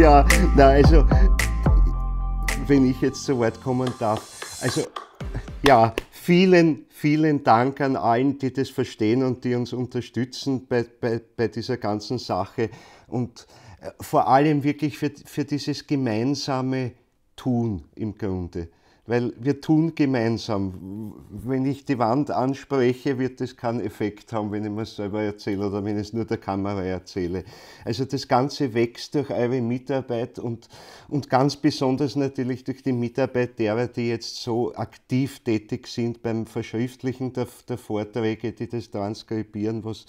Ja, na, also, wenn ich jetzt zu Wort kommen darf, also, ja, vielen Dank an allen, die das verstehen und die uns unterstützen bei dieser ganzen Sache und vor allem wirklich für dieses gemeinsame Tun im Grunde. Weil wir tun gemeinsam. Wenn ich die Wand anspreche, wird das keinen Effekt haben, wenn ich mir es selber erzähle oder wenn ich es nur der Kamera erzähle. Also das Ganze wächst durch eure Mitarbeit und ganz besonders natürlich durch die Mitarbeit derer, die jetzt so aktiv tätig sind beim Verschriftlichen der Vorträge, die das transkribieren, was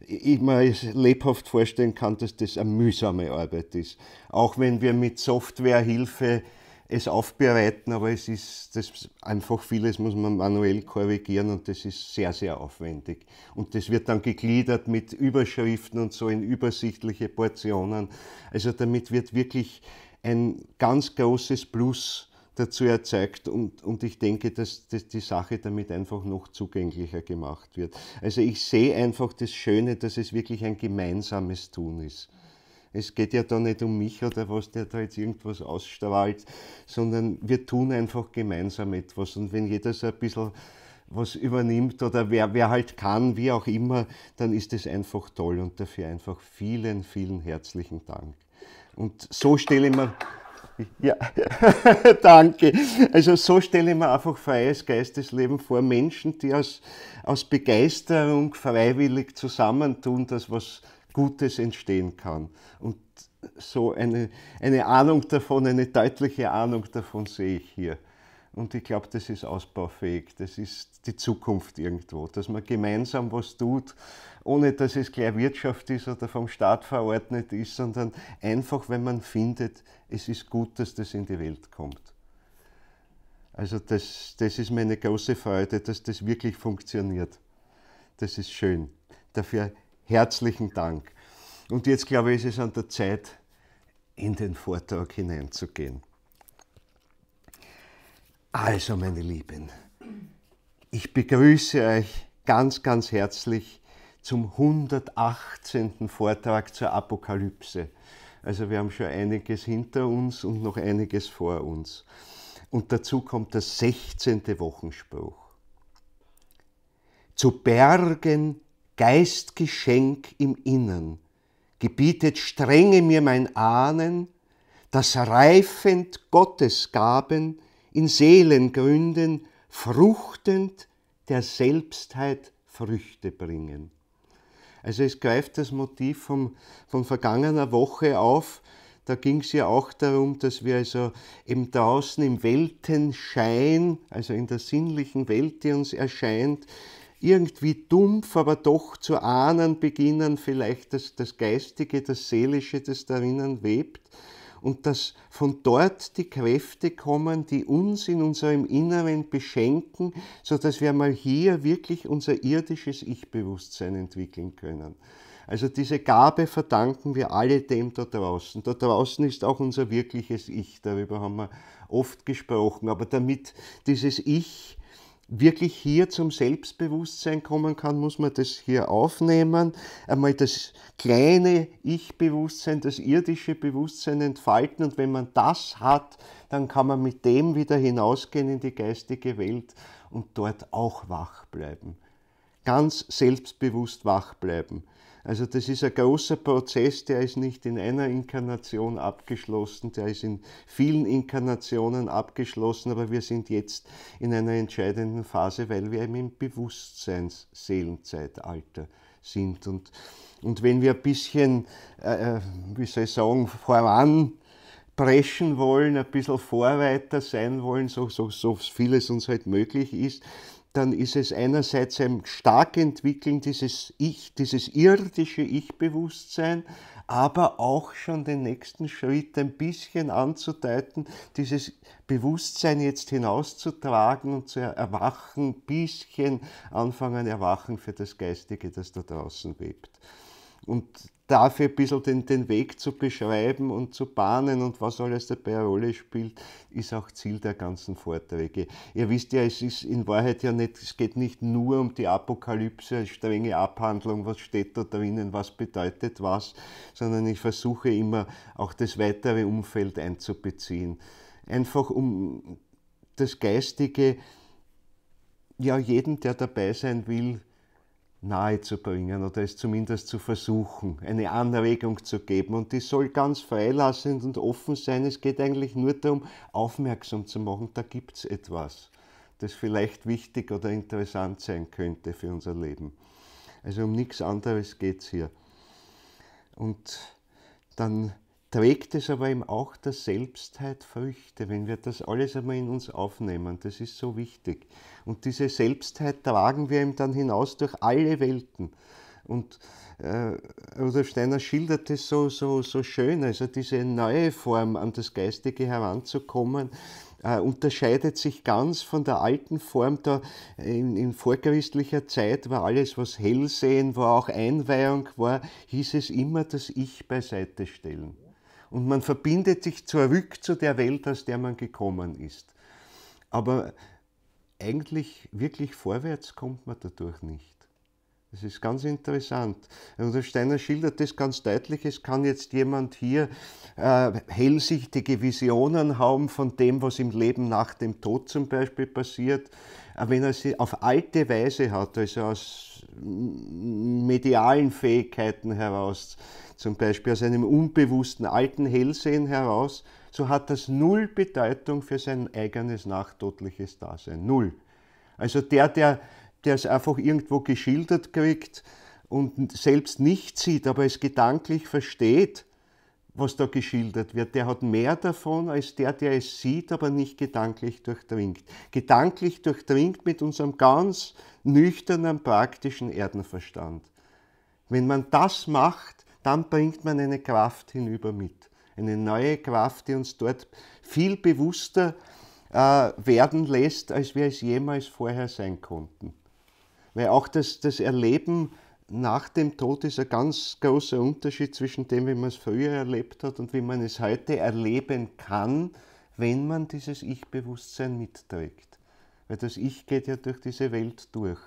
ich mir lebhaft vorstellen kann, dass das eine mühsame Arbeit ist. Auch wenn wir mit Softwarehilfe es aufbereiten, aber es ist das einfach vieles muss man manuell korrigieren und das ist sehr aufwendig. Und das wird dann gegliedert mit Überschriften und so in übersichtliche Portionen. Also damit wird wirklich ein ganz großes Plus dazu erzeugt und ich denke, dass die Sache damit einfach noch zugänglicher gemacht wird. Also ich sehe einfach das Schöne, dass es wirklich ein gemeinsames Tun ist. Es geht ja da nicht um mich oder was, der da jetzt irgendwas ausstrahlt, sondern wir tun einfach gemeinsam etwas. Und wenn jeder so ein bisschen was übernimmt oder wer halt kann, wie auch immer, dann ist es einfach toll und dafür einfach vielen herzlichen Dank. Und so stelle ich mir... Ja, danke. Also so stelle ich mir einfach freies Geistesleben vor. Menschen, die aus Begeisterung freiwillig zusammentun, dass was Gutes entstehen kann. Und so eine Ahnung davon, eine deutliche Ahnung davon sehe ich hier. Und ich glaube, das ist ausbaufähig, das ist die Zukunft irgendwo, dass man gemeinsam was tut, ohne dass es gleich Wirtschaft ist oder vom Staat verordnet ist, sondern einfach, wenn man findet, es ist gut, dass das in die Welt kommt. Also das ist meine große Freude, dass das wirklich funktioniert. Das ist schön. Dafür herzlichen Dank. Und jetzt glaube ich, ist es an der Zeit, in den Vortrag hineinzugehen. Also, meine Lieben, ich begrüße euch ganz herzlich zum 118. Vortrag zur Apokalypse. Also wir haben schon einiges hinter uns und noch einiges vor uns. Und dazu kommt der 16. Wochenspruch. Zu bergen Geistgeschenk im Innern, gebietet strenge mir mein Ahnen, dass reifend Gottesgaben in Seelengründen fruchtend der Selbstheit Früchte bringen. Also es greift das Motiv von vergangener Woche auf. Da ging es ja auch darum, dass wir also eben draußen im Weltenschein, also in der sinnlichen Welt, die uns erscheint, irgendwie dumpf, aber doch zu ahnen beginnen, vielleicht das Geistige, das Seelische, das darinnen webt. Und dass von dort die Kräfte kommen, die uns in unserem Inneren beschenken, sodass wir mal hier wirklich unser irdisches Ich-Bewusstsein entwickeln können. Also diese Gabe verdanken wir alle dem da draußen. Da draußen ist auch unser wirkliches Ich, darüber haben wir oft gesprochen. Aber damit dieses Ich wirklich hier zum Selbstbewusstsein kommen kann, muss man das hier aufnehmen, einmal das kleine Ich-Bewusstsein, das irdische Bewusstsein entfalten und wenn man das hat, dann kann man mit dem wieder hinausgehen in die geistige Welt und dort auch wach bleiben. Ganz selbstbewusst wach bleiben. Also das ist ein großer Prozess, der ist nicht in einer Inkarnation abgeschlossen, der ist in vielen Inkarnationen abgeschlossen, aber wir sind jetzt in einer entscheidenden Phase, weil wir eben im Bewusstseins-Seelenzeitalter sind. Und wenn wir ein bisschen, wie soll ich sagen, voranpreschen wollen, ein bisschen Vorreiter sein wollen, so viel es uns halt möglich ist, dann ist es einerseits ein stark entwickeln dieses irdische Ich-Bewusstsein, aber auch schon den nächsten Schritt ein bisschen anzudeuten, dieses Bewusstsein jetzt hinauszutragen und zu erwachen, ein bisschen anfangen erwachen für das Geistige, das da draußen webt. Und dafür ein bisschen den Weg zu beschreiben und zu bahnen und was alles dabei eine Rolle spielt, ist auch Ziel der ganzen Vorträge. Ihr wisst ja, es ist in Wahrheit ja nicht, es geht nicht nur um die Apokalypse, eine strenge Abhandlung, was steht da drinnen, was bedeutet was, sondern ich versuche immer auch das weitere Umfeld einzubeziehen. Einfach um das Geistige, ja, jedem, der dabei sein will, nahe zu bringen oder es zumindest zu versuchen, eine Anregung zu geben. Und die soll ganz freilassend und offen sein. Es geht eigentlich nur darum, aufmerksam zu machen, da gibt es etwas, das vielleicht wichtig oder interessant sein könnte für unser Leben. Also um nichts anderes geht es hier. Und dann trägt es aber eben auch der Selbstheit Früchte, wenn wir das alles einmal in uns aufnehmen. Das ist so wichtig. Und diese Selbstheit tragen wir eben dann hinaus durch alle Welten. Und Rudolf Steiner schildert es so schön, also diese neue Form, an das Geistige heranzukommen, unterscheidet sich ganz von der alten Form. Da in vorchristlicher Zeit war alles, was Hellsehen war, auch Einweihung war, hieß es immer das Ich beiseite stellen. Und man verbindet sich zurück zu der Welt, aus der man gekommen ist. Aber eigentlich wirklich vorwärts kommt man dadurch nicht. Das ist ganz interessant. Rudolf Steiner schildert das ganz deutlich. Es kann jetzt jemand hier hellsichtige Visionen haben von dem, was im Leben nach dem Tod zum Beispiel passiert. Wenn er sie auf alte Weise hat, also aus medialen Fähigkeiten heraus, zum Beispiel aus einem unbewussten alten Hellsehen heraus, so hat das null Bedeutung für sein eigenes nachtodliches Dasein. Null. Also der es einfach irgendwo geschildert kriegt und selbst nicht sieht, aber es gedanklich versteht, was da geschildert wird, der hat mehr davon als der es sieht, aber nicht gedanklich durchdringt. Gedanklich durchdringt mit unserem ganz nüchternen, praktischen Erdenverstand. Wenn man das macht, dann bringt man eine Kraft hinüber mit. Eine neue Kraft, die uns dort viel bewusster werden lässt, als wir es jemals vorher sein konnten. Weil auch das Erleben nach dem Tod ist ein ganz großer Unterschied zwischen dem, wie man es früher erlebt hat und wie man es heute erleben kann, wenn man dieses Ich-Bewusstsein mitträgt. Weil das Ich geht ja durch diese Welt durch.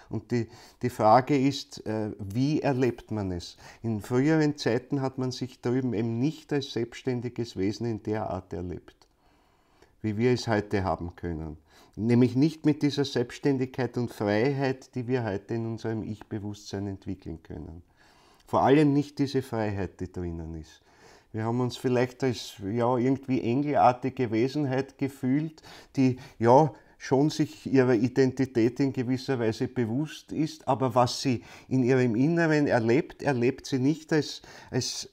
Und die Frage ist, wie erlebt man es? In früheren Zeiten hat man sich drüben eben nicht als selbstständiges Wesen in der Art erlebt, wie wir es heute haben können. Nämlich nicht mit dieser Selbstständigkeit und Freiheit, die wir heute in unserem Ich-Bewusstsein entwickeln können. Vor allem nicht diese Freiheit, die drinnen ist. Wir haben uns vielleicht als irgendwie engelartige Wesenheit gefühlt, die schon sich ihrer Identität in gewisser Weise bewusst ist, aber was sie in ihrem Inneren erlebt, erlebt sie nicht als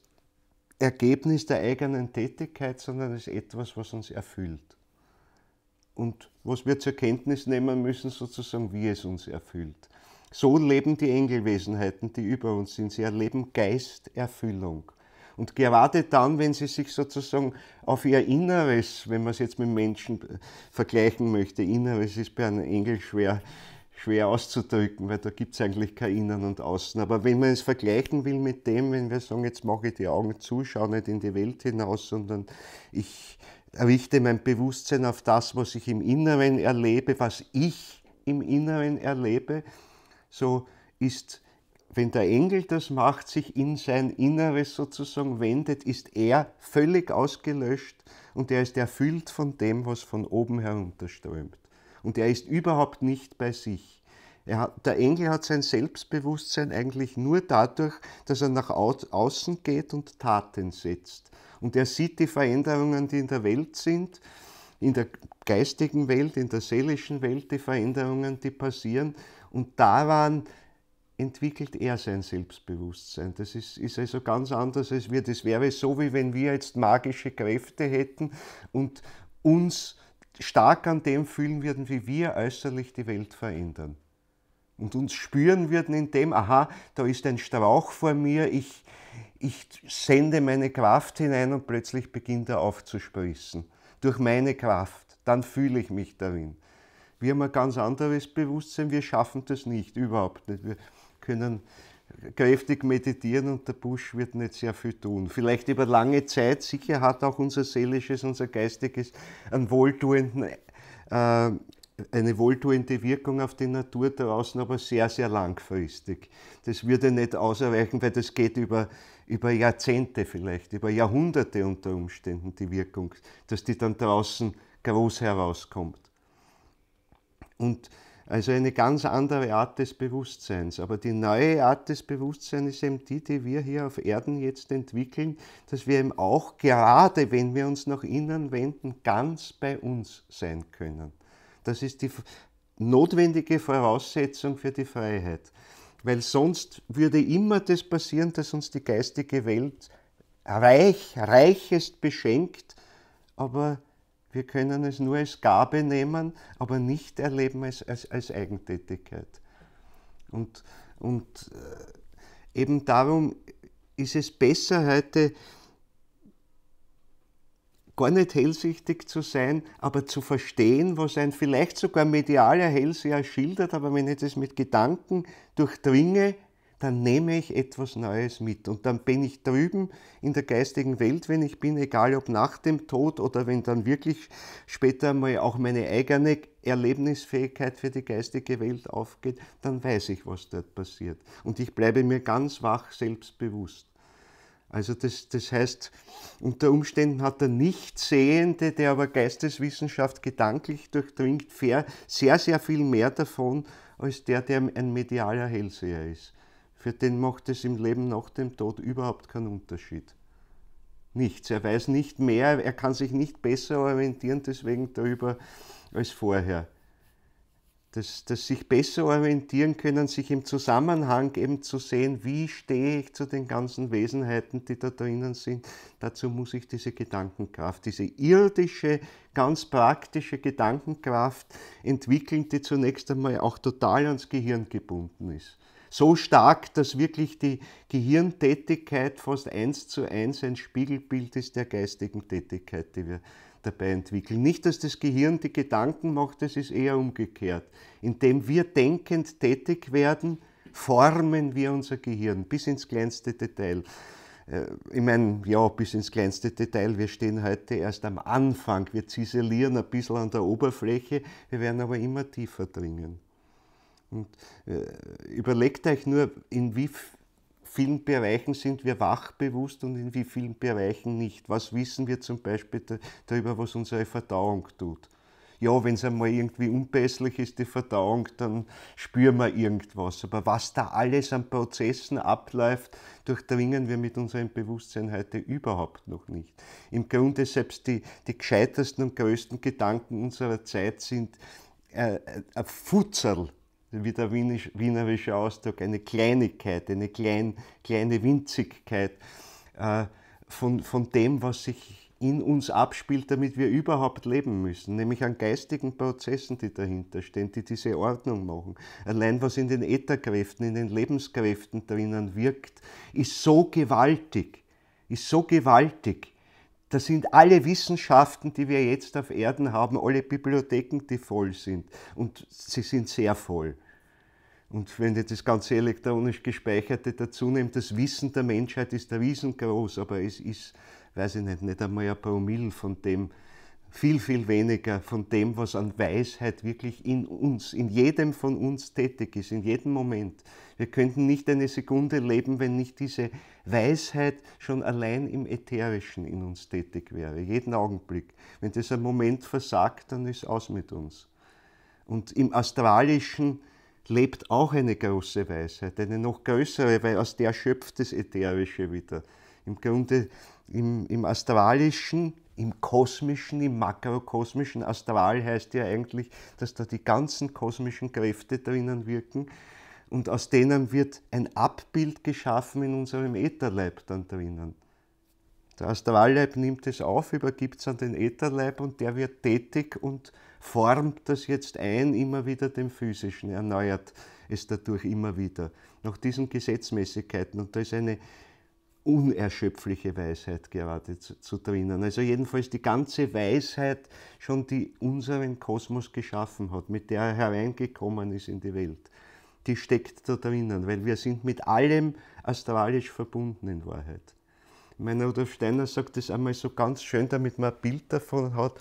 Ergebnis der eigenen Tätigkeit, sondern als etwas, was uns erfüllt. Und was wir zur Kenntnis nehmen müssen, sozusagen, wie es uns erfüllt. So leben die Engelwesenheiten, die über uns sind. Sie erleben Geisterfüllung. Und gerade dann, wenn sie sich sozusagen auf ihr Inneres, wenn man es jetzt mit Menschen vergleichen möchte, Inneres ist bei einem Engel schwer auszudrücken, weil da gibt es eigentlich kein Innen und Außen. Aber wenn man es vergleichen will mit dem, wenn wir sagen, jetzt mache ich die Augen zu, schaue nicht in die Welt hinaus, sondern ich richte mein Bewusstsein auf das, was ich im Inneren erlebe, was ich im Inneren erlebe, so ist, wenn der Engel das macht, sich in sein Inneres sozusagen wendet, ist er völlig ausgelöscht und er ist erfüllt von dem, was von oben herunterströmt. Und er ist überhaupt nicht bei sich. Der Engel hat sein Selbstbewusstsein eigentlich nur dadurch, dass er nach außen geht und Taten setzt. Und er sieht die Veränderungen, die in der Welt sind, in der geistigen Welt, in der seelischen Welt, die Veränderungen, die passieren. Und daran entwickelt er sein Selbstbewusstsein. Das ist also ganz anders als wir. Das wäre so, wie wenn wir jetzt magische Kräfte hätten und uns stark an dem fühlen würden, wie wir äußerlich die Welt verändern. Und uns spüren würden in dem, aha, da ist ein Strauch vor mir, ich sende meine Kraft hinein und plötzlich beginnt er aufzusprießen. Durch meine Kraft. Dann fühle ich mich darin. Wir haben ein ganz anderes Bewusstsein, wir schaffen das nicht, überhaupt nicht. Wir können kräftig meditieren und der Busch wird nicht sehr viel tun. Vielleicht über lange Zeit, sicher hat auch unser Seelisches, unser Geistiges einen eine wohltuende Wirkung auf die Natur draußen, aber sehr, sehr langfristig. Das würde nicht ausreichen, weil das geht über Jahrzehnte vielleicht, über Jahrhunderte unter Umständen, die Wirkung, dass die dann draußen groß herauskommt. Und also eine ganz andere Art des Bewusstseins. Aber die neue Art des Bewusstseins ist eben die wir hier auf Erden jetzt entwickeln, dass wir eben auch, gerade wenn wir uns nach innen wenden, ganz bei uns sein können. Das ist die notwendige Voraussetzung für die Freiheit. Weil sonst würde immer das passieren, dass uns die geistige Welt reichest beschenkt, aber wir können es nur als Gabe nehmen, aber nicht erleben als Eigentätigkeit. Und eben darum ist es besser, heute gar nicht hellsichtig zu sein, aber zu verstehen, was ein vielleicht sogar medialer Hellseher schildert, aber wenn ich das mit Gedanken durchdringe, dann nehme ich etwas Neues mit und dann bin ich drüben in der geistigen Welt, wenn ich bin, egal ob nach dem Tod oder wenn dann wirklich später mal auch meine eigene Erlebnisfähigkeit für die geistige Welt aufgeht, dann weiß ich, was dort passiert. Und ich bleibe mir ganz wach selbstbewusst. Also das heißt, unter Umständen hat der Nichtsehende, der aber Geisteswissenschaft gedanklich durchdringt, sehr, sehr viel mehr davon, als der ein medialer Hellseher ist. Für den macht es im Leben nach dem Tod überhaupt keinen Unterschied. Nichts. Er weiß nicht mehr, er kann sich nicht besser orientieren deswegen darüber als vorher. Das sich besser orientieren können, sich im Zusammenhang eben zu sehen, wie stehe ich zu den ganzen Wesenheiten, die da drinnen sind. Dazu muss ich diese Gedankenkraft, diese irdische, ganz praktische Gedankenkraft entwickeln, die zunächst einmal auch total ans Gehirn gebunden ist. So stark, dass wirklich die Gehirntätigkeit fast 1:1 ein Spiegelbild ist der geistigen Tätigkeit, die wir dabei entwickeln. Nicht, dass das Gehirn die Gedanken macht, das ist eher umgekehrt. Indem wir denkend tätig werden, formen wir unser Gehirn bis ins kleinste Detail. Ich meine, ja, bis ins kleinste Detail, wir stehen heute erst am Anfang, wir ziselieren ein bisschen an der Oberfläche, wir werden aber immer tiefer dringen. Und überlegt euch nur, in wie vielen Bereichen sind wir wachbewusst und in wie vielen Bereichen nicht. Was wissen wir zum Beispiel darüber, was unsere Verdauung tut? Ja, wenn es einmal irgendwie unpässlich ist, die Verdauung, dann spüren wir irgendwas. Aber was da alles an Prozessen abläuft, durchdringen wir mit unserem Bewusstsein heute überhaupt noch nicht. Im Grunde selbst die gescheitersten und größten Gedanken unserer Zeit sind ein Futzel, wie der wienerische Ausdruck, eine Kleinigkeit, eine kleine Winzigkeit von dem, was sich in uns abspielt, damit wir überhaupt leben müssen, nämlich an geistigen Prozessen, die dahinter stehen, die diese Ordnung machen. Allein was in den Ätherkräften, in den Lebenskräften drinnen wirkt, ist so gewaltig, Das sind alle Wissenschaften, die wir jetzt auf Erden haben, alle Bibliotheken, die voll sind. Und sie sind sehr voll. Und wenn ich das ganze elektronisch Gespeicherte dazu nehme, das Wissen der Menschheit ist riesengroß, aber es ist, weiß ich nicht einmal ein Promille von dem, viel, viel weniger von dem, was an Weisheit wirklich in uns, in jedem von uns tätig ist, in jedem Moment. Wir könnten nicht eine Sekunde leben, wenn nicht diese Weisheit schon allein im Ätherischen in uns tätig wäre, jeden Augenblick. Wenn das ein Moment versagt, dann ist aus mit uns. Und im Astralischen lebt auch eine große Weisheit, eine noch größere, weil aus der schöpft das Ätherische wieder. Im Grunde im Astralischen, im Kosmischen, im Makrokosmischen, Astral heißt ja eigentlich, dass da die ganzen kosmischen Kräfte drinnen wirken und aus denen wird ein Abbild geschaffen in unserem Ätherleib dann drinnen. Der Astralleib nimmt es auf, übergibt es an den Ätherleib und der wird tätig und formt das jetzt ein, immer wieder dem Physischen, erneuert es dadurch immer wieder, nach diesen Gesetzmäßigkeiten. Und da ist eine unerschöpfliche Weisheit geradezu drinnen. Also jedenfalls die ganze Weisheit schon, die unseren Kosmos geschaffen hat, mit der er hereingekommen ist in die Welt. die steckt da drinnen, weil wir sind mit allem astralisch verbunden in Wahrheit. Ich meine, Rudolf Steiner sagt das einmal so ganz schön, damit man ein Bild davon hat.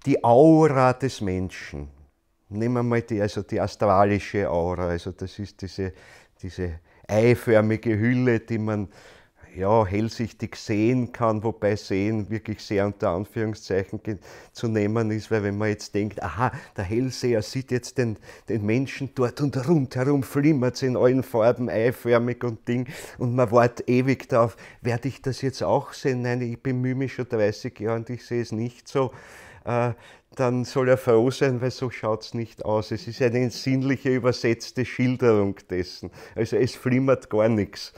Die Aura des Menschen. Nehmen wir mal die astralische Aura, also das ist diese eiförmige Hülle, die man ja, hellsichtig sehen kann, wobei sehen wirklich sehr unter Anführungszeichen zu nehmen ist, weil wenn man jetzt denkt, aha, der Hellseher sieht jetzt den Menschen dort und rundherum flimmert es in allen Farben, eiförmig und Ding, und man wartet ewig darauf, werde ich das jetzt auch sehen? Nein, ich bemühe mich schon 30 Jahre und ich sehe es nicht so. Dann soll er froh sein, weil so schaut es nicht aus. Es ist eine sinnliche, übersetzte Schilderung dessen. Also es flimmert gar nichts.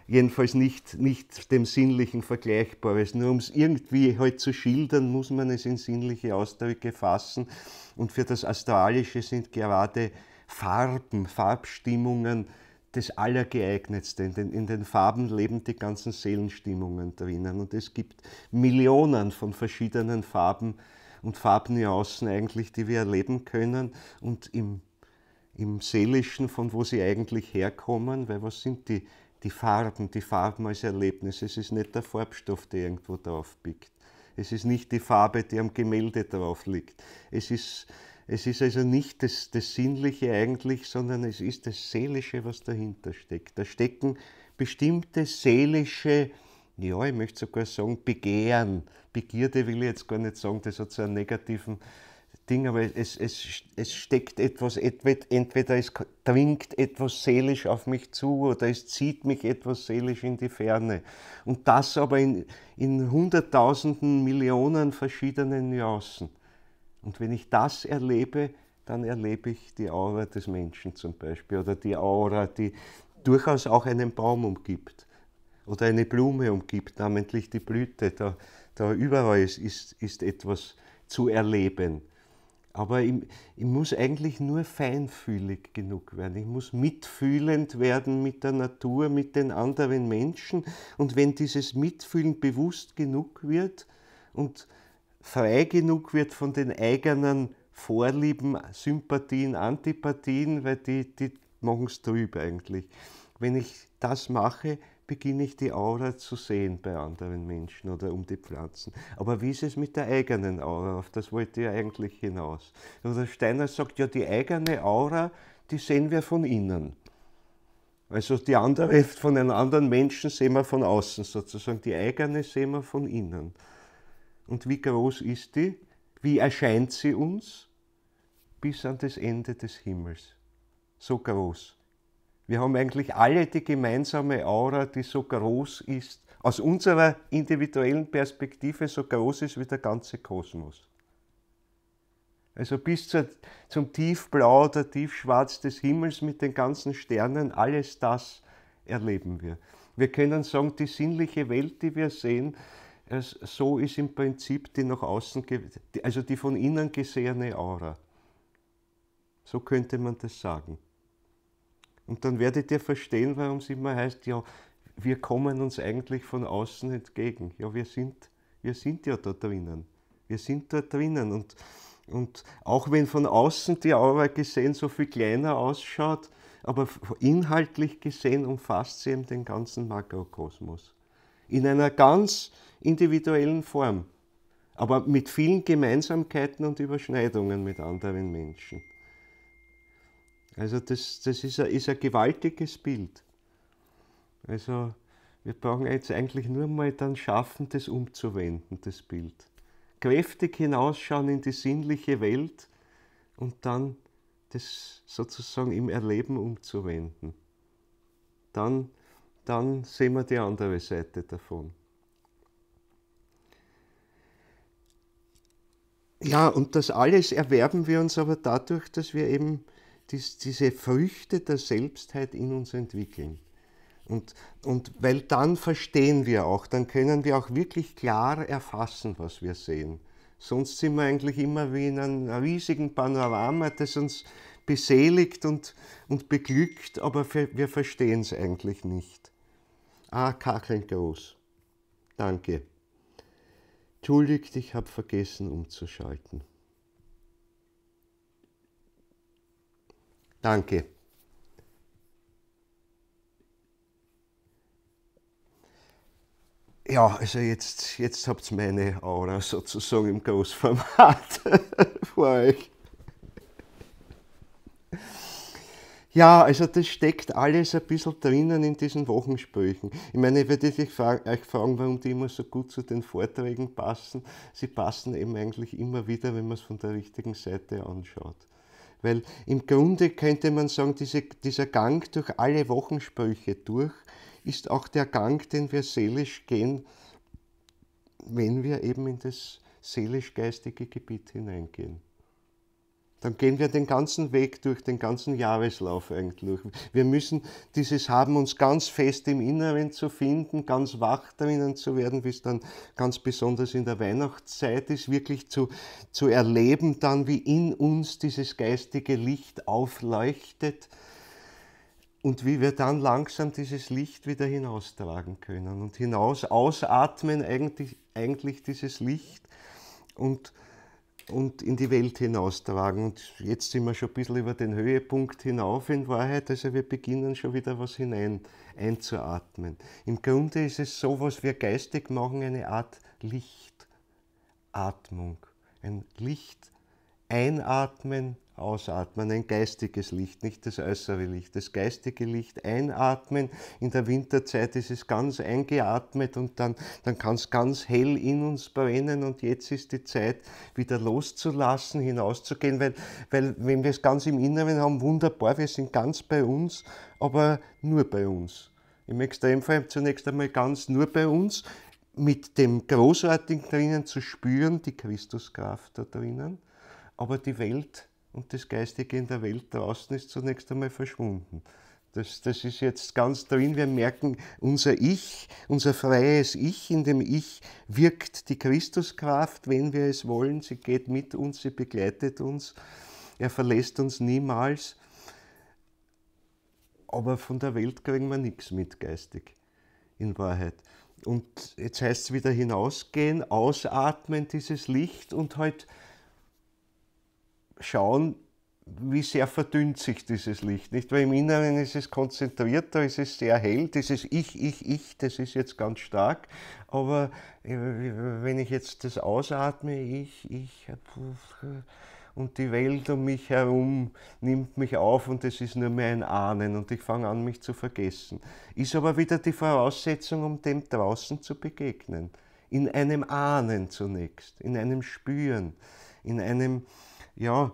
Jedenfalls nicht dem Sinnlichen Vergleichbares. Nur um es irgendwie halt zu schildern, muss man es in sinnliche Ausdrücke fassen. Und für das Astralische sind gerade Farben, Farbstimmungen das Allergeeignetste. In den Farben leben die ganzen Seelenstimmungen drinnen. Und es gibt Millionen von verschiedenen Farben und Farbnuancen eigentlich, die wir erleben können. Und im Seelischen, von wo sie eigentlich herkommen, weil was sind die Farben als Erlebnis. Es ist nicht der Farbstoff, der irgendwo drauf biegt. Es ist nicht die Farbe, die am Gemälde drauf liegt. Es ist also nicht das Sinnliche eigentlich, sondern es ist das Seelische, was dahinter steckt. Da stecken bestimmte seelische, ja, ich möchte sogar sagen, Begehren. Begierde will ich jetzt gar nicht sagen, das hat so einen negativen Ding, aber es steckt etwas, entweder es dringt etwas seelisch auf mich zu oder es zieht mich etwas seelisch in die Ferne. Und das aber in hunderttausenden, Millionen verschiedenen Nuancen. Und wenn ich das erlebe, dann erlebe ich die Aura des Menschen zum Beispiel oder die Aura, die durchaus auch einen Baum umgibt oder eine Blume umgibt, namentlich die Blüte. Da überall ist etwas zu erleben. Aber ich muss eigentlich nur feinfühlig genug werden. Ich muss mitfühlend werden mit der Natur, mit den anderen Menschen. Und wenn dieses Mitfühlen bewusst genug wird und frei genug wird von den eigenen Vorlieben, Sympathien, Antipathien, weil die machen es trüb eigentlich. Wenn ich das mache, beginne ich die Aura zu sehen bei anderen Menschen oder um die Pflanzen. Aber wie ist es mit der eigenen Aura? Auf das wollte ich eigentlich hinaus. Oder Steiner sagt, ja, die eigene Aura, die sehen wir von innen. Also die andere, von einem anderen Menschen sehen wir von außen sozusagen. Die eigene sehen wir von innen. Und wie groß ist die? Wie erscheint sie uns? Bis an das Ende des Himmels. So groß. Wir haben eigentlich alle die gemeinsame Aura, die so groß ist, aus unserer individuellen Perspektive so groß ist wie der ganze Kosmos. Also bis zum Tiefblau oder Tiefschwarz des Himmels mit den ganzen Sternen, alles das erleben wir. Wir können sagen, die sinnliche Welt, die wir sehen, so ist im Prinzip die nach außen, also die von innen gesehene Aura. So könnte man das sagen. Und dann werdet ihr verstehen, warum es immer heißt, ja, wir kommen uns eigentlich von außen entgegen. Ja, wir sind ja da drinnen. Wir sind dort drinnen. Und auch wenn von außen die Aura gesehen so viel kleiner ausschaut, aber inhaltlich gesehen umfasst sie eben den ganzen Makrokosmos. In einer ganz individuellen Form, aber mit vielen Gemeinsamkeiten und Überschneidungen mit anderen Menschen. Also das ist ein gewaltiges Bild. Also wir brauchen jetzt eigentlich nur mal dann schaffen, das umzuwenden, das Bild. Kräftig hinausschauen in die sinnliche Welt und dann das sozusagen im Erleben umzuwenden. Dann sehen wir die andere Seite davon. Ja, und das alles erwerben wir uns aber dadurch, dass wir eben diese Früchte der Selbstheit in uns entwickeln. Und weil dann verstehen wir auch, dann können wir auch wirklich klar erfassen, was wir sehen. Sonst sind wir eigentlich immer wie in einem riesigen Panorama, das uns beseligt und beglückt, aber wir verstehen es eigentlich nicht. Ah, Kacheln groß. Danke. Entschuldigt, ich habe vergessen umzuschalten. Danke. Ja, also jetzt habt ihr meine Aura sozusagen im Großformat vor euch. Ja, also das steckt alles ein bisschen drinnen in diesen Wochensprüchen. Ich meine, ich werde euch fragen, warum die immer so gut zu den Vorträgen passen. Sie passen eben eigentlich immer wieder, wenn man es von der richtigen Seite anschaut. Weil im Grunde könnte man sagen, dieser Gang durch alle Wochensprüche durch ist auch der Gang, den wir seelisch gehen, wenn wir eben in das seelisch-geistige Gebiet hineingehen. Dann gehen wir den ganzen Weg durch, den ganzen Jahreslauf eigentlich. Wir müssen dieses haben, uns ganz fest im Inneren zu finden, ganz wach drinnen zu werden, wie es dann ganz besonders in der Weihnachtszeit ist, wirklich zu erleben dann, wie in uns dieses geistige Licht aufleuchtet und wie wir dann langsam dieses Licht wieder hinaustragen können und ausatmen eigentlich dieses Licht und in die Welt hinaustragen. Und jetzt sind wir schon ein bisschen über den Höhepunkt hinauf in Wahrheit, also wir beginnen schon wieder was einzuatmen. Im Grunde ist es so, was wir geistig machen, eine Art Lichtatmung. Ein Licht einatmen, ausatmen, ein geistiges Licht, nicht das äußere Licht. Das geistige Licht einatmen, in der Winterzeit ist es ganz eingeatmet und dann kann es ganz hell in uns brennen und jetzt ist die Zeit, wieder loszulassen, hinauszugehen, weil wenn wir es ganz im Inneren haben, wunderbar, wir sind ganz bei uns, aber nur bei uns. Im Extremfall zunächst einmal ganz nur bei uns, mit dem Großartigen drinnen zu spüren, die Christuskraft da drinnen, aber die Welt und das Geistige in der Welt draußen ist zunächst einmal verschwunden. Das ist jetzt ganz drin. Wir merken, unser Ich, unser freies Ich, in dem Ich wirkt die Christuskraft, wenn wir es wollen. Sie geht mit uns, sie begleitet uns. Er verlässt uns niemals. Aber von der Welt kriegen wir nichts mit, geistig, in Wahrheit. Und jetzt heißt es wieder hinausgehen, ausatmen dieses Licht und halt schauen, wie sehr verdünnt sich dieses Licht. Nicht? Weil im Inneren ist es konzentriert, da ist es sehr hell, dieses Ich, das ist jetzt ganz stark. Aber wenn ich jetzt das ausatme, ich, und die Welt um mich herum nimmt mich auf und es ist nur mehr ein Ahnen und ich fange an, mich zu vergessen. Ist aber wieder die Voraussetzung, um dem draußen zu begegnen. In einem Ahnen zunächst, in einem Spüren, in einem, ja,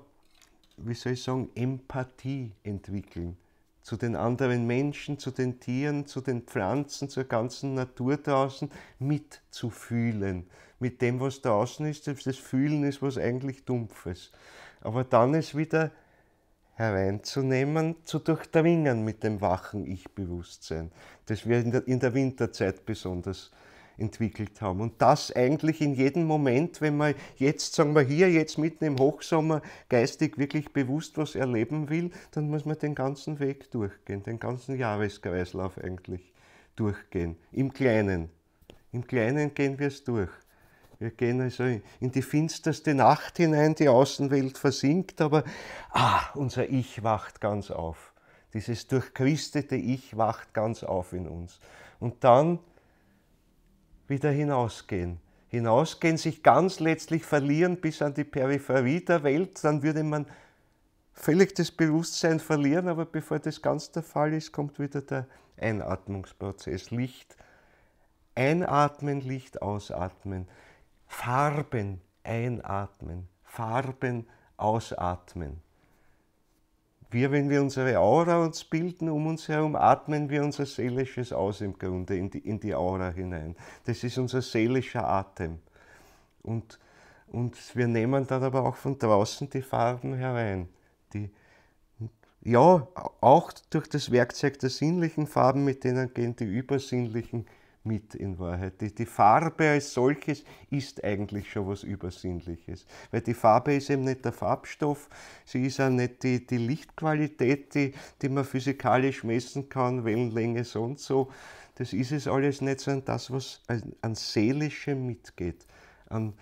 wie soll ich sagen, Empathie entwickeln zu den anderen Menschen, zu den Tieren, zu den Pflanzen, zur ganzen Natur draußen, mitzufühlen. Mit dem, was draußen ist, das Fühlen ist was eigentlich Dumpfes. Aber dann es wieder hereinzunehmen, zu durchdringen mit dem wachen Ich-Bewusstsein, das wir in der Winterzeit besonders entwickelt haben. Und das eigentlich in jedem Moment, wenn man jetzt, sagen wir hier, jetzt mitten im Hochsommer geistig wirklich bewusst was erleben will, dann muss man den ganzen Weg durchgehen, den ganzen Jahreskreislauf eigentlich durchgehen. Im Kleinen. Im Kleinen gehen wir es durch. Wir gehen also in die finsterste Nacht hinein, die Außenwelt versinkt, aber unser Ich wacht ganz auf. Dieses durchchristete Ich wacht ganz auf in uns. Und dann wieder hinausgehen. Hinausgehen, sich ganz letztlich verlieren bis an die Peripherie der Welt, dann würde man völlig das Bewusstsein verlieren, aber bevor das ganz der Fall ist, kommt wieder der Einatmungsprozess. Licht einatmen, Licht ausatmen. Farben einatmen, Farben ausatmen. Wenn wir unsere Aura uns bilden um uns herum, atmen wir unser seelisches Aus im Grunde in die Aura hinein. Das ist unser seelischer Atem. Und wir nehmen dann aber auch von draußen die Farben herein. Auch durch das Werkzeug der sinnlichen Farben, mit denen gehen die übersinnlichen mit in Wahrheit. Die Farbe als solches ist eigentlich schon was Übersinnliches. Weil die Farbe ist eben nicht der Farbstoff, sie ist auch nicht die Lichtqualität, die man physikalisch messen kann, Wellenlänge so und so. Das ist es alles nicht, sondern das, was an Seelischem mitgeht, an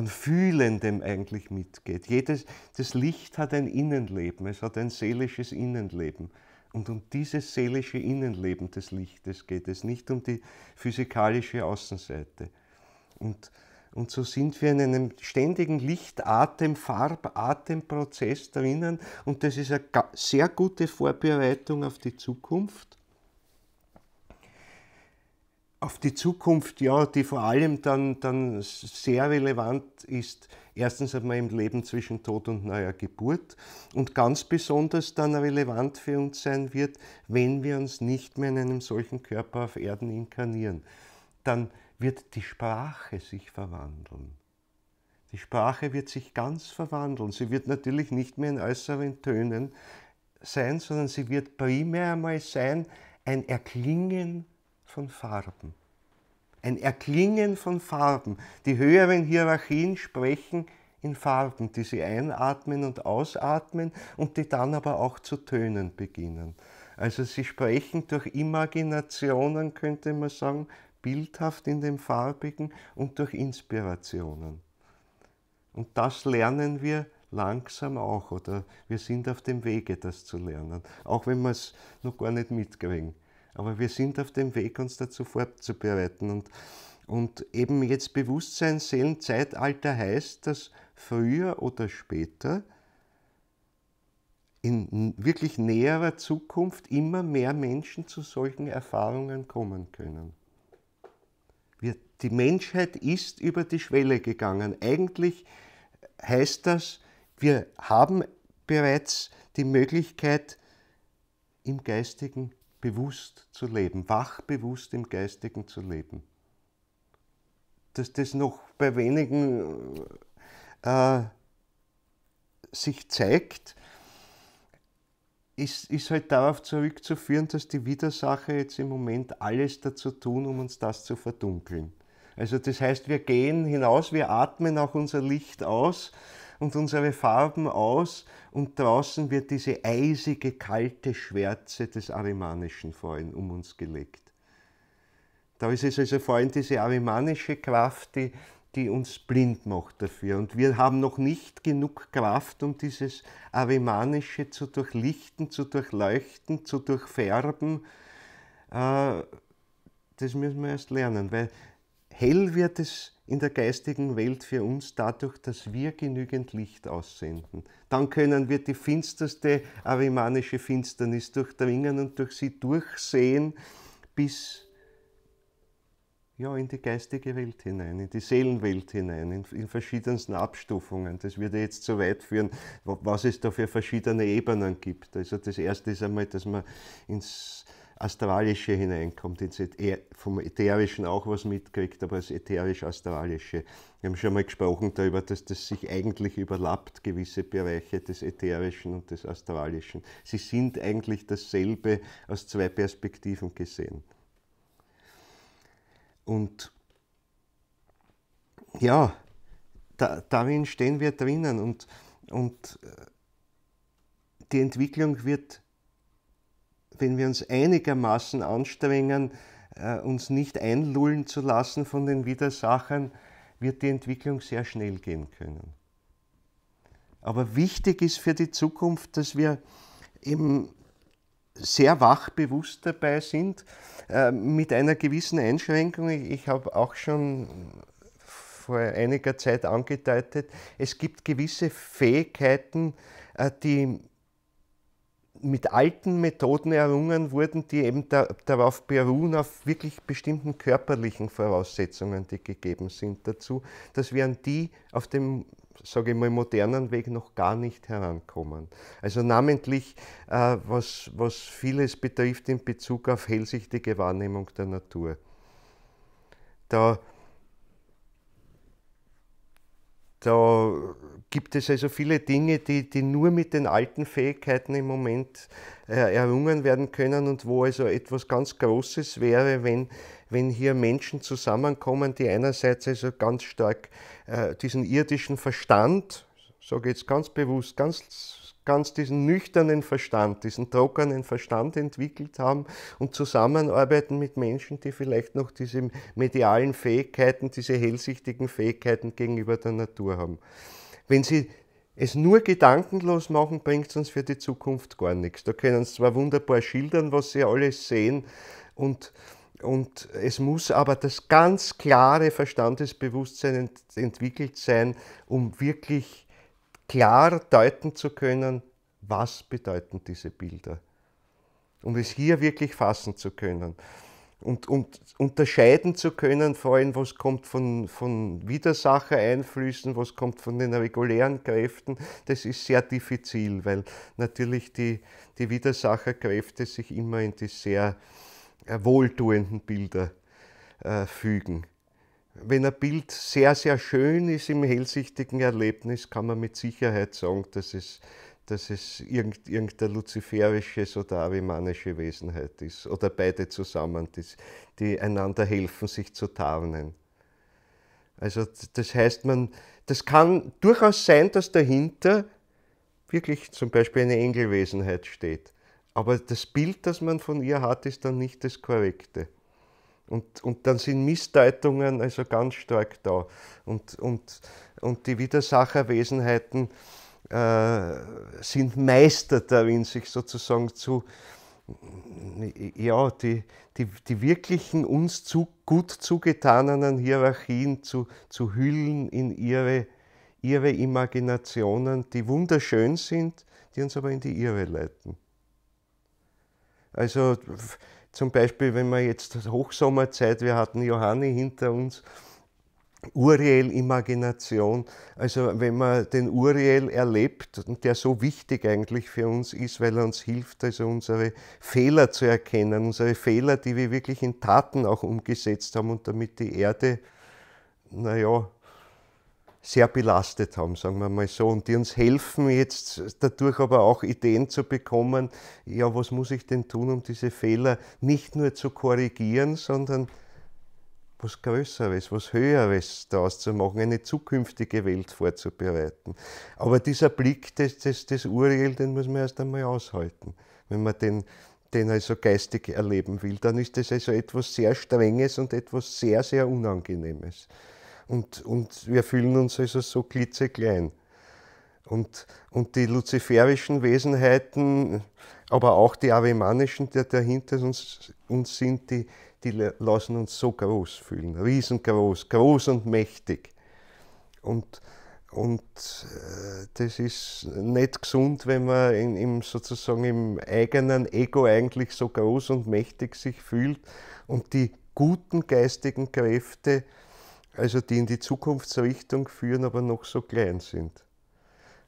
Fühlendem eigentlich mitgeht. Das Licht hat ein Innenleben, es hat ein seelisches Innenleben. Und um dieses seelische Innenleben des Lichtes geht es, nicht um die physikalische Außenseite. Und so sind wir in einem ständigen Lichtatem, Farbatemprozess drinnen und das ist eine sehr gute Vorbereitung auf die Zukunft. Auf die Zukunft, ja, die vor allem dann sehr relevant ist, erstens einmal im Leben zwischen Tod und neuer Geburt und ganz besonders dann relevant für uns sein wird, wenn wir uns nicht mehr in einem solchen Körper auf Erden inkarnieren. Dann wird die Sprache sich verwandeln. Die Sprache wird sich ganz verwandeln. Sie wird natürlich nicht mehr in äußeren Tönen sein, sondern sie wird primär einmal sein, ein Erklingen von Farben. Ein Erklingen von Farben. Die höheren Hierarchien sprechen in Farben, die sie einatmen und ausatmen und die dann aber auch zu tönen beginnen. Also sie sprechen durch Imaginationen, könnte man sagen, bildhaft in dem Farbigen und durch Inspirationen. Und das lernen wir langsam auch, oder wir sind auf dem Wege, das zu lernen, auch wenn wir es noch gar nicht mitkriegen. Aber wir sind auf dem Weg, uns dazu vorzubereiten. Und eben jetzt Bewusstsein, Seelenzeitalter heißt, dass früher oder später in wirklich näherer Zukunft immer mehr Menschen zu solchen Erfahrungen kommen können. Die Menschheit ist über die Schwelle gegangen. Eigentlich heißt das, wir haben bereits die Möglichkeit, im Geistigen bewusst zu leben, wachbewusst im Geistigen zu leben. Dass das noch bei wenigen sich zeigt, ist halt darauf zurückzuführen, dass die Widersacher jetzt im Moment alles dazu tun, um uns das zu verdunkeln. Also das heißt, wir gehen hinaus, wir atmen auch unser Licht aus und unsere Farben aus und draußen wird diese eisige, kalte Schwärze des Arimanischen Feuern um uns gelegt. Da ist es also vor allem diese arimanische Kraft, die uns blind macht dafür. Und wir haben noch nicht genug Kraft, um dieses Arimanische zu durchlichten, zu durchleuchten, zu durchfärben. Das müssen wir erst lernen, weil hell wird es in der geistigen Welt für uns dadurch, dass wir genügend Licht aussenden. Dann können wir die finsterste arimanische Finsternis durchdringen und durch sie durchsehen bis in die geistige Welt hinein, in die Seelenwelt hinein, in verschiedensten Abstufungen. Das würde jetzt zu weit führen, was es da für verschiedene Ebenen gibt. Also das erste ist einmal, dass man ins Astralische hineinkommt, vom Ätherischen auch was mitkriegt, aber das Ätherisch-Astralische. Wir haben schon mal gesprochen darüber, dass das sich eigentlich überlappt, gewisse Bereiche des Ätherischen und des Astralischen. Sie sind eigentlich dasselbe aus zwei Perspektiven gesehen. Und ja, darin stehen wir drinnen und die Entwicklung wird, wenn wir uns einigermaßen anstrengen, uns nicht einlullen zu lassen von den Widersachern, wird die Entwicklung sehr schnell gehen können. Aber wichtig ist für die Zukunft, dass wir eben sehr wachbewusst dabei sind, mit einer gewissen Einschränkung. Ich habe auch schon vor einiger Zeit angedeutet, es gibt gewisse Fähigkeiten, die mit alten Methoden errungen wurden, die eben darauf beruhen, auf wirklich bestimmten körperlichen Voraussetzungen, die gegeben sind dazu, dass wir an die auf dem, sage ich mal, modernen Weg noch gar nicht herankommen. Also namentlich, was vieles betrifft in Bezug auf hellsichtige Wahrnehmung der Natur. Da gibt es also viele Dinge, die nur mit den alten Fähigkeiten im Moment errungen werden können und wo also etwas ganz Großes wäre, wenn hier Menschen zusammenkommen, die einerseits also ganz stark diesen irdischen Verstand, sage ich jetzt ganz bewusst, ganz diesen nüchternen Verstand, diesen trockenen Verstand entwickelt haben und zusammenarbeiten mit Menschen, die vielleicht noch diese medialen Fähigkeiten, diese hellsichtigen Fähigkeiten gegenüber der Natur haben. Wenn sie Es nur gedankenlos machen, bringt uns für die Zukunft gar nichts. Da können sie zwar wunderbar schildern, was sie alles sehen, und es muss aber das ganz klare Verstandesbewusstsein entwickelt sein, um wirklich klar deuten zu können, was bedeuten diese Bilder. Um es hier wirklich fassen zu können. Und unterscheiden zu können, vor allem, was kommt von Widersachereinflüssen, was kommt von den regulären Kräften, das ist sehr diffizil, weil natürlich die Widersacherkräfte sich immer in die sehr wohltuenden Bilder fügen. Wenn ein Bild sehr, sehr schön ist im hellsichtigen Erlebnis, kann man mit Sicherheit sagen, dass es irgendeine luziferische oder avimanische Wesenheit ist oder beide zusammen, die einander helfen, sich zu tarnen. Also das heißt, das kann durchaus sein, dass dahinter wirklich zum Beispiel eine Engelwesenheit steht. Aber das Bild, das man von ihr hat, ist dann nicht das Korrekte. Und dann sind Missdeutungen also ganz stark da. Und die Widersacherwesenheiten sind Meister darin, sich sozusagen die wirklichen uns gut zugetanenen Hierarchien zu hüllen in ihre Imaginationen, die wunderschön sind, die uns aber in die Irre leiten. Also zum Beispiel, wenn wir jetzt Hochsommerzeit, wir hatten Johanni hinter uns, Uriel-Imagination, also wenn man den Uriel erlebt, und der so wichtig eigentlich für uns ist, weil er uns hilft, also unsere Fehler zu erkennen, unsere Fehler, die wir wirklich in Taten auch umgesetzt haben und damit die Erde, sehr belastet haben, sagen wir mal so, und die uns helfen jetzt dadurch aber auch Ideen zu bekommen, ja, was muss ich denn tun, um diese Fehler nicht nur zu korrigieren, sondern was Größeres, was Höheres daraus zu machen, eine zukünftige Welt vorzubereiten. Aber dieser Blick des Uriel, den muss man erst einmal aushalten, wenn man den also geistig erleben will. Dann ist das also etwas sehr Strenges und etwas sehr, sehr Unangenehmes. Und wir fühlen uns also so klitzeklein. Und die luziferischen Wesenheiten, aber auch die avimanischen, die dahinter uns sind, die lassen uns so groß fühlen, riesengroß, groß und mächtig. Und das ist nicht gesund, wenn man sozusagen im eigenen Ego eigentlich so groß und mächtig sich fühlt und die guten geistigen Kräfte, also die in die Zukunftsrichtung führen, aber noch so klein sind.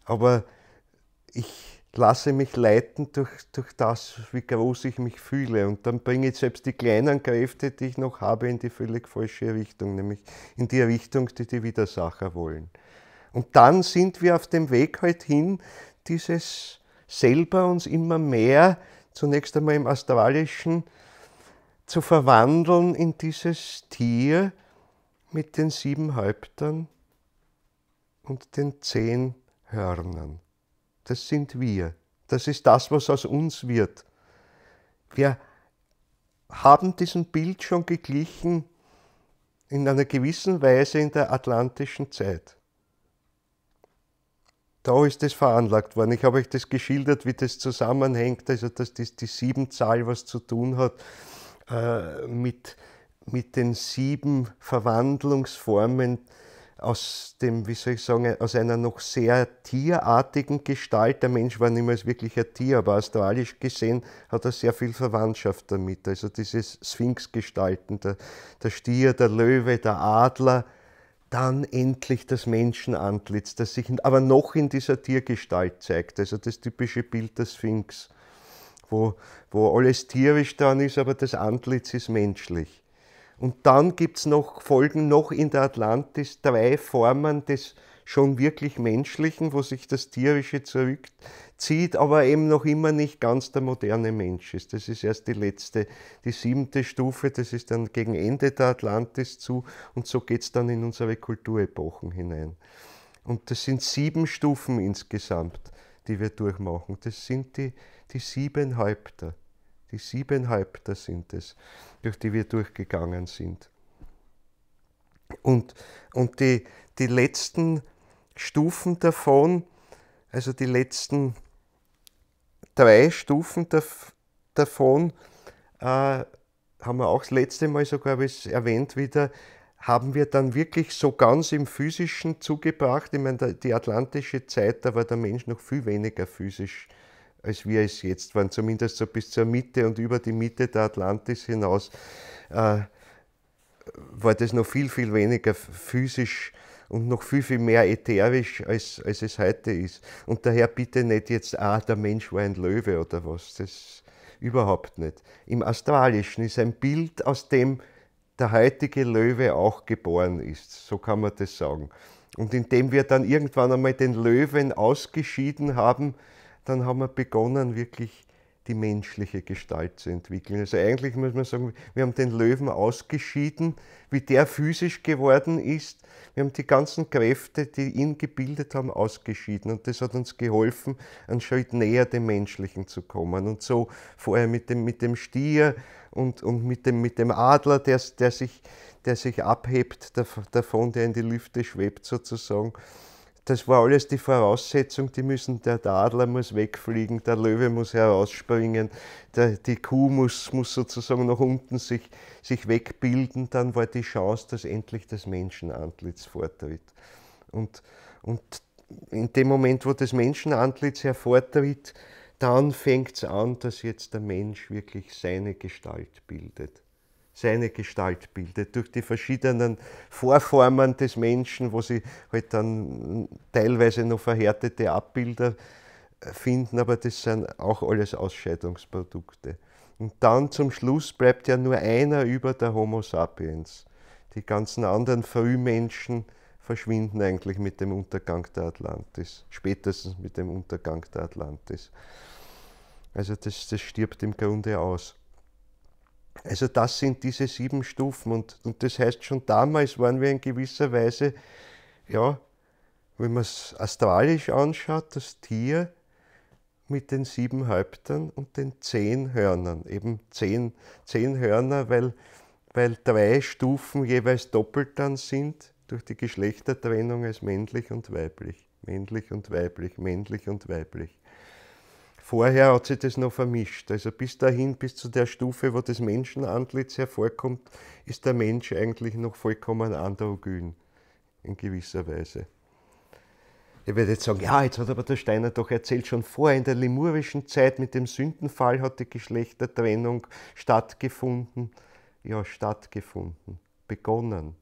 Aber ich lasse mich leiten durch das, wie groß ich mich fühle. Und dann bringe ich selbst die kleinen Kräfte, die ich noch habe, in die völlig falsche Richtung, nämlich in die Richtung, die die Widersacher wollen. Und dann sind wir auf dem Weg halt hin, dieses selber uns immer mehr, zunächst einmal im Astralischen, zu verwandeln in dieses Tier mit den 7 Häuptern und den 10 Hörnern. Das sind wir. Das ist das, was aus uns wird. Wir haben diesem Bild schon geglichen in einer gewissen Weise in der atlantischen Zeit. Da ist es veranlagt worden. Ich habe euch das geschildert, wie das zusammenhängt, also dass die 7-Zahl was zu tun hat mit den 7 Verwandlungsformen aus dem, wie soll ich sagen, aus einer noch sehr tierartigen Gestalt. Der Mensch war niemals wirklich ein Tier, aber astralisch gesehen hat er sehr viel Verwandtschaft damit. Also diese Sphinx-Gestalten, der Stier, der Löwe, der Adler, dann endlich das Menschenantlitz, das sich aber noch in dieser Tiergestalt zeigt. Also das typische Bild der Sphinx, wo alles tierisch dran ist, aber das Antlitz ist menschlich. Und dann folgen noch in der Atlantis 3 Formen des schon wirklich Menschlichen, wo sich das Tierische zurückzieht, aber eben noch immer nicht ganz der moderne Mensch ist. Das ist erst die 7. Stufe, das ist dann gegen Ende der Atlantis zu, und so geht es dann in unsere Kulturepochen hinein. Und das sind 7 Stufen insgesamt, die wir durchmachen. Das sind die 7 Häupter. Die 7 Häupter sind es, durch die wir durchgegangen sind. Und die letzten Stufen davon Also die letzten 3 Stufen davon, haben wir auch das letzte Mal sogar erwähnt wieder, haben wir dann wirklich so ganz im Physischen zugebracht. Ich meine, die atlantische Zeit, da war der Mensch noch viel weniger physisch, als wir es jetzt waren, zumindest so bis zur Mitte und über die Mitte der Atlantis hinaus war das noch viel, viel weniger physisch und noch viel, viel mehr ätherisch, als es heute ist. Und daher bitte nicht jetzt, der Mensch war ein Löwe oder was, das überhaupt nicht. Im Astralischen ist ein Bild, aus dem der heutige Löwe auch geboren ist, so kann man das sagen. Und indem wir dann irgendwann einmal den Löwen ausgeschieden haben, dann haben wir begonnen, wirklich die menschliche Gestalt zu entwickeln. Also eigentlich muss man sagen, wir haben den Löwen ausgeschieden, wie der physisch geworden ist. Wir haben die ganzen Kräfte, die ihn gebildet haben, ausgeschieden. Und das hat uns geholfen, einen Schritt näher dem Menschlichen zu kommen. Und so vorher mit dem Stier und mit dem Adler, der sich abhebt davon, der in die Lüfte schwebt sozusagen. Das war alles die Voraussetzung, der Adler muss wegfliegen, der Löwe muss herausspringen, die Kuh muss sozusagen nach unten sich wegbilden, dann war die Chance, dass endlich das Menschenantlitz vortritt. Und in dem Moment, wo das Menschenantlitz hervortritt, dann fängt es an, dass jetzt der Mensch wirklich seine Gestalt bildet. Durch die verschiedenen Vorformen des Menschen, wo sie halt dann teilweise noch verhärtete Abbilder finden, aber das sind auch alles Ausscheidungsprodukte. Und dann zum Schluss bleibt ja nur einer über, der Homo sapiens. Die ganzen anderen Frühmenschen verschwinden eigentlich mit dem Untergang der Atlantis, spätestens mit dem Untergang der Atlantis. Also das stirbt im Grunde aus. Also das sind diese 7 Stufen und das heißt, schon damals waren wir in gewisser Weise, ja, wenn man es astralisch anschaut, das Tier mit den 7 Häuptern und den 10 Hörnern. Eben 10 Hörner, weil 3 Stufen jeweils doppelt dann sind durch die Geschlechtertrennung als männlich und weiblich. Männlich und weiblich, männlich und weiblich. Vorher hat sich das noch vermischt. Also bis zu der Stufe, wo das Menschenantlitz hervorkommt, ist der Mensch eigentlich noch vollkommen androgyn, in gewisser Weise. Ich werde jetzt sagen, ja, jetzt hat aber der Steiner doch erzählt, schon vorher in der lemurischen Zeit mit dem Sündenfall hat die Geschlechtertrennung stattgefunden. Ja, stattgefunden. Begonnen.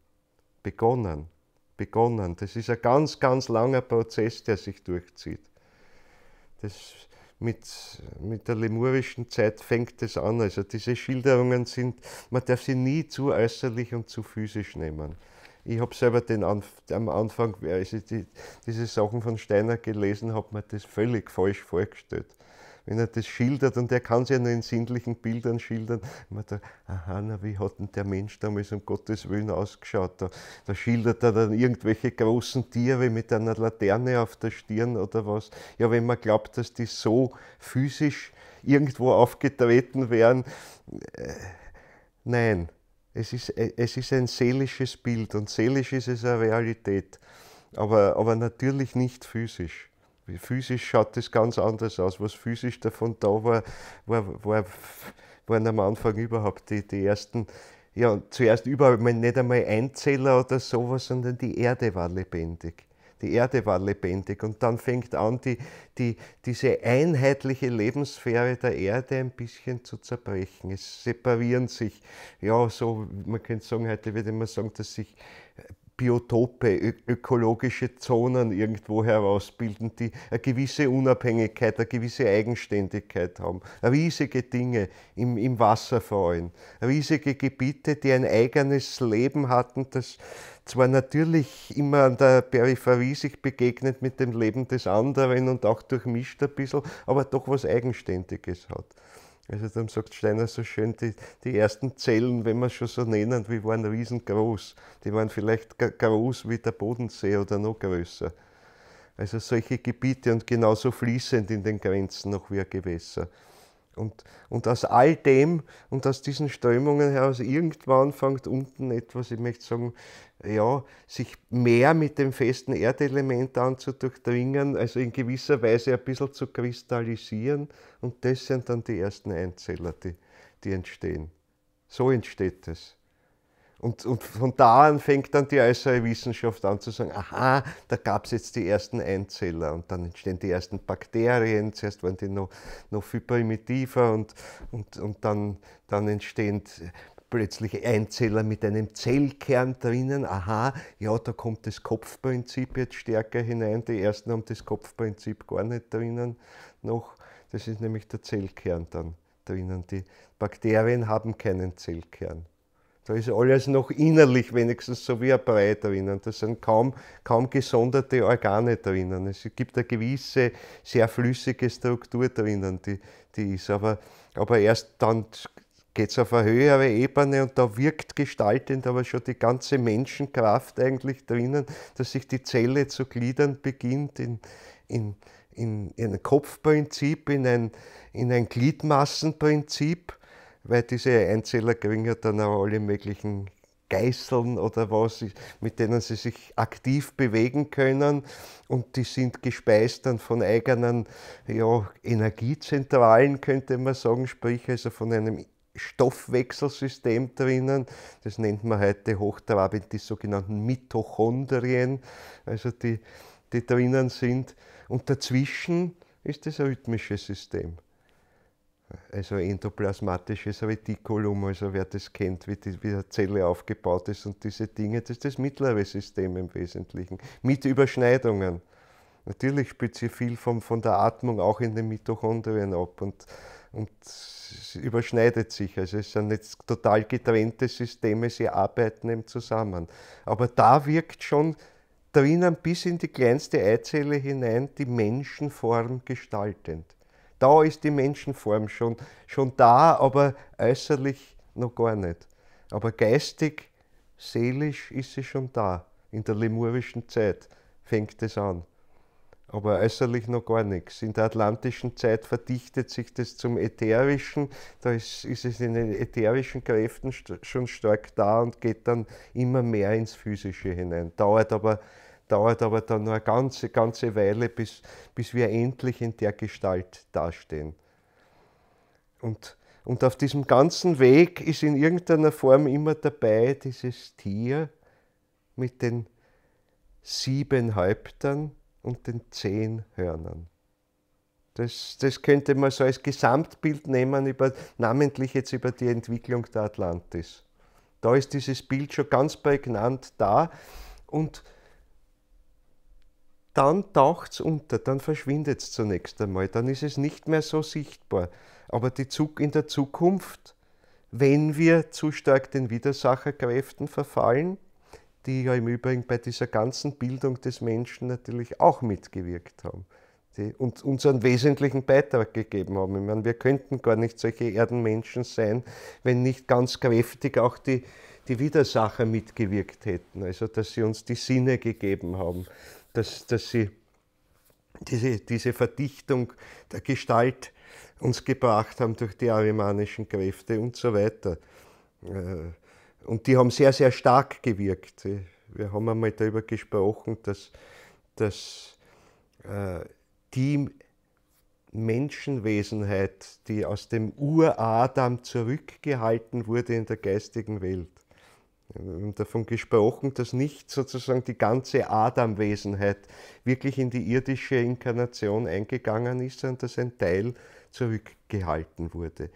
Das ist ein ganz, ganz langer Prozess, der sich durchzieht. Mit der lemurischen Zeit fängt es an. Also diese Schilderungen man darf sie nie zu äußerlich und zu physisch nehmen. Ich habe selber am Anfang, als ich diese Sachen von Steiner gelesen habe, mir das völlig falsch vorgestellt. Wenn er das schildert, und er kann es ja nur in sinnlichen Bildern schildern, man da, aha, na, wie hat denn der Mensch damals um Gottes Willen ausgeschaut? Da schildert er dann irgendwelche großen Tiere mit einer Laterne auf der Stirn oder was. Ja, wenn man glaubt, dass die so physisch irgendwo aufgetreten wären, nein. Es ist ein seelisches Bild und seelisch ist es eine Realität, aber natürlich nicht physisch. Physisch schaut das ganz anders aus. Was physisch davon da war, waren am Anfang überhaupt die ersten, ja, zuerst überhaupt nicht einmal Einzeller oder sowas, sondern die Erde war lebendig. Die Erde war lebendig und dann fängt an, diese einheitliche Lebenssphäre der Erde ein bisschen zu zerbrechen. Es separieren sich, ja, so, man könnte sagen, heute würde man sagen, dass sich Biotope, ökologische Zonen irgendwo herausbilden, die eine gewisse Unabhängigkeit, eine gewisse Eigenständigkeit haben. Riesige Dinge im Wasser vor allem. Riesige Gebiete, die ein eigenes Leben hatten, das zwar natürlich immer an der Peripherie sich begegnet mit dem Leben des anderen und auch durchmischt ein bisschen, aber doch was Eigenständiges hat. Also dann sagt Steiner so schön, die ersten Zellen, wenn wir es schon so nennen, die waren riesengroß. Die waren vielleicht groß wie der Bodensee oder noch größer. Also solche Gebiete und genauso fließend in den Grenzen noch wie ein Gewässer. Und aus all dem und aus diesen Strömungen heraus, irgendwann fängt unten etwas, ich möchte sagen, ja, sich mehr mit dem festen Erdelement an zu durchdringen, also in gewisser Weise ein bisschen zu kristallisieren. Und das sind dann die ersten Einzeller, die entstehen. So entsteht es. Und von da an fängt dann die äußere Wissenschaft an zu sagen, aha, da gab es jetzt die ersten Einzeller und dann entstehen die ersten Bakterien, zuerst waren die noch viel primitiver und dann entstehen plötzlich Einzeller mit einem Zellkern drinnen, aha, ja, da kommt das Kopfprinzip jetzt stärker hinein, die ersten haben das Kopfprinzip gar nicht drinnen noch, das ist nämlich der Zellkern dann drinnen, die Bakterien haben keinen Zellkern. Da ist alles noch innerlich wenigstens so wie ein Brei drinnen. Da sind kaum gesonderte Organe drinnen. Es gibt eine gewisse, sehr flüssige Struktur drinnen, die ist. Aber erst dann geht es auf eine höhere Ebene und da wirkt gestaltend aber schon die ganze Menschenkraft eigentlich drinnen, dass sich die Zelle zu gliedern beginnt in ein Kopfprinzip, in ein Gliedmassenprinzip. Weil diese Einzeller kriegen ja dann auch alle möglichen Geißeln oder was, mit denen sie sich aktiv bewegen können und die sind gespeist dann von eigenen Energiezentralen, könnte man sagen, sprich also von einem Stoffwechselsystem drinnen. Das nennt man heute hochtrabend die sogenannten Mitochondrien, also die drinnen sind. Und dazwischen ist das rhythmische System. Also endoplasmatisches Retikulum, also wer das kennt, wie eine Zelle aufgebaut ist und diese Dinge, das ist das mittlere System im Wesentlichen, mit Überschneidungen. Natürlich spielt sich viel von der Atmung auch in den Mitochondrien ab und es überschneidet sich, also es sind jetzt total getrennte Systeme, sie arbeiten eben zusammen. Aber da wirkt schon drinnen bis in die kleinste Eizelle hinein die Menschenform gestaltend. Da ist die Menschenform schon da, aber äußerlich noch gar nicht. Aber geistig, seelisch ist sie schon da. In der lemurischen Zeit fängt es an. Aber äußerlich noch gar nichts. In der atlantischen Zeit verdichtet sich das zum Ätherischen. Da ist es in den ätherischen Kräften schon stark da und geht dann immer mehr ins Physische hinein. Dauert aber dann noch eine ganze Weile, bis wir endlich in der Gestalt dastehen. Und auf diesem ganzen Weg ist in irgendeiner Form immer dabei dieses Tier mit den 7 Häuptern und den 10 Hörnern. Das könnte man so als Gesamtbild nehmen, namentlich jetzt über die Entwicklung der Atlantis. Da ist dieses Bild schon ganz prägnant da und dann taucht es unter, dann verschwindet es zunächst einmal, dann ist es nicht mehr so sichtbar. Aber in der Zukunft, wenn wir zu stark den Widersacherkräften verfallen, die ja im Übrigen bei dieser ganzen Bildung des Menschen natürlich auch mitgewirkt haben, die uns einen wesentlichen Beitrag gegeben haben. Ich meine, wir könnten gar nicht solche Erdenmenschen sein, wenn nicht ganz kräftig auch die Widersacher mitgewirkt hätten, also dass sie uns die Sinne gegeben haben. Dass sie diese Verdichtung der Gestalt uns gebracht haben durch die arimanischen Kräfte und so weiter. Und die haben sehr, sehr stark gewirkt. Wir haben einmal darüber gesprochen, dass die Menschenwesenheit, die aus dem Uradam zurückgehalten wurde in der geistigen Welt, wir haben davon gesprochen, dass nicht sozusagen die ganze Adamwesenheit wirklich in die irdische Inkarnation eingegangen ist, sondern dass ein Teil zurückgehalten wurde.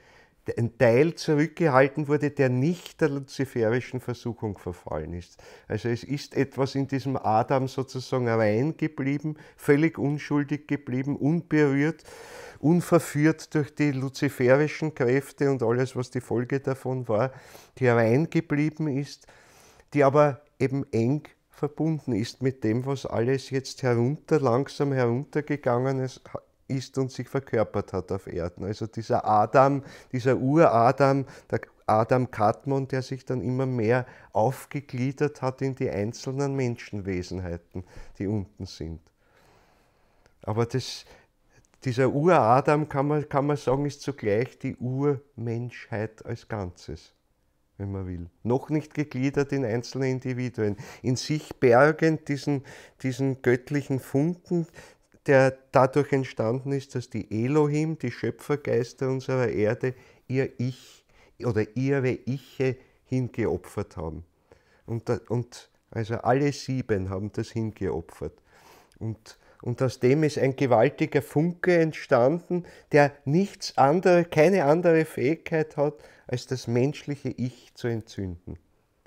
Ein Teil zurückgehalten wurde, der nicht der luziferischen Versuchung verfallen ist. Also es ist etwas in diesem Adam sozusagen rein geblieben, völlig unschuldig geblieben, unberührt, unverführt durch die luziferischen Kräfte und alles, was die Folge davon war, die rein geblieben ist, die aber eben eng verbunden ist mit dem, was alles jetzt langsam heruntergegangen ist und sich verkörpert hat auf Erden. Also dieser Adam, dieser Uradam, der Adam Kadmon, der sich dann immer mehr aufgegliedert hat in die einzelnen Menschenwesenheiten, die unten sind. Aber dieser Ur-Adam, kann man sagen, ist zugleich die Urmenschheit als Ganzes, wenn man will. Noch nicht gegliedert in einzelne Individuen. In sich bergend diesen göttlichen Funken, der dadurch entstanden ist, dass die Elohim, die Schöpfergeister unserer Erde, ihr Ich oder ihre Iche hingeopfert haben. Und also alle 7 haben das hingeopfert. Und aus dem ist ein gewaltiger Funke entstanden, der keine andere Fähigkeit hat, als das menschliche Ich zu entzünden.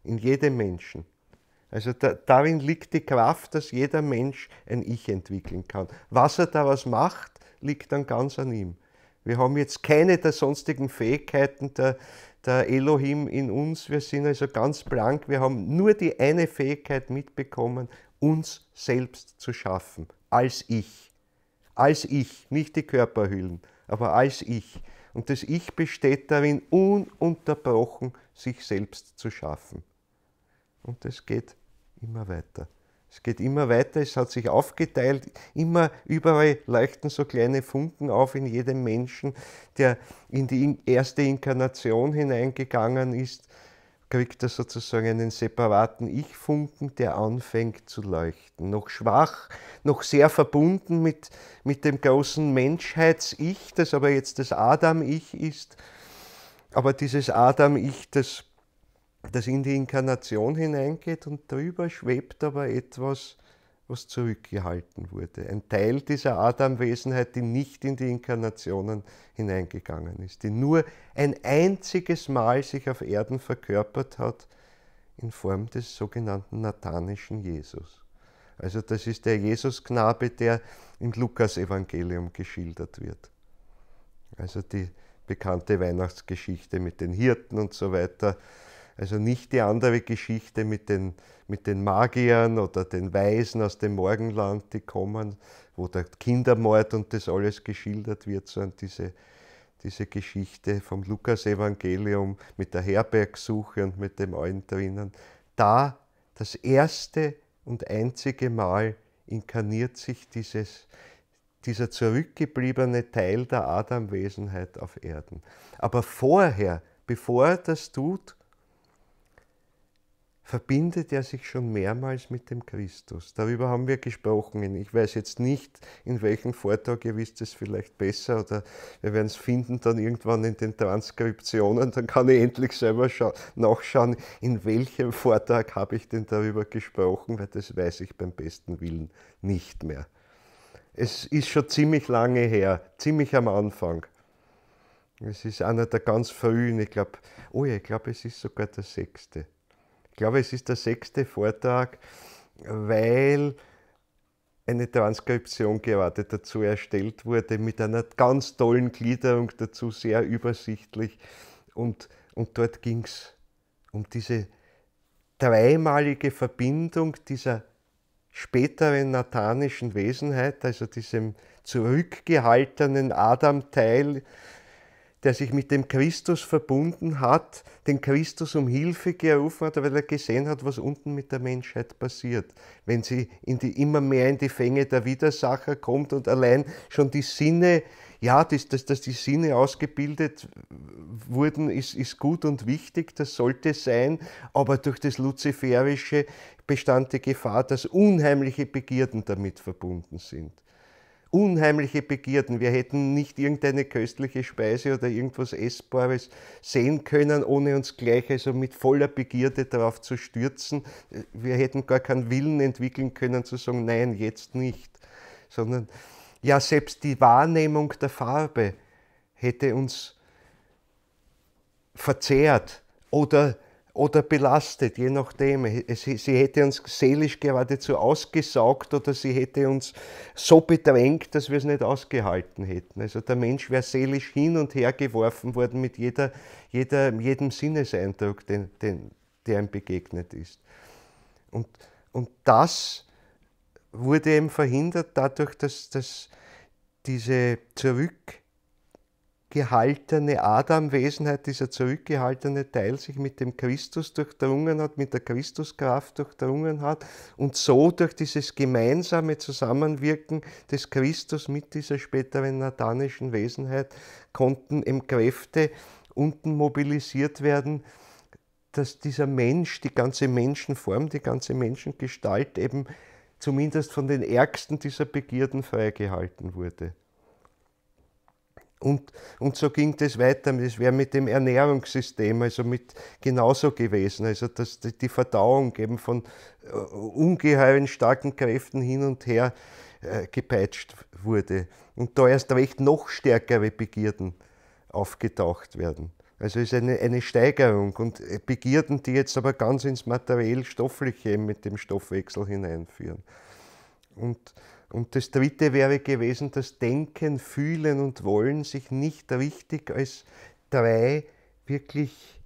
In jedem Menschen. Also darin liegt die Kraft, dass jeder Mensch ein Ich entwickeln kann. Was er daraus macht, liegt dann ganz an ihm. Wir haben jetzt keine der sonstigen Fähigkeiten der Elohim in uns. Wir sind also ganz blank. Wir haben nur die eine Fähigkeit mitbekommen, uns selbst zu schaffen. Als Ich. Als Ich, nicht die Körperhüllen, aber als Ich. Und das Ich besteht darin, ununterbrochen sich selbst zu schaffen. Und das geht immer weiter. Es geht immer weiter, es hat sich aufgeteilt, immer überall leuchten so kleine Funken auf in jedem Menschen, der in die erste Inkarnation hineingegangen ist, kriegt er sozusagen einen separaten Ich-Funken, der anfängt zu leuchten. Noch schwach, noch sehr verbunden mit dem großen Menschheits-Ich, das aber jetzt das Adam-Ich ist. Aber dieses Adam-Ich, das in die Inkarnation hineingeht, und darüber schwebt aber etwas, was zurückgehalten wurde. Ein Teil dieser Adam-Wesenheit, die nicht in die Inkarnationen hineingegangen ist, die nur ein einziges Mal sich auf Erden verkörpert hat, in Form des sogenannten nathanischen Jesus. Also das ist der Jesusknabe, der im Lukas-Evangelium geschildert wird. Also die bekannte Weihnachtsgeschichte mit den Hirten und so weiter. Also nicht die andere Geschichte mit den Magiern oder den Weisen aus dem Morgenland, die kommen, wo der Kindermord und das alles geschildert wird, sondern diese Geschichte vom Lukas-Evangelium mit der Herbergsuche und mit dem allen drinnen. Da das erste und einzige Mal inkarniert sich dieser zurückgebliebene Teil der Adam-Wesenheit auf Erden. Aber vorher, bevor er das tut, verbindet er sich schon mehrmals mit dem Christus. Darüber haben wir gesprochen. Ich weiß jetzt nicht, in welchem Vortrag, ihr wisst es vielleicht besser, oder wir werden es finden dann irgendwann in den Transkriptionen, dann kann ich endlich selber nachschauen, in welchem Vortrag habe ich denn darüber gesprochen, weil das weiß ich beim besten Willen nicht mehr. Es ist schon ziemlich lange her, ziemlich am Anfang. Es ist einer der ganz frühen, ich glaube, es ist sogar der 6. Ich glaube, es ist der 6. Vortrag, weil eine Transkription gerade dazu erstellt wurde, mit einer ganz tollen Gliederung dazu, sehr übersichtlich. Und dort ging es um diese dreimalige Verbindung dieser späteren nathanischen Wesenheit, also diesem zurückgehaltenen Adam-Teil, der sich mit dem Christus verbunden hat, den Christus um Hilfe gerufen hat, weil er gesehen hat, was unten mit der Menschheit passiert, wenn sie immer mehr in die Fänge der Widersacher kommt und allein schon die Sinne, ja, dass die Sinne ausgebildet wurden, ist gut und wichtig, das sollte sein, aber durch das Luziferische bestand die Gefahr, dass unheimliche Begierden damit verbunden sind. Unheimliche Begierden. Wir hätten nicht irgendeine köstliche Speise oder irgendwas Essbares sehen können, ohne uns gleich also mit voller Begierde darauf zu stürzen. Wir hätten gar keinen Willen entwickeln können zu sagen, nein, jetzt nicht. Sondern ja, selbst die Wahrnehmung der Farbe hätte uns verzehrt oder belastet, je nachdem. Sie hätte uns seelisch geradezu ausgesaugt oder sie hätte uns so bedrängt, dass wir es nicht ausgehalten hätten. Also der Mensch wäre seelisch hin und her geworfen worden mit jedem Sinneseindruck, der ihm begegnet ist. Und das wurde eben verhindert dadurch, dass diese zurückgehaltene zurückgehaltene Adamwesenheit, dieser zurückgehaltene Teil sich mit dem Christus durchdrungen hat, mit der Christuskraft durchdrungen hat und so durch dieses gemeinsame Zusammenwirken des Christus mit dieser späteren nathanischen Wesenheit konnten eben Kräfte unten mobilisiert werden, dass dieser Mensch, die ganze Menschenform, die ganze Menschengestalt eben zumindest von den Ärgsten dieser Begierden freigehalten wurde. Und so ging das weiter. Das wäre mit dem Ernährungssystem also genauso gewesen. Also dass die Verdauung eben von ungeheuren starken Kräften hin und her gepeitscht wurde. Und da erst recht noch stärkere Begierden aufgetaucht werden. Also es ist eine Steigerung und Begierden, die jetzt aber ganz ins materiell-stoffliche mit dem Stoffwechsel hineinführen. Und das Dritte wäre gewesen, dass Denken, Fühlen und Wollen sich nicht richtig als drei wirklich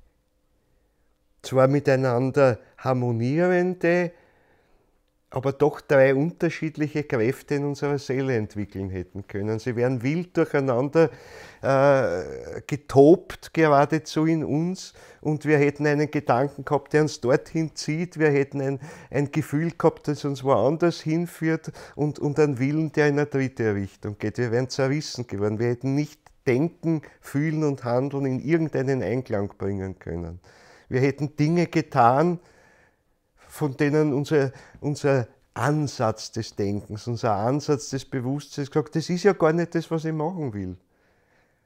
zwar miteinander harmonierende, aber doch drei unterschiedliche Kräfte in unserer Seele entwickeln hätten können. Sie wären wild durcheinander getobt geradezu in uns und wir hätten einen Gedanken gehabt, der uns dorthin zieht, wir hätten ein Gefühl gehabt, das uns woanders hinführt und einen Willen, der in eine dritte Richtung geht. Wir wären zerrissen geworden, wir hätten nicht denken, fühlen und handeln in irgendeinen Einklang bringen können. Wir hätten Dinge getan, von denen unser Ansatz des Denkens, unser Ansatz des Bewusstseins gesagt, das ist ja gar nicht das, was ich machen will.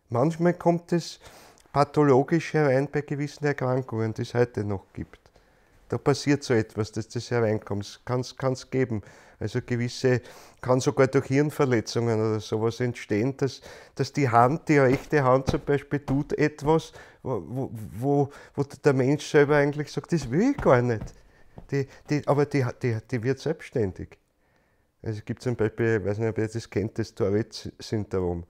Manchmal kommt es pathologisch herein bei gewissen Erkrankungen, die es heute noch gibt. Da passiert so etwas, dass das hereinkommt. Kann es geben. Also kann sogar durch Hirnverletzungen oder sowas entstehen, dass die Hand, die rechte Hand zum Beispiel, tut etwas, wo der Mensch selber eigentlich sagt, das will ich gar nicht. Aber die wird selbstständig. Also es gibt zum Beispiel, ich weiß nicht, ob ihr das kennt, das Tourette-Syndrom.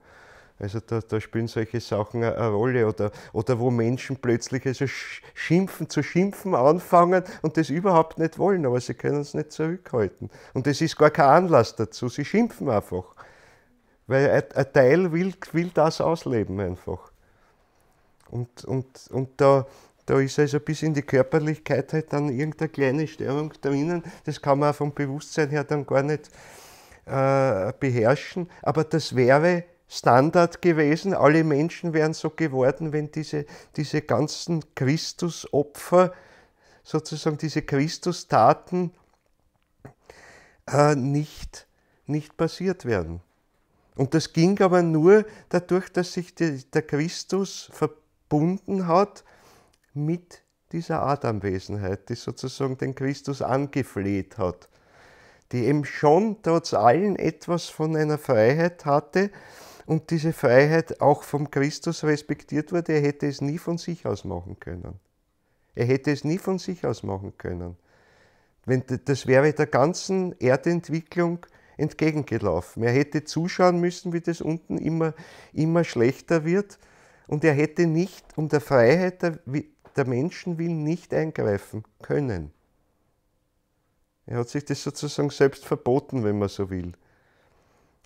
Also da spielen solche Sachen eine Rolle. Oder wo Menschen plötzlich also zu schimpfen anfangen und das überhaupt nicht wollen, aber sie können es nicht zurückhalten. Und es ist gar kein Anlass dazu, sie schimpfen einfach. Weil ein Teil will das ausleben einfach. Und da ist also bis in die Körperlichkeit halt dann irgendeine kleine Störung drinnen. Das kann man auch vom Bewusstsein her dann gar nicht beherrschen. Aber das wäre Standard gewesen. Alle Menschen wären so geworden, wenn diese ganzen Christusopfer, sozusagen diese Christustaten, nicht passiert wären. Und das ging aber nur dadurch, dass sich der Christus verbunden hat mit dieser Adamwesenheit, die sozusagen den Christus angefleht hat, die eben schon trotz allem etwas von einer Freiheit hatte und diese Freiheit auch vom Christus respektiert wurde. Er hätte es nie von sich aus machen können. Er hätte es nie von sich aus machen können. Das wäre der ganzen Erdentwicklung entgegengelaufen. Er hätte zuschauen müssen, wie das unten immer schlechter wird und er hätte nicht um der Freiheit der Menschen willen nicht eingreifen können. Er hat sich das sozusagen selbst verboten, wenn man so will.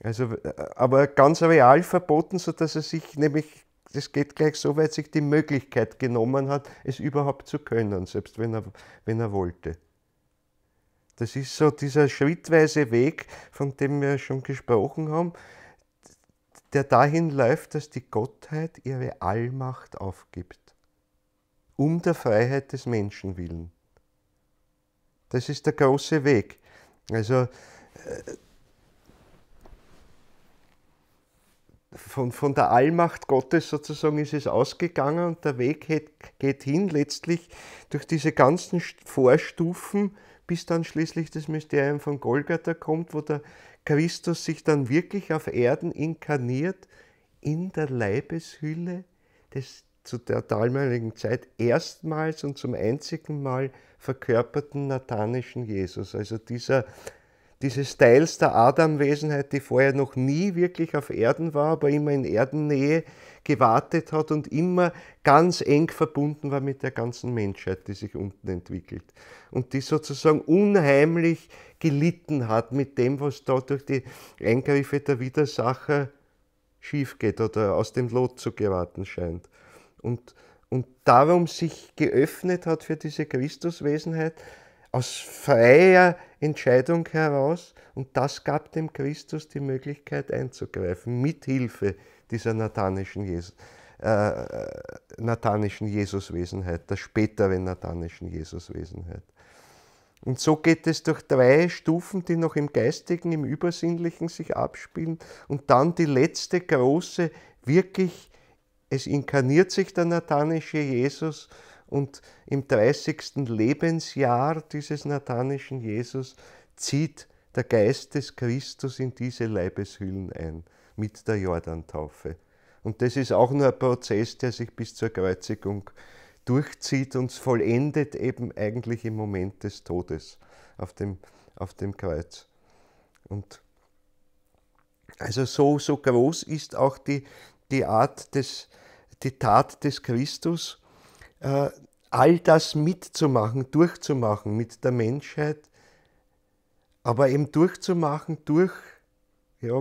Also, aber ganz real verboten, sodass er sich nämlich, das geht gleich so weit, sich die Möglichkeit genommen hat, es überhaupt zu können, selbst wenn er wollte. Das ist so dieser schrittweise Weg, von dem wir schon gesprochen haben, der dahin läuft, dass die Gottheit ihre Allmacht aufgibt. Um der Freiheit des Menschen willen. Das ist der große Weg. Also von der Allmacht Gottes sozusagen ist es ausgegangen und der Weg geht hin letztlich durch diese ganzen Vorstufen, bis dann schließlich das Mysterium von Golgatha kommt, wo der Christus sich dann wirklich auf Erden inkarniert in der Leibeshülle des zu der damaligen Zeit erstmals und zum einzigen Mal verkörperten nathanischen Jesus. Also dieses Teils der Adamwesenheit, die vorher noch nie wirklich auf Erden war, aber immer in Erdennähe gewartet hat und immer ganz eng verbunden war mit der ganzen Menschheit, die sich unten entwickelt. Und die sozusagen unheimlich gelitten hat mit dem, was da durch die Eingriffe der Widersacher schief geht oder aus dem Lot zu geraten scheint. Und darum sich geöffnet hat für diese Christuswesenheit, aus freier Entscheidung heraus, und das gab dem Christus die Möglichkeit einzugreifen, mit Hilfe dieser nathanischen Jesuswesenheit, der späteren nathanischen Jesuswesenheit. Und so geht es durch 3 Stufen, die noch im Geistigen, im Übersinnlichen sich abspielen, und dann die letzte große, wirklich, es inkarniert sich der nathanische Jesus, und im 30. Lebensjahr dieses nathanischen Jesus zieht der Geist des Christus in diese Leibeshüllen ein, mit der Jordantaufe. Und das ist auch nur ein Prozess, der sich bis zur Kreuzigung durchzieht und vollendet eben eigentlich im Moment des Todes auf dem Kreuz. Und also so groß ist auch die Tat des Christus, all das mitzumachen, durchzumachen mit der Menschheit, aber eben durchzumachen durch, ja,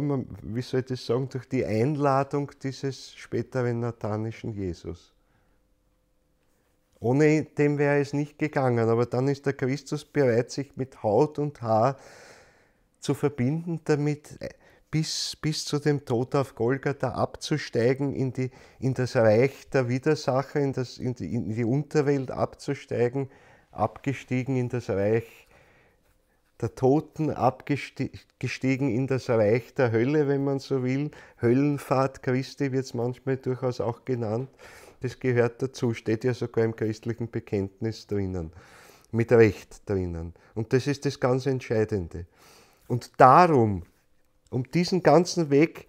wie soll ich das sagen, durch die Einladung dieses späteren nathanischen Jesus. Ohne dem wäre es nicht gegangen, aber dann ist der Christus bereit, sich mit Haut und Haar zu verbinden, damit bis zu dem Tod auf Golgatha abzusteigen, in das Reich der Widersacher, in die Unterwelt abzusteigen, abgestiegen in das Reich der Toten, abgestiegen in das Reich der Hölle, wenn man so will. Höllenfahrt Christi wird es manchmal durchaus auch genannt. Das gehört dazu, steht ja sogar im christlichen Bekenntnis drinnen, mit Recht drinnen. Und das ist das ganz Entscheidende. Und darum, um diesen ganzen Weg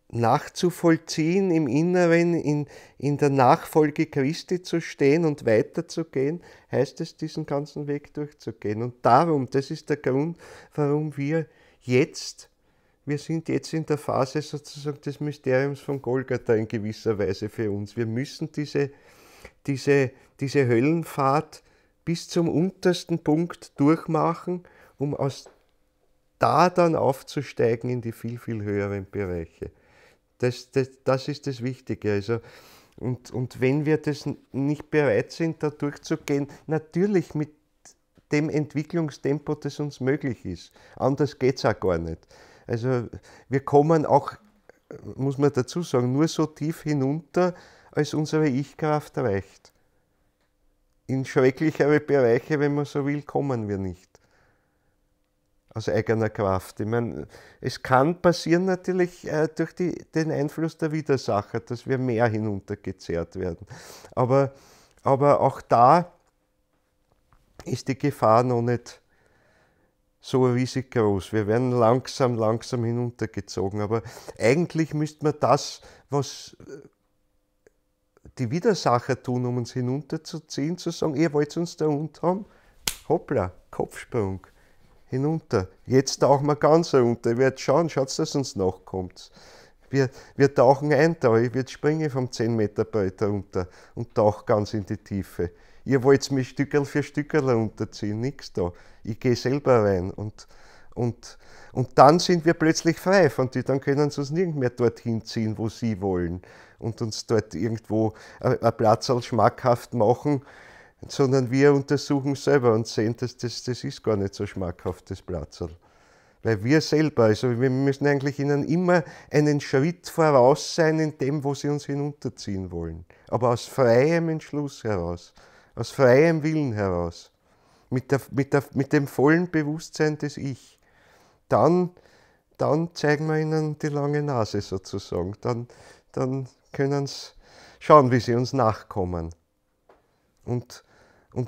nachzuvollziehen, im Inneren, in der Nachfolge Christi zu stehen und weiterzugehen, heißt es, diesen ganzen Weg durchzugehen. Und darum, das ist der Grund, warum wir sind jetzt in der Phase sozusagen des Mysteriums von Golgatha in gewisser Weise für uns. Wir müssen diese Höllenfahrt bis zum untersten Punkt durchmachen, um da dann aufzusteigen in die viel, viel höheren Bereiche. Das ist das Wichtige. Also, und wenn wir das nicht bereit sind, da durchzugehen, natürlich mit dem Entwicklungstempo, das uns möglich ist. Anders geht es auch gar nicht. Also wir kommen auch, muss man dazu sagen, nur so tief hinunter, als unsere Ich-Kraft reicht. In schrecklichere Bereiche, wenn man so will, kommen wir nicht. Aus eigener Kraft. Ich meine, es kann passieren natürlich durch den Einfluss der Widersacher, dass wir mehr hinuntergezerrt werden. Aber auch da ist die Gefahr noch nicht so riesig groß. Wir werden langsam hinuntergezogen. Aber eigentlich müsste man das, was die Widersacher tun, um uns hinunterzuziehen, zu sagen, ihr wollt uns da unten haben, hoppla, Kopfsprung, hinunter. Jetzt tauchen wir ganz runter. Ich werde schauen, schaut, dass uns nachkommt. Wir tauchen ein da, ich werde springen vom 10 Meter Brett runter und tauche ganz in die Tiefe. Ihr wollt mich Stückerl für Stückerl runterziehen, nichts da. Ich gehe selber rein und dann sind wir plötzlich frei von die, dann können sie uns nirgends mehr dorthin ziehen, wo sie wollen und uns dort irgendwo ein Platzl schmackhaft machen, sondern wir untersuchen selber und sehen, dass das ist gar nicht so schmackhaft, das Platzl. Weil wir selber, also wir müssen eigentlich ihnen immer einen Schritt voraus sein in dem, wo sie uns hinunterziehen wollen. Aber aus freiem Entschluss heraus, aus freiem Willen heraus, mit dem vollen Bewusstsein des Ich. Dann zeigen wir ihnen die lange Nase sozusagen. Dann können sie schauen, wie sie uns nachkommen. Und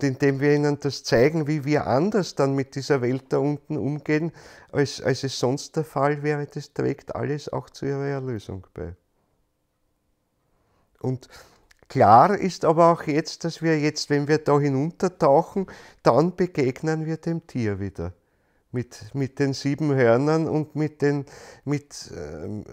indem wir ihnen das zeigen, wie wir anders dann mit dieser Welt da unten umgehen, als es sonst der Fall wäre, das trägt alles auch zu ihrer Erlösung bei. Und klar ist aber auch jetzt, dass wir jetzt, wenn wir da hinuntertauchen, dann begegnen wir dem Tier wieder. mit den 7 Hörnern und mit den 7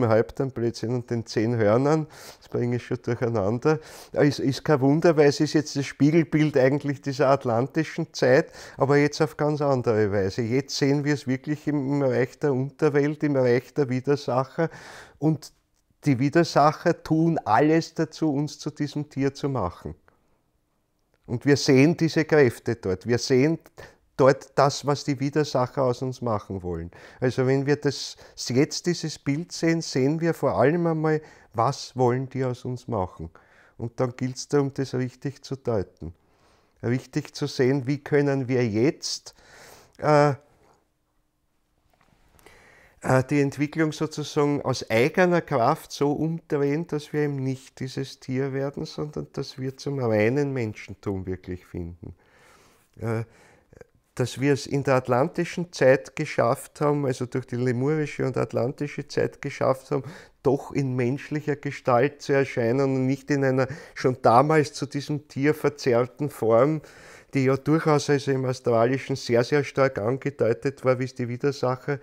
Häuptern Blödsinn und den 10 Hörnern, das bringe ich schon durcheinander, ist kein Wunder, weil es ist jetzt das Spiegelbild eigentlich dieser atlantischen Zeit, aber jetzt auf ganz andere Weise. Jetzt sehen wir es wirklich im Reich der Unterwelt, im Reich der Widersacher, und die Widersacher tun alles dazu, uns zu diesem Tier zu machen. Und wir sehen diese Kräfte dort. Wir sehen dort das, was die Widersacher aus uns machen wollen. Also wenn wir jetzt dieses Bild sehen, sehen wir vor allem einmal, was wollen die aus uns machen. Und dann gilt es darum, das richtig zu deuten. Richtig zu sehen, wie können wir jetzt die Entwicklung sozusagen aus eigener Kraft so umdrehen, dass wir eben nicht dieses Tier werden, sondern dass wir zum reinen Menschentum wirklich finden. Dass wir es in der atlantischen Zeit geschafft haben, also durch die lemurische und atlantische Zeit geschafft haben, doch in menschlicher Gestalt zu erscheinen und nicht in einer schon damals zu diesem Tier verzerrten Form, die ja durchaus also im Astralischen sehr, sehr stark angedeutet war, wie es die Widersacher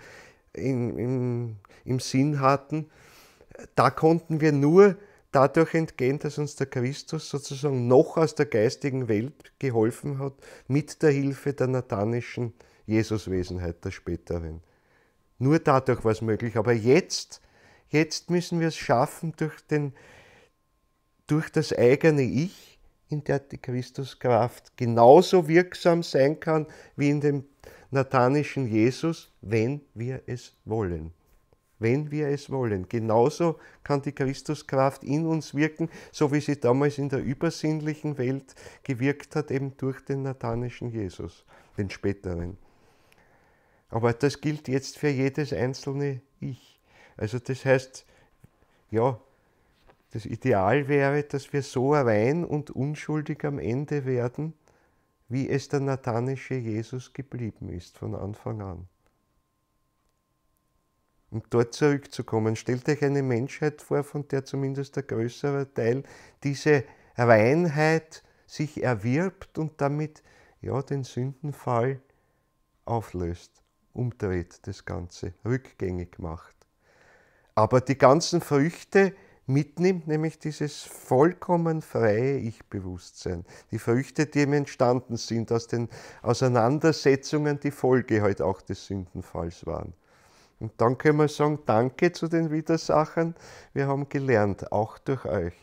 im Sinn hatten. Da konnten wir nur dadurch entgehen, dass uns der Christus sozusagen noch aus der geistigen Welt geholfen hat, mit der Hilfe der nathanischen Jesuswesenheit, der späteren. Nur dadurch war es möglich. Aber jetzt müssen wir es schaffen, durch das eigene Ich, in der die Christuskraft genauso wirksam sein kann wie in dem nathanischen Jesus, wenn wir es wollen. Wenn wir es wollen. Genauso kann die Christuskraft in uns wirken, so wie sie damals in der übersinnlichen Welt gewirkt hat, eben durch den nathanischen Jesus, den späteren. Aber das gilt jetzt für jedes einzelne Ich. Also das heißt, ja, das Ideal wäre, dass wir so rein und unschuldig am Ende werden, wie es der nathanische Jesus geblieben ist von Anfang an. Um dort zurückzukommen, stellt euch eine Menschheit vor, von der zumindest der größere Teil diese Reinheit sich erwirbt und damit ja, den Sündenfall auflöst, umdreht das Ganze, rückgängig macht. Aber die ganzen Früchte mitnimmt, nämlich dieses vollkommen freie Ich-Bewusstsein. Die Früchte, die ihm entstanden sind aus den Auseinandersetzungen, die Folge halt auch des Sündenfalls waren. Und dann können wir sagen, danke zu den Widersachern, wir haben gelernt, auch durch euch.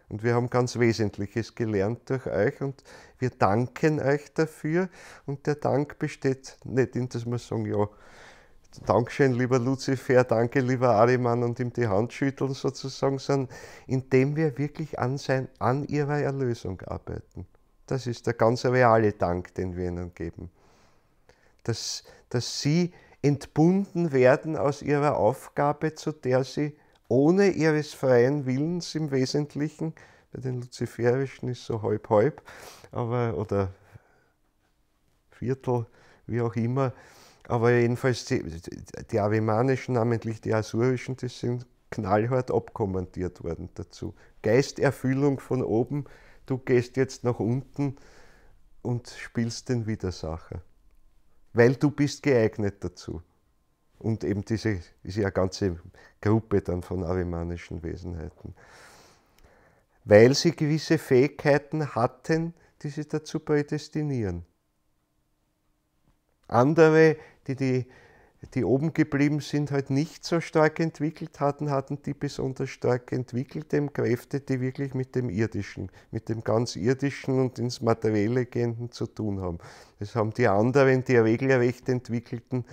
Und wir haben ganz Wesentliches gelernt durch euch und wir danken euch dafür. Und der Dank besteht nicht in, dass wir sagen, ja, Dankeschön, lieber Luzifer, danke, lieber Ariman, und ihm die Hand schütteln sozusagen, sondern indem wir wirklich an ihrer Erlösung arbeiten. Das ist der ganz reale Dank, den wir ihnen geben. Dass sie entbunden werden aus ihrer Aufgabe, zu der sie ohne ihres freien Willens im Wesentlichen, bei den Luziferischen ist so halb, aber, oder Viertel, wie auch immer, aber jedenfalls die arimanischen, namentlich die asurischen, die sind knallhart abkommandiert worden dazu. Geisterfüllung von oben, du gehst jetzt nach unten und spielst den Widersacher. Weil du bist geeignet dazu. Und eben diese ist ja eine ganze Gruppe dann von arimanischen Wesenheiten. Weil sie gewisse Fähigkeiten hatten, die sie dazu prädestinieren. Andere, die oben geblieben sind, halt nicht so stark entwickelt hatten die besonders stark entwickelte Kräfte, die wirklich mit dem Irdischen, mit dem ganz Irdischen und ins Materielle gehenden zu tun haben. Das haben die anderen, die regelrecht entwickelten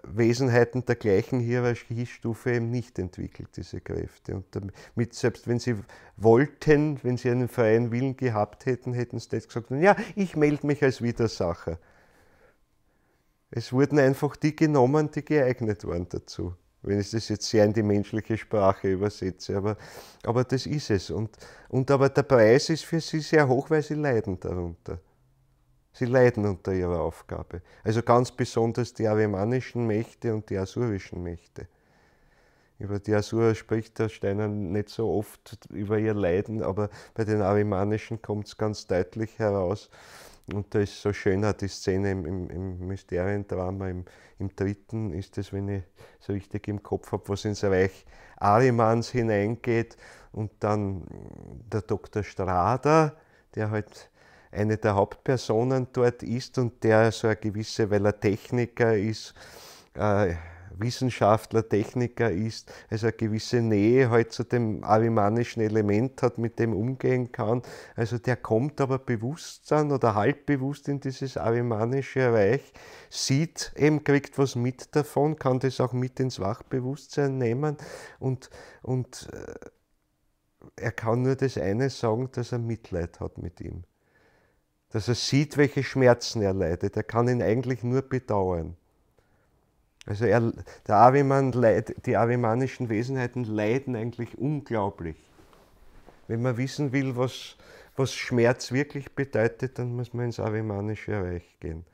Wesenheiten der gleichen Hierarchiestufe eben nicht entwickelt, diese Kräfte. Und damit, selbst wenn sie wollten, wenn sie einen freien Willen gehabt hätten, hätten sie nicht gesagt, ja, ich melde mich als Widersacher. Es wurden einfach die genommen, die geeignet waren dazu. Wenn ich das jetzt sehr in die menschliche Sprache übersetze. Aber das ist es. Und aber der Preis ist für sie sehr hoch, weil sie leiden darunter. Sie leiden unter ihrer Aufgabe. Also ganz besonders die arimanischen Mächte und die asurischen Mächte. Über die Asurer spricht der Steiner nicht so oft über ihr Leiden, aber bei den arimanischen kommt es ganz deutlich heraus. Und da ist so schön auch die Szene im Mysteriendrama, im dritten ist das, wenn ich so richtig im Kopf habe, was ins Reich Ahrimans hineingeht und dann der Dr. Strader, der halt eine der Hauptpersonen dort ist und der so eine gewisse, weil er Techniker ist, Wissenschaftler, Techniker ist, also eine gewisse Nähe halt zu dem ahrimanischen Element hat, mit dem umgehen kann. Also der kommt aber bewusst dann oder halbbewusst in dieses ahrimanische Reich, sieht eben, kriegt was mit davon, kann das auch mit ins Wachbewusstsein nehmen und er kann nur das eine sagen, dass er Mitleid hat mit ihm. Dass er sieht, welche Schmerzen er leidet. Er kann ihn eigentlich nur bedauern. Also der Ahriman die ahrimanischen Wesenheiten leiden eigentlich unglaublich. Wenn man wissen will, was Schmerz wirklich bedeutet, dann muss man ins ahrimanische Reich gehen.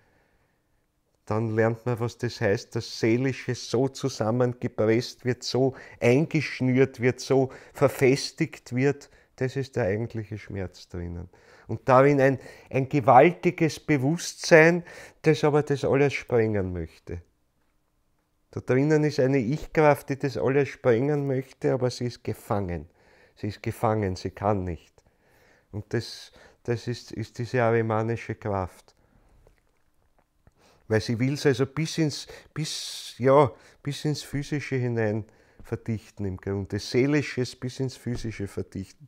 Dann lernt man, was das heißt, dass Seelische so zusammengepresst wird, so eingeschnürt wird, so verfestigt wird. Das ist der eigentliche Schmerz drinnen. Und darin ein gewaltiges Bewusstsein, das aber das alles sprengen möchte. Da drinnen ist eine Ich-Kraft, die das alles sprengen möchte, aber sie ist gefangen. Sie ist gefangen, sie kann nicht. Und das ist diese ahrimanische Kraft. Weil sie will es also bis ins Physische hinein verdichten im Grunde. Seelisches bis ins Physische verdichten.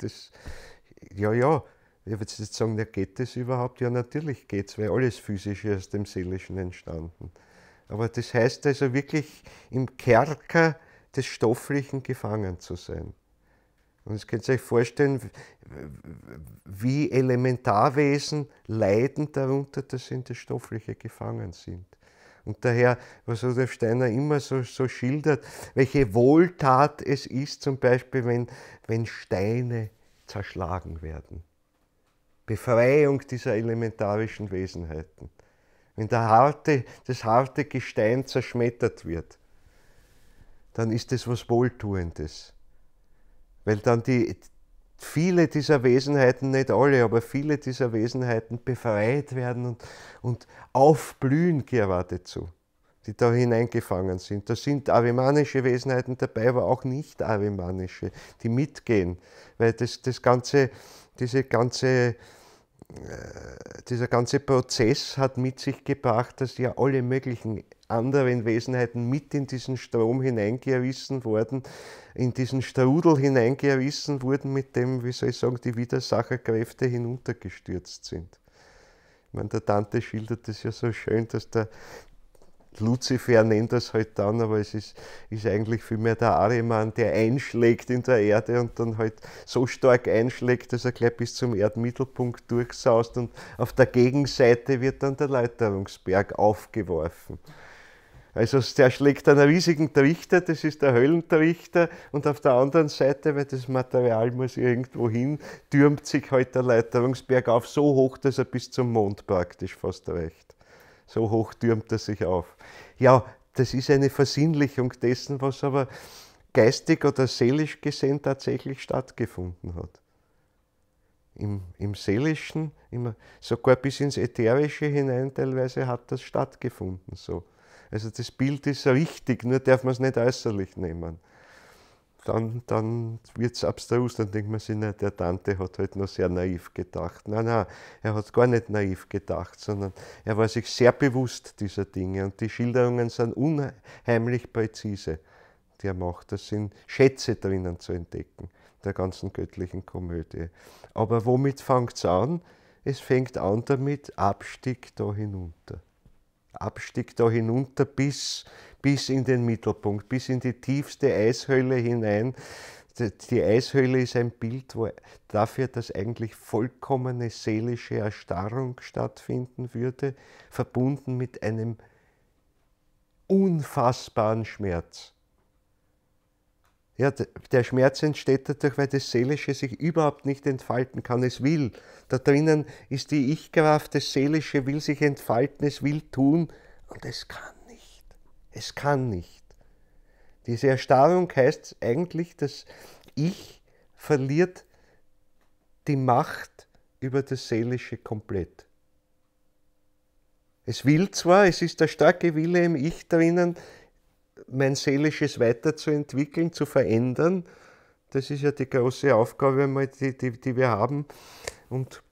Ich würde jetzt sagen, geht das überhaupt? Ja, natürlich geht es, weil alles Physische aus dem Seelischen entstanden. Aber das heißt also wirklich im Kerker des Stofflichen gefangen zu sein. Und jetzt könnt ihr euch vorstellen, wie Elementarwesen leiden darunter, dass sie in das Stoffliche gefangen sind. Und daher, was Rudolf Steiner immer so schildert, welche Wohltat es ist, zum Beispiel, wenn Steine zerschlagen werden. Befreiung dieser elementarischen Wesenheiten. Wenn das harte Gestein zerschmettert wird, dann ist das was Wohltuendes. Weil dann viele dieser Wesenheiten, nicht alle, aber viele dieser Wesenheiten befreit werden und aufblühen geradezu, die da hineingefangen sind. Da sind ahrimanische Wesenheiten dabei, aber auch nicht ahrimanische, die mitgehen. Weil dieser ganze Prozess hat mit sich gebracht, dass ja alle möglichen anderen Wesenheiten mit in diesen Strom hineingerissen wurden, in diesen Strudel hineingerissen wurden, mit dem, wie soll ich sagen, die Widersacherkräfte hinuntergestürzt sind. Ich meine, der Dante schildert das ja so schön, dass der Luzifer nennt das halt dann, aber es ist eigentlich vielmehr der Ahriman, der einschlägt in der Erde und dann halt so stark einschlägt, dass er gleich bis zum Erdmittelpunkt durchsaust und auf der Gegenseite wird dann der Läuterungsberg aufgeworfen. Also der schlägt einen riesigen Trichter, das ist der Höllentrichter, und auf der anderen Seite, weil das Material muss irgendwo hin, türmt sich halt der Läuterungsberg auf, so hoch, dass er bis zum Mond praktisch fast reicht. So hoch türmt er sich auf. Ja, das ist eine Versinnlichung dessen, was aber geistig oder seelisch gesehen tatsächlich stattgefunden hat. Im Seelischen, sogar bis ins Ätherische hinein teilweise hat das stattgefunden. So. Also das Bild ist richtig, nur darf man es nicht äußerlich nehmen. Dann wird es abstrus, dann denkt man sich, na, der Dante hat halt noch sehr naiv gedacht. Nein, er hat gar nicht naiv gedacht, sondern er war sich sehr bewusst dieser Dinge und die Schilderungen sind unheimlich präzise, die er macht. Da sind Schätze drinnen zu entdecken, der ganzen göttlichen Komödie. Aber womit fängt es an? Es fängt an damit, Abstieg da hinunter. Abstieg da hinunter bis in den Mittelpunkt, bis in die tiefste Eishöhle hinein. Die Eishöhle ist ein Bild dafür, dass eigentlich vollkommene seelische Erstarrung stattfinden würde, verbunden mit einem unfassbaren Schmerz. Ja, der Schmerz entsteht dadurch, weil das Seelische sich überhaupt nicht entfalten kann. Es will. Da drinnen ist die Ich-Kraft, das Seelische will sich entfalten, es will tun und es kann nicht. Es kann nicht. Diese Erstarrung heißt eigentlich, dass Ich verliert die Macht über das Seelische komplett. Es will zwar, es ist der starke Wille im Ich drinnen, mein Seelisches weiterzuentwickeln, zu verändern. Das ist ja die große Aufgabe, die wir haben und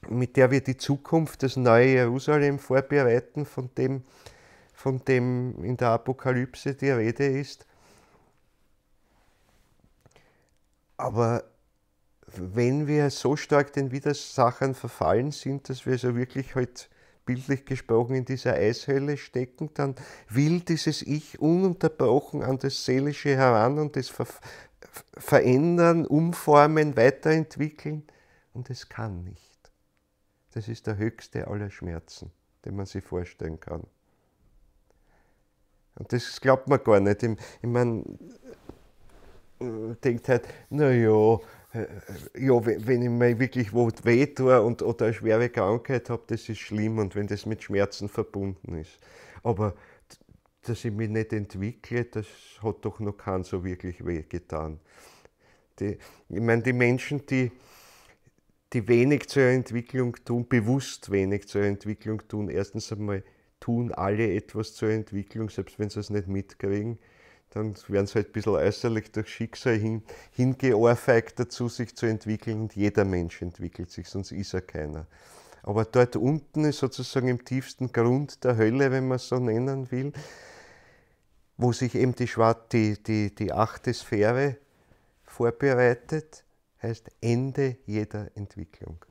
mit der wir die Zukunft, das neue Jerusalem vorbereiten, von dem in der Apokalypse die Rede ist. Aber wenn wir so stark den Widersachern verfallen sind, dass wir so wirklich halt bildlich gesprochen in dieser Eishöhle stecken, dann will dieses Ich ununterbrochen an das Seelische heran und das verändern, umformen, weiterentwickeln und es kann nicht. Das ist der höchste aller Schmerzen, den man sich vorstellen kann. Und das glaubt man gar nicht. Ich meine, denkt halt, naja, ja, wenn ich mir wirklich wo weh tue oder eine schwere Krankheit habe, das ist schlimm und wenn das mit Schmerzen verbunden ist. Aber dass ich mich nicht entwickle, das hat doch noch keinen so wirklich weh getan. Ich meine, die Menschen, die wenig zur Entwicklung tun, bewusst wenig zur Entwicklung tun, erstens einmal tun alle etwas zur Entwicklung, selbst wenn sie es nicht mitkriegen. Dann werden sie halt ein bisschen äußerlich durch Schicksal hingeohrfeigt dazu, sich zu entwickeln und jeder Mensch entwickelt sich, sonst ist er keiner. Aber dort unten ist sozusagen im tiefsten Grund der Hölle, wenn man es so nennen will, wo sich eben die 8. Sphäre vorbereitet, heißt Ende jeder Entwicklung.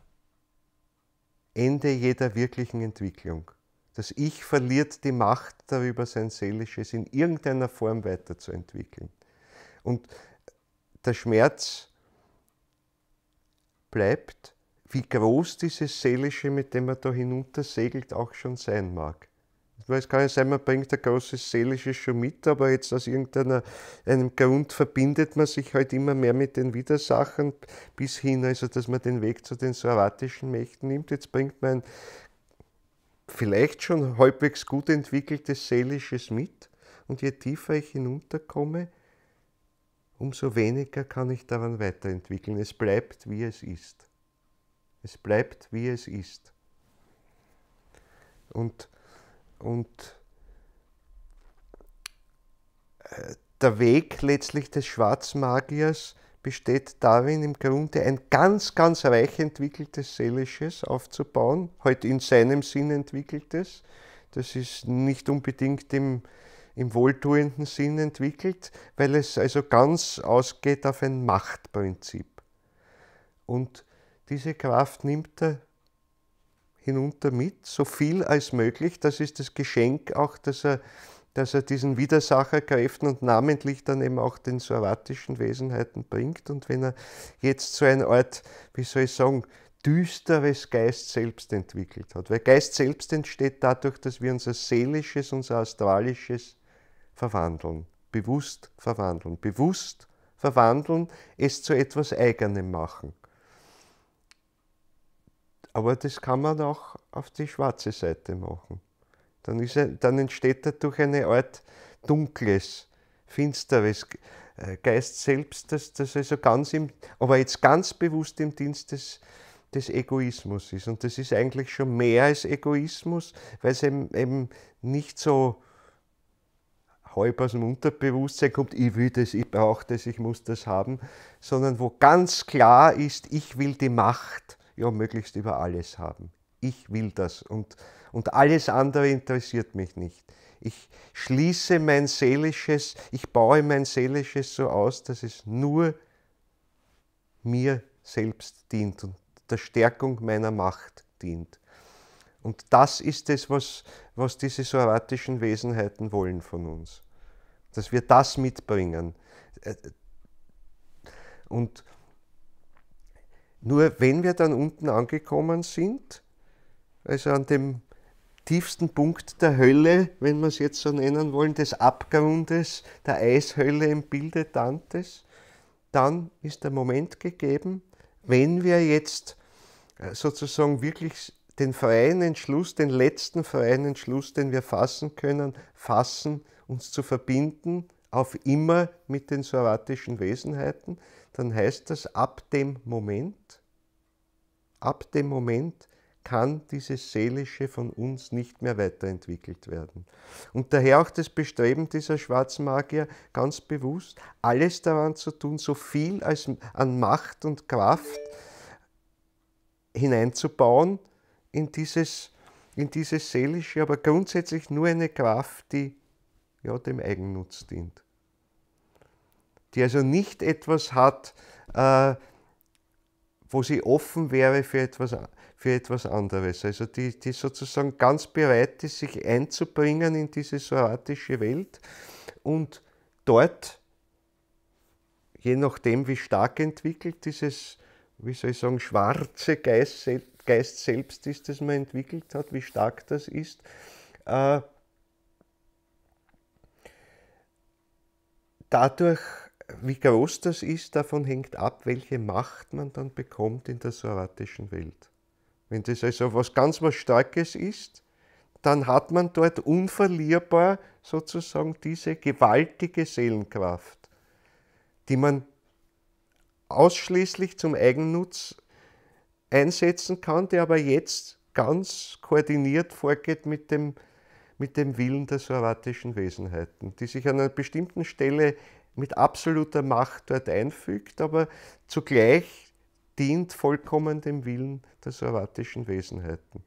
Ende jeder wirklichen Entwicklung. Das Ich verliert die Macht darüber, sein Seelisches in irgendeiner Form weiterzuentwickeln. Und der Schmerz bleibt, wie groß dieses Seelische, mit dem man da hinunter segelt, auch schon sein mag. Es kann ja sein, man bringt ein großes Seelisches schon mit, aber jetzt aus einem Grund verbindet man sich halt immer mehr mit den Widersachern bis hin, also dass man den Weg zu den soratischen Mächten nimmt. Jetzt bringt man ein vielleicht schon halbwegs gut entwickeltes Seelisches mit und je tiefer ich hinunterkomme, umso weniger kann ich daran weiterentwickeln. Es bleibt, wie es ist. Es bleibt, wie es ist. Und der Weg letztlich des Schwarzmagiers besteht darin, im Grunde ein ganz, ganz reich entwickeltes Seelisches aufzubauen, halt in seinem Sinn entwickeltes. Das ist nicht unbedingt im wohltuenden Sinn entwickelt, weil es also ganz ausgeht auf ein Machtprinzip. Und diese Kraft nimmt er hinunter mit, so viel als möglich. Das ist das Geschenk auch, dass er diesen Widersacherkräften und namentlich dann eben auch den soratischen Wesenheiten bringt. Und wenn er jetzt so eine Art, wie soll ich sagen, düsteres Geist selbst entwickelt hat. Weil Geist selbst entsteht dadurch, dass wir unser Seelisches, unser Astralisches verwandeln. Bewusst verwandeln. Bewusst verwandeln, es zu etwas Eigenem machen. Aber das kann man auch auf die schwarze Seite machen. Dann entsteht dadurch eine Art dunkles, finsteres Geist selbst, das also aber jetzt ganz bewusst im Dienst des Egoismus ist. Und das ist eigentlich schon mehr als Egoismus, weil es eben nicht so halb aus dem Unterbewusstsein kommt, ich will das, ich brauche das, ich muss das haben, sondern wo ganz klar ist, ich will die Macht möglichst über alles haben. Ich will das und alles andere interessiert mich nicht. Ich schließe mein Seelisches, ich baue mein Seelisches so aus, dass es nur mir selbst dient und der Stärkung meiner Macht dient. Und das ist es, was diese soratischen Wesenheiten wollen von uns. Dass wir das mitbringen. Und nur wenn wir dann unten angekommen sind, also an dem tiefsten Punkt der Hölle, wenn wir es jetzt so nennen wollen, des Abgrundes, der Eishölle im Bilde Dantes, dann ist der Moment gegeben, wenn wir jetzt sozusagen wirklich den freien Entschluss, den letzten freien Entschluss, den wir fassen können, uns zu verbinden, auf immer mit den soratischen Wesenheiten, dann heißt das, ab dem Moment kann dieses Seelische von uns nicht mehr weiterentwickelt werden. Und daher auch das Bestreben dieser schwarzen Magier ganz bewusst, alles daran zu tun, so viel als an Macht und Kraft hineinzubauen in dieses Seelische, aber grundsätzlich nur eine Kraft, die ja, dem Eigennutz dient. Die also nicht etwas hat, wo sie offen wäre für etwas anderes. Also die sozusagen ganz bereit ist, sich einzubringen in diese soatische Welt und dort, je nachdem wie stark entwickelt dieses, wie soll ich sagen, schwarze Geist selbst ist, das man entwickelt hat, wie stark das ist, dadurch, wie groß das ist, davon hängt ab, welche Macht man dann bekommt in der soatischen Welt. Wenn das also was Starkes ist, dann hat man dort unverlierbar sozusagen diese gewaltige Seelenkraft, die man ausschließlich zum Eigennutz einsetzen kann, der aber jetzt ganz koordiniert vorgeht mit dem Willen der soatischen Wesenheiten, die sich an einer bestimmten Stelle mit absoluter Macht dort einfügt, aber zugleich dient vollkommen dem Willen der soatischen Wesenheiten.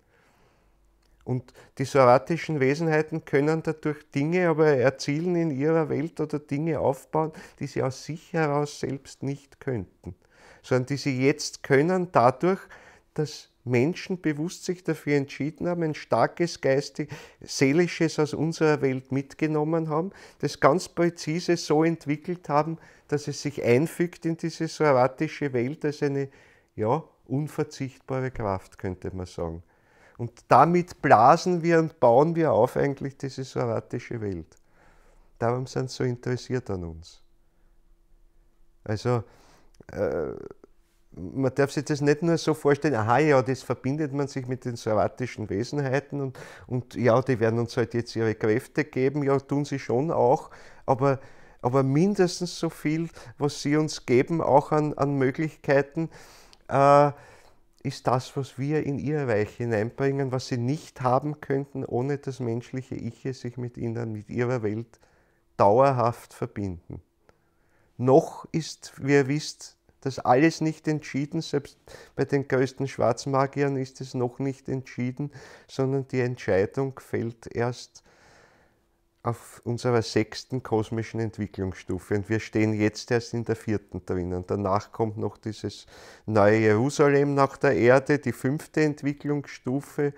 Und die soatischen Wesenheiten können dadurch Dinge aber erzielen in ihrer Welt oder Dinge aufbauen, die sie aus sich heraus selbst nicht könnten, sondern die sie jetzt können dadurch, dass Menschen bewusst sich dafür entschieden haben, ein starkes Seelisches aus unserer Welt mitgenommen haben, das ganz präzise so entwickelt haben, dass es sich einfügt in diese soatische Welt als eine unverzichtbare Kraft, könnte man sagen. Und damit blasen wir und bauen wir auf eigentlich diese soatische Welt. Darum sind sie so interessiert an uns. Also man darf sich das nicht nur so vorstellen, aha, ja, das verbindet man sich mit den soatischen Wesenheiten und ja, die werden uns halt jetzt ihre Kräfte geben, ja, tun sie schon auch, aber mindestens so viel, was sie uns geben, auch an Möglichkeiten, ist das, was wir in ihr Reich hineinbringen, was sie nicht haben könnten, ohne das menschliche Ich sich mit ihnen, mit ihrer Welt dauerhaft verbinden. Noch ist, wie ihr wisst, das alles nicht entschieden, selbst bei den größten Schwarzmagiern ist es noch nicht entschieden, sondern die Entscheidung fällt erst auf unserer 6. kosmischen Entwicklungsstufe und wir stehen jetzt erst in der 4. drinnen. Danach kommt noch dieses neue Jerusalem nach der Erde, die 5. Entwicklungsstufe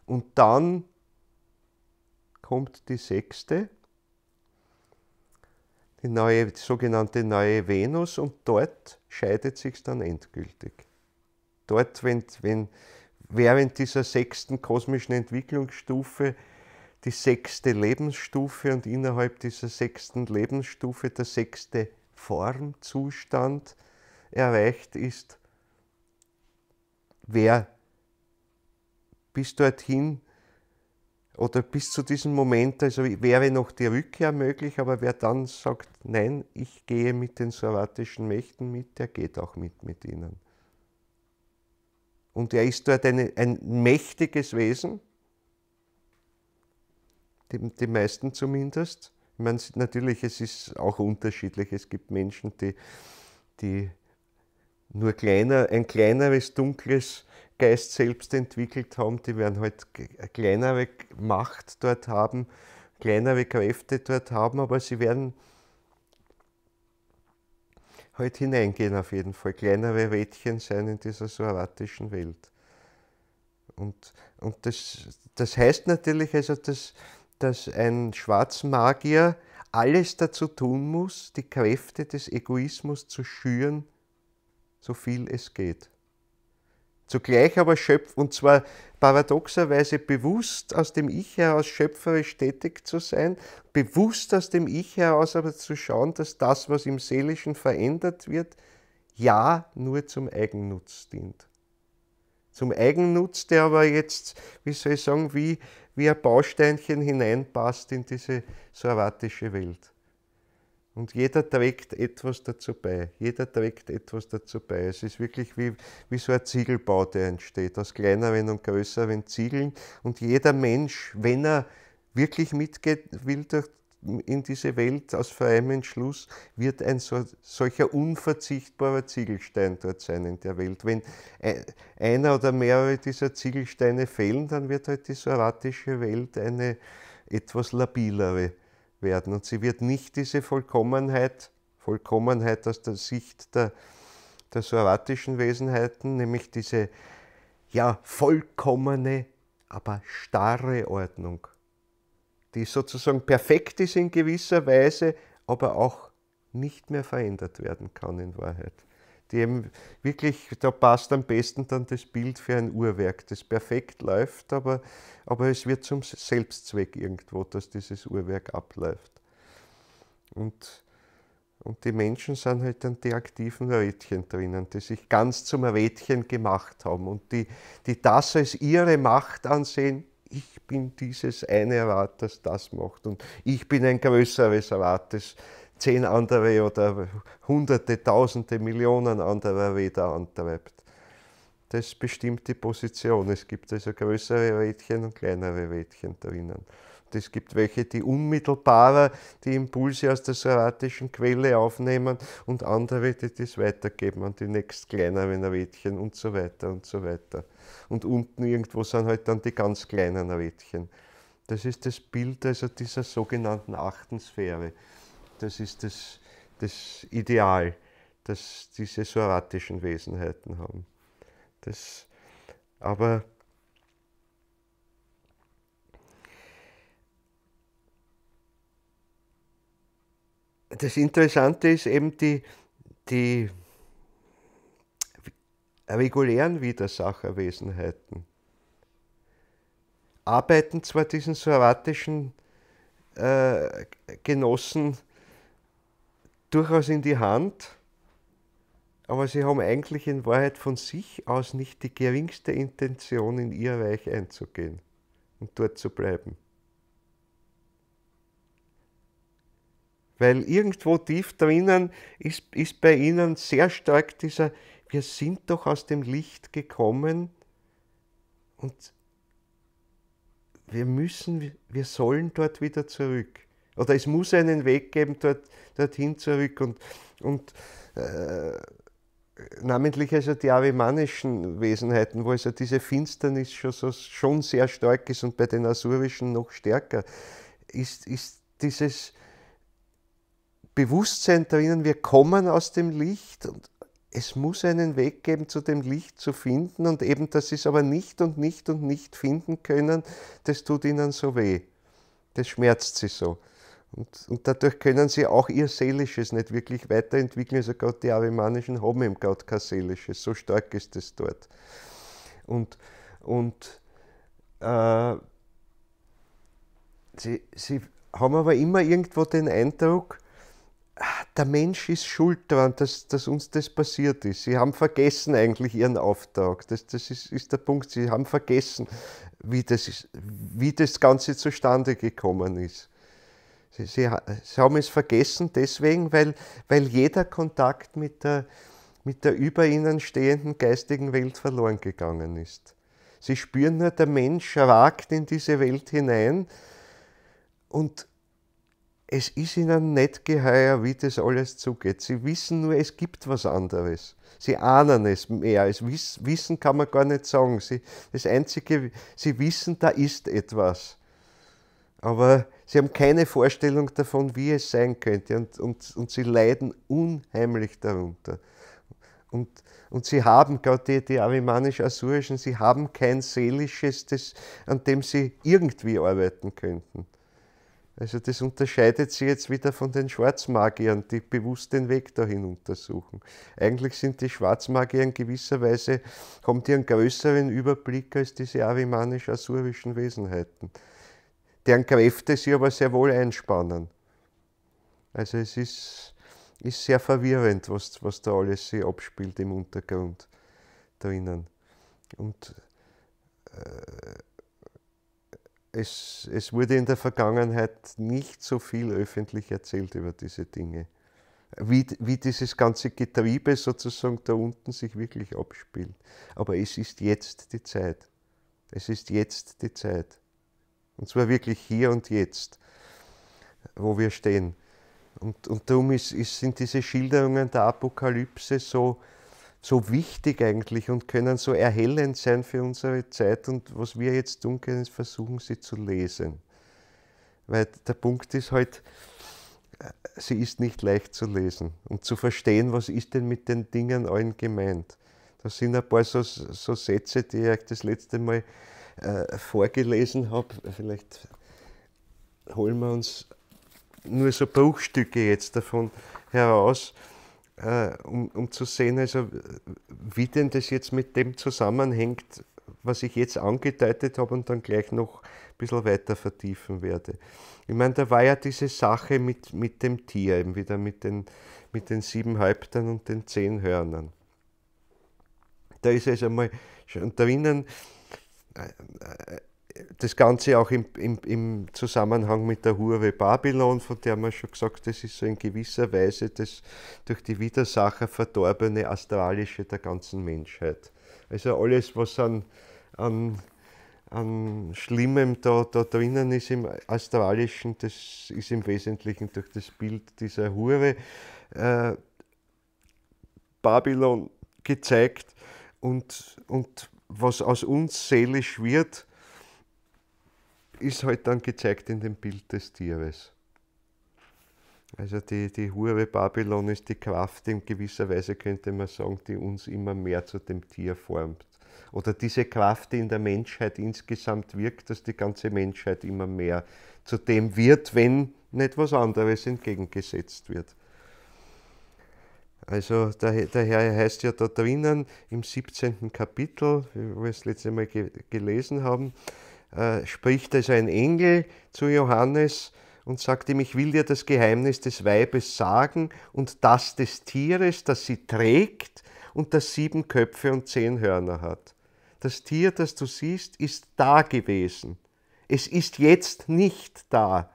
und dann kommt die 6., die sogenannte neue Venus, und dort scheidet sich dann endgültig. Dort, während dieser 6. kosmischen Entwicklungsstufe die 6. Lebensstufe und innerhalb dieser 6. Lebensstufe der 6. Formzustand erreicht ist, wer bis dorthin oder bis zu diesem Moment, also wäre noch die Rückkehr möglich, aber wer dann sagt, nein, ich gehe mit den soatischen Mächten mit, der geht auch mit ihnen. Und er ist dort ein mächtiges Wesen, die meisten zumindest. Ich meine, natürlich, es ist auch unterschiedlich. Es gibt Menschen, die nur ein kleineres, dunkles Geist selbst entwickelt haben, die werden halt eine kleinere Macht dort haben, kleinere Kräfte dort haben, aber sie werden halt hineingehen auf jeden Fall, kleinere Rädchen sein in dieser soatischen Welt. Und das heißt natürlich, also, dass ein Schwarzmagier alles dazu tun muss, die Kräfte des Egoismus zu schüren, so viel es geht. Zugleich aber und zwar paradoxerweise bewusst aus dem Ich heraus schöpferisch tätig zu sein, bewusst aus dem Ich heraus aber zu schauen, dass das, was im Seelischen verändert wird, ja nur zum Eigennutz dient. Zum Eigennutz, der aber jetzt, wie soll ich sagen, wie ein Bausteinchen hineinpasst in diese soatische Welt. Und jeder trägt etwas dazu bei. Jeder trägt etwas dazu bei. Es ist wirklich wie so ein Ziegelbau, der entsteht, aus kleineren und größeren Ziegeln. Und jeder Mensch, wenn er wirklich mitgeht will in diese Welt aus freiem Entschluss, wird ein solcher unverzichtbarer Ziegelstein dort sein in der Welt. Wenn einer oder mehrere dieser Ziegelsteine fehlen, dann wird halt die soratische Welt eine etwas labilere werden. Und sie wird nicht diese Vollkommenheit aus der Sicht der soratischen Wesenheiten, nämlich diese vollkommene, aber starre Ordnung, die sozusagen perfekt ist in gewisser Weise, aber auch nicht mehr verändert werden kann in Wahrheit. Die eben wirklich, da passt am besten dann das Bild für ein Uhrwerk, das perfekt läuft, aber es wird zum Selbstzweck irgendwo, dass dieses Uhrwerk abläuft. Und die Menschen sind halt dann die aktiven Rädchen drinnen, die sich ganz zum Rädchen gemacht haben und die das als ihre Macht ansehen. Ich bin dieses eine Rad, das das macht, und ich bin ein größeres Rad, das 10 andere oder Hunderte, Tausende, Millionen anderer Räder antreibt. Das bestimmt die Position. Es gibt also größere Rädchen und kleinere Rädchen drinnen. Und es gibt welche, die unmittelbarer die Impulse aus der soratischen Quelle aufnehmen, und andere, die das weitergeben an die nächst kleineren Rädchen und so weiter und so weiter. Und unten irgendwo sind halt dann die ganz kleinen Rädchen. Das ist das Bild also dieser sogenannten 8. Sphäre. Das ist das Ideal, das diese soratischen Wesenheiten haben. Aber das Interessante ist eben die regulären Widersacherwesenheiten arbeiten zwar diesen soratischen Genossen durchaus in die Hand, aber sie haben eigentlich in Wahrheit von sich aus nicht die geringste Intention, in ihr Reich einzugehen und dort zu bleiben. Weil irgendwo tief drinnen ist bei ihnen sehr stark dieser, wir sind doch aus dem Licht gekommen und wir sollen dort wieder zurück. Oder es muss einen Weg geben, dorthin zurück. Und namentlich also die arimanischen Wesenheiten, wo also diese Finsternis schon sehr stark ist und bei den asurischen noch stärker, ist dieses Bewusstsein drinnen, wir kommen aus dem Licht und es muss einen Weg geben, zu dem Licht zu finden, und eben, dass sie es aber nicht und nicht und nicht finden können, das tut ihnen so weh. Das schmerzt sie so. Und dadurch können sie auch ihr Seelisches nicht wirklich weiterentwickeln. Also gerade die Arimanischen haben eben gerade kein Seelisches, so stark ist es dort. Sie haben aber immer irgendwo den Eindruck, der Mensch ist schuld daran, dass uns das passiert ist. Sie haben vergessen eigentlich ihren Auftrag. Das ist der Punkt. Sie haben vergessen, wie das Ganze zustande gekommen ist. Sie haben es vergessen deswegen, weil jeder Kontakt mit der über ihnen stehenden geistigen Welt verloren gegangen ist. Sie spüren nur, der Mensch ragt in diese Welt hinein und es ist ihnen nicht geheuer, wie das alles zugeht. Sie wissen nur, es gibt was anderes. Sie ahnen es mehr. Wissen kann man gar nicht sagen. Das Einzige, sie wissen, da ist etwas. Aber sie haben keine Vorstellung davon, wie es sein könnte. Und sie leiden unheimlich darunter. Und sie haben, gerade die arimanisch-asurischen, sie haben kein Seelisches, an dem sie irgendwie arbeiten könnten. Also das unterscheidet sie jetzt wieder von den Schwarzmagiern, die bewusst den Weg dahin untersuchen. Eigentlich sind die Schwarzmagier in gewisser Weise, haben die einen größeren Überblick als diese arimanisch-asurischen Wesenheiten, deren Kräfte sie aber sehr wohl einspannen. Also es ist sehr verwirrend, was da alles sich abspielt im Untergrund drinnen. Und es wurde in der Vergangenheit nicht so viel öffentlich erzählt über diese Dinge. Wie dieses ganze Getriebe sozusagen da unten sich wirklich abspielt. Aber es ist jetzt die Zeit. Es ist jetzt die Zeit. Und zwar wirklich hier und jetzt, wo wir stehen. Und darum sind diese Schilderungen der Apokalypse so wichtig eigentlich und können so erhellend sein für unsere Zeit. Und was wir jetzt tun können, ist versuchen, sie zu lesen. Weil der Punkt ist halt, sie ist nicht leicht zu lesen und zu verstehen, was ist denn mit den Dingen allen gemeint. Da sind ein paar so Sätze, die ich das letzte Mal vorgelesen habe. Vielleicht holen wir uns nur so Bruchstücke jetzt davon heraus, um zu sehen, also, wie denn das jetzt mit dem zusammenhängt, was ich jetzt angedeutet habe und dann gleich noch ein bisschen weiter vertiefen werde. Ich meine, da war ja diese Sache mit dem Tier, eben wieder mit den 7 Häuptern und den 10 Hörnern. Da ist also mal schon drinnen das Ganze auch im Zusammenhang mit der Hure Babylon, von der man schon gesagt, das ist so in gewisser Weise das durch die Widersacher verdorbene Astralische der ganzen Menschheit. Also alles, was an Schlimmem da drinnen ist im Astralischen, das ist im Wesentlichen durch das Bild dieser Hure Babylon gezeigt und was aus uns seelisch wird, ist halt dann gezeigt in dem Bild des Tieres. Also die Hure Babylon ist die Kraft, in gewisser Weise könnte man sagen, die uns immer mehr zu dem Tier formt. Oder diese Kraft, die in der Menschheit insgesamt wirkt, dass die ganze Menschheit immer mehr zu dem wird, wenn nicht was anderes entgegengesetzt wird. Also daher heißt ja da drinnen im 17. Kapitel, wie wir es letzte Mal gelesen haben, spricht also ein Engel zu Johannes und sagt ihm, ich will dir das Geheimnis des Weibes sagen und das des Tieres, das sie trägt und das 7 Köpfe und 10 Hörner hat. Das Tier, das du siehst, ist da gewesen. Es ist jetzt nicht da,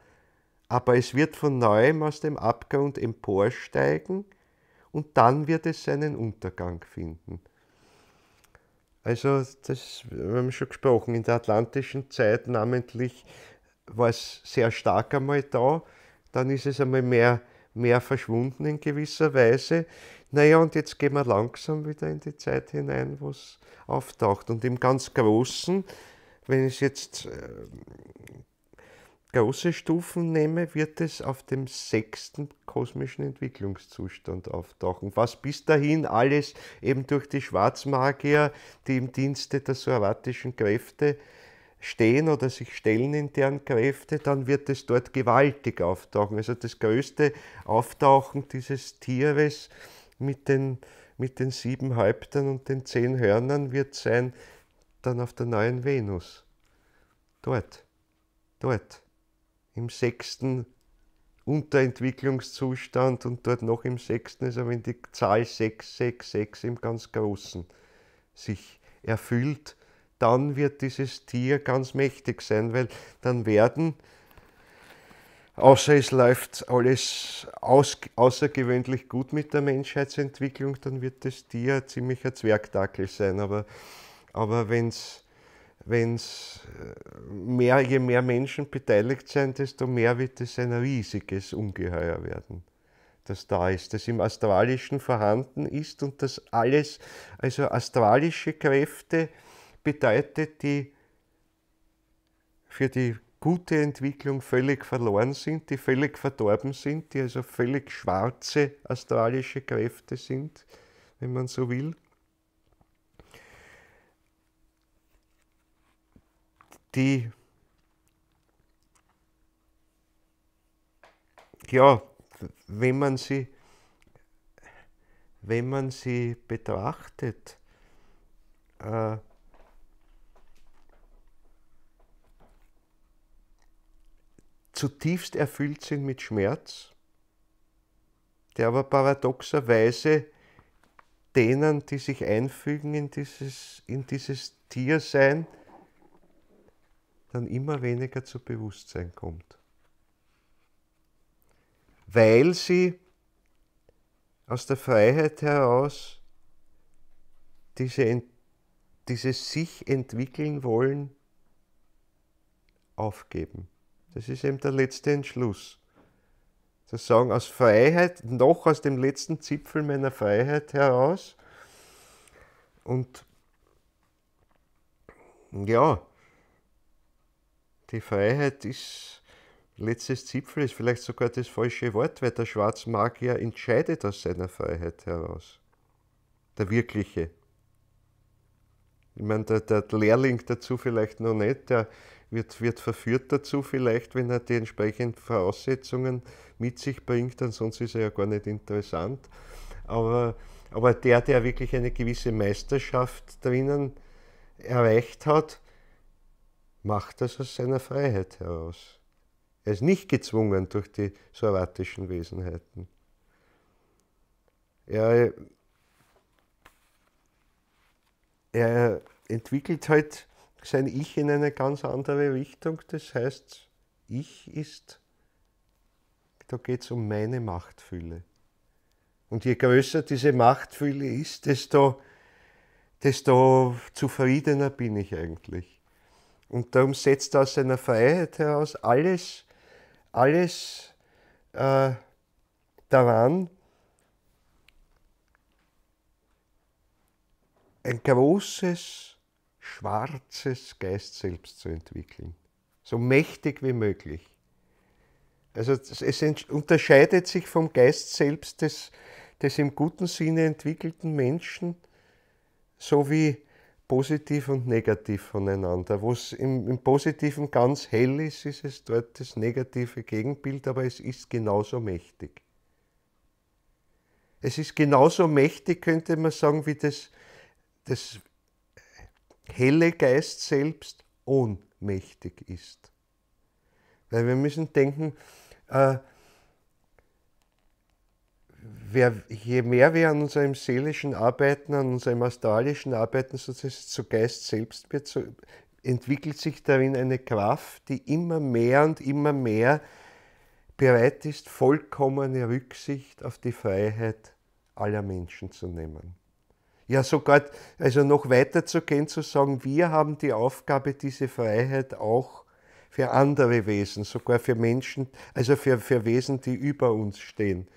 aber es wird von neuem aus dem Abgrund emporsteigen und dann wird es seinen Untergang finden. Also, das haben wir schon gesprochen, in der atlantischen Zeit namentlich war es sehr stark einmal da, dann ist es einmal mehr verschwunden in gewisser Weise. Naja, und jetzt gehen wir langsam wieder in die Zeit hinein, wo es auftaucht. Und im ganz Großen, wenn ich jetzt große Stufen nehme, wird es auf dem 6. kosmischen Entwicklungszustand auftauchen, was bis dahin alles eben durch die Schwarzmagier, die im Dienste der soavatischen Kräfte stehen oder sich stellen in deren Kräfte, dann wird es dort gewaltig auftauchen. Also das größte Auftauchen dieses Tieres mit den 7 Häuptern und den 10 Hörnern wird sein dann auf der neuen Venus. Dort. Im 6. Unterentwicklungszustand und dort noch im 6. also wenn die Zahl 666 im ganz Großen sich erfüllt, dann wird dieses Tier ganz mächtig sein, weil dann werden, außer es läuft alles außergewöhnlich gut mit der Menschheitsentwicklung, dann wird das Tier ein ziemlicher Zwergdackel sein, aber wenn es je mehr Menschen beteiligt sind, desto mehr wird es ein riesiges Ungeheuer werden, das da ist, das im Astralischen vorhanden ist und das alles, also astralische Kräfte bedeutet, die für die gute Entwicklung völlig verloren sind, die völlig verdorben sind, die also völlig schwarze astralische Kräfte sind, wenn man so will. Die, ja, wenn man sie betrachtet, zutiefst erfüllt sind mit Schmerz, der aber paradoxerweise denen, die sich einfügen in dieses Tiersein, dann immer weniger zu Bewusstsein kommt. Weil sie aus der Freiheit heraus dieses sich entwickeln wollen aufgeben. Das ist eben der letzte Entschluss. Zu sagen, aus Freiheit, noch aus dem letzten Zipfel meiner Freiheit heraus. Und ja, die Freiheit ist, letztes Zipfel ist vielleicht sogar das falsche Wort, weil der Schwarzmagier entscheidet aus seiner Freiheit heraus. Der wirkliche. Ich meine, der Lehrling dazu vielleicht noch nicht, der wird verführt dazu vielleicht, wenn er die entsprechenden Voraussetzungen mit sich bringt, ansonsten ist er ja gar nicht interessant. Aber der wirklich eine gewisse Meisterschaft drinnen erreicht hat, macht das aus seiner Freiheit heraus. Er ist nicht gezwungen durch die soratischen Wesenheiten. Er entwickelt halt sein Ich in eine ganz andere Richtung. Das heißt, da geht es um meine Machtfülle. Und je größer diese Machtfülle ist, desto zufriedener bin ich eigentlich. Und darum setzt er aus seiner Freiheit heraus alles daran, ein großes, schwarzes Geist selbst zu entwickeln. So mächtig wie möglich. Also es unterscheidet sich vom Geist selbst des im guten Sinne entwickelten Menschen, so wie positiv und negativ voneinander. Wo es im Positiven ganz hell ist, ist es dort das negative Gegenbild, aber es ist genauso mächtig. Es ist genauso mächtig, könnte man sagen, wie das helle Geist selbst ohnmächtig ist. Weil wir müssen denken, je mehr wir an unserem seelischen Arbeiten, an unserem astralischen Arbeiten, sozusagen zu Geist selbst wird, so entwickelt sich darin eine Kraft, die immer mehr und immer mehr bereit ist, vollkommene Rücksicht auf die Freiheit aller Menschen zu nehmen. Ja, sogar also noch weiter zu gehen, zu sagen, wir haben die Aufgabe, diese Freiheit auch für andere Wesen, sogar für Menschen, also für Wesen, die über uns stehen,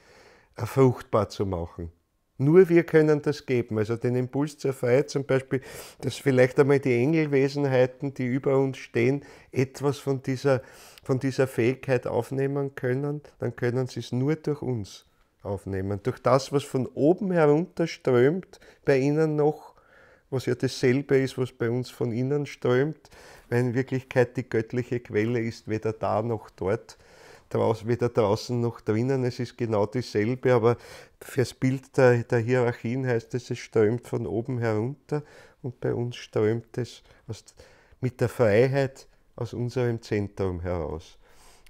fruchtbar zu machen. Nur wir können das geben, also den Impuls zur Freiheit zum Beispiel, dass vielleicht einmal die Engelwesenheiten, die über uns stehen, etwas von dieser Fähigkeit aufnehmen können, dann können sie es nur durch uns aufnehmen. Durch das, was von oben herunter strömt, bei ihnen noch, was ja dasselbe ist, was bei uns von innen strömt, weil in Wirklichkeit die göttliche Quelle ist weder da noch dort, weder draußen noch drinnen, es ist genau dieselbe, aber fürs Bild der Hierarchien heißt es, es strömt von oben herunter und bei uns strömt es mit der Freiheit aus unserem Zentrum heraus.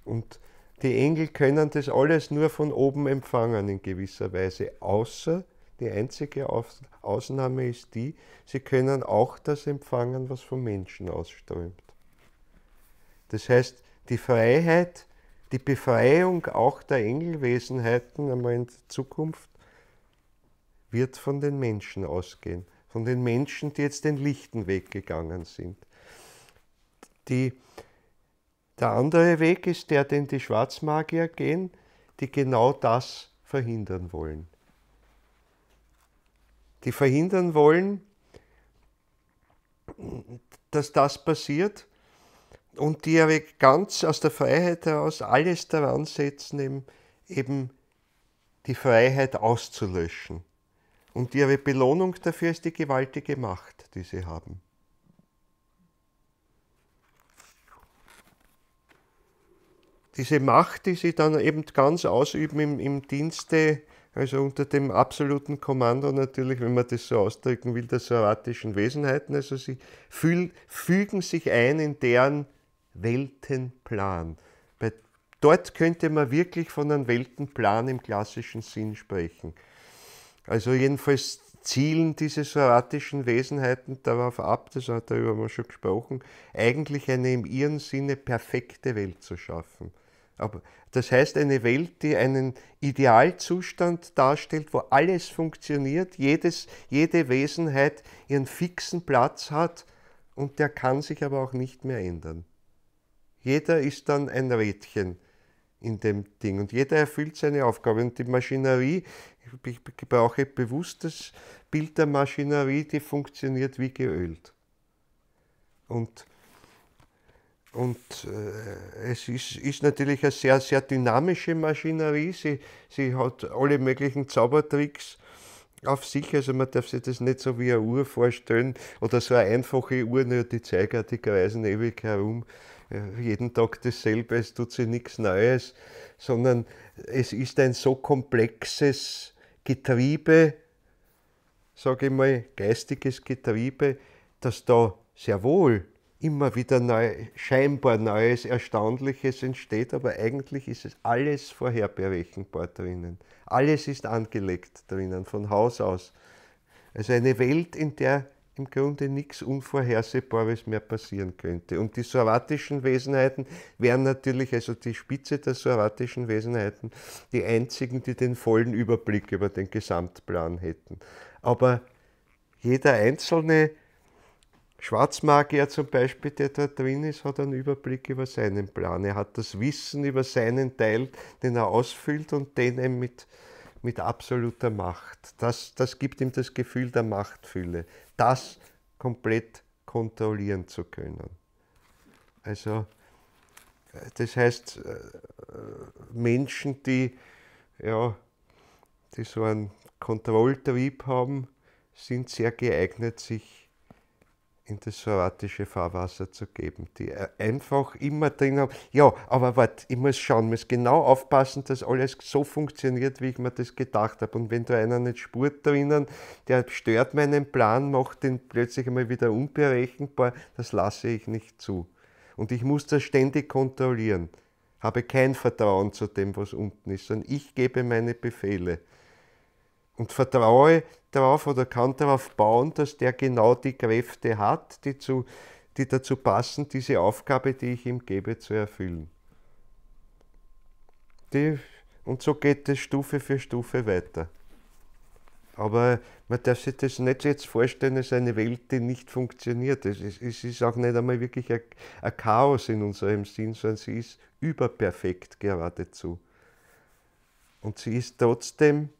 Und die Engel können das alles nur von oben empfangen in gewisser Weise, außer die einzige Ausnahme ist die, sie können auch das empfangen, was vom Menschen ausströmt. Das heißt, die Freiheit, die Befreiung auch der Engelwesenheiten einmal in der Zukunft wird von den Menschen ausgehen, von den Menschen, die jetzt den lichten Weg gegangen sind. Der andere Weg ist der, den die Schwarzmagier gehen, die genau das verhindern wollen. Die verhindern wollen, dass das passiert und die aber ganz aus der Freiheit heraus alles daran setzen, eben die Freiheit auszulöschen. Und ihre Belohnung dafür ist die gewaltige Macht, die sie haben. Diese Macht, die sie dann eben ganz ausüben im Dienste, also unter dem absoluten Kommando natürlich, wenn man das so ausdrücken will, der soratischen Wesenheiten, also sie fügen sich ein in deren Weltenplan. Dort könnte man wirklich von einem Weltenplan im klassischen Sinn sprechen. Also jedenfalls zielen diese soratischen Wesenheiten darauf ab, darüber haben wir schon gesprochen, eigentlich eine im ihren Sinne perfekte Welt zu schaffen. Aber das heißt eine Welt, die einen Idealzustand darstellt, wo alles funktioniert, jede Wesenheit ihren fixen Platz hat und der kann sich aber auch nicht mehr ändern. Jeder ist dann ein Rädchen in dem Ding und jeder erfüllt seine Aufgabe. Und die Maschinerie, ich brauche bewusst das Bild der Maschinerie, die funktioniert wie geölt. Und es ist natürlich eine sehr, sehr dynamische Maschinerie. Sie hat alle möglichen Zaubertricks auf sich. Also man darf sich das nicht so wie eine Uhr vorstellen oder so eine einfache Uhr, nur die Zeiger, die kreisen ewig herum. Jeden Tag dasselbe, es tut sich nichts Neues, sondern es ist ein so komplexes Getriebe, sage ich mal, geistiges Getriebe, dass da sehr wohl immer wieder scheinbar Neues, Erstaunliches entsteht, aber eigentlich ist es alles vorherberechenbar drinnen. Alles ist angelegt drinnen, von Haus aus. Also eine Welt, in der im Grunde nichts Unvorhersehbares mehr passieren könnte. Und die soratischen Wesenheiten wären natürlich, also die Spitze der soratischen Wesenheiten, die einzigen, die den vollen Überblick über den Gesamtplan hätten. Aber jeder einzelne Schwarzmagier zum Beispiel, der da drin ist, hat einen Überblick über seinen Plan. Er hat das Wissen über seinen Teil, den er ausfüllt und den eben mit absoluter Macht. Das gibt ihm das Gefühl der Machtfülle, das komplett kontrollieren zu können. Also das heißt, Menschen, die so einen Kontrolltrieb haben, sind sehr geeignet, sich in das soratische Fahrwasser zu geben, die einfach immer drin haben, ja, aber warte, ich muss schauen, muss genau aufpassen, dass alles so funktioniert, wie ich mir das gedacht habe. Und wenn da einer nicht spurt drinnen, der stört meinen Plan, macht den plötzlich einmal wieder unberechenbar, das lasse ich nicht zu. Und ich muss das ständig kontrollieren, habe kein Vertrauen zu dem, was unten ist, sondern ich gebe meine Befehle. Und vertraue darauf oder kann darauf bauen, dass der genau die Kräfte hat, die dazu passen, diese Aufgabe, die ich ihm gebe, zu erfüllen. Und so geht es Stufe für Stufe weiter. Aber man darf sich das nicht jetzt vorstellen als eine Welt, die nicht funktioniert. Es ist auch nicht einmal wirklich ein Chaos in unserem Sinn, sondern sie ist überperfekt geradezu. Und sie ist trotzdem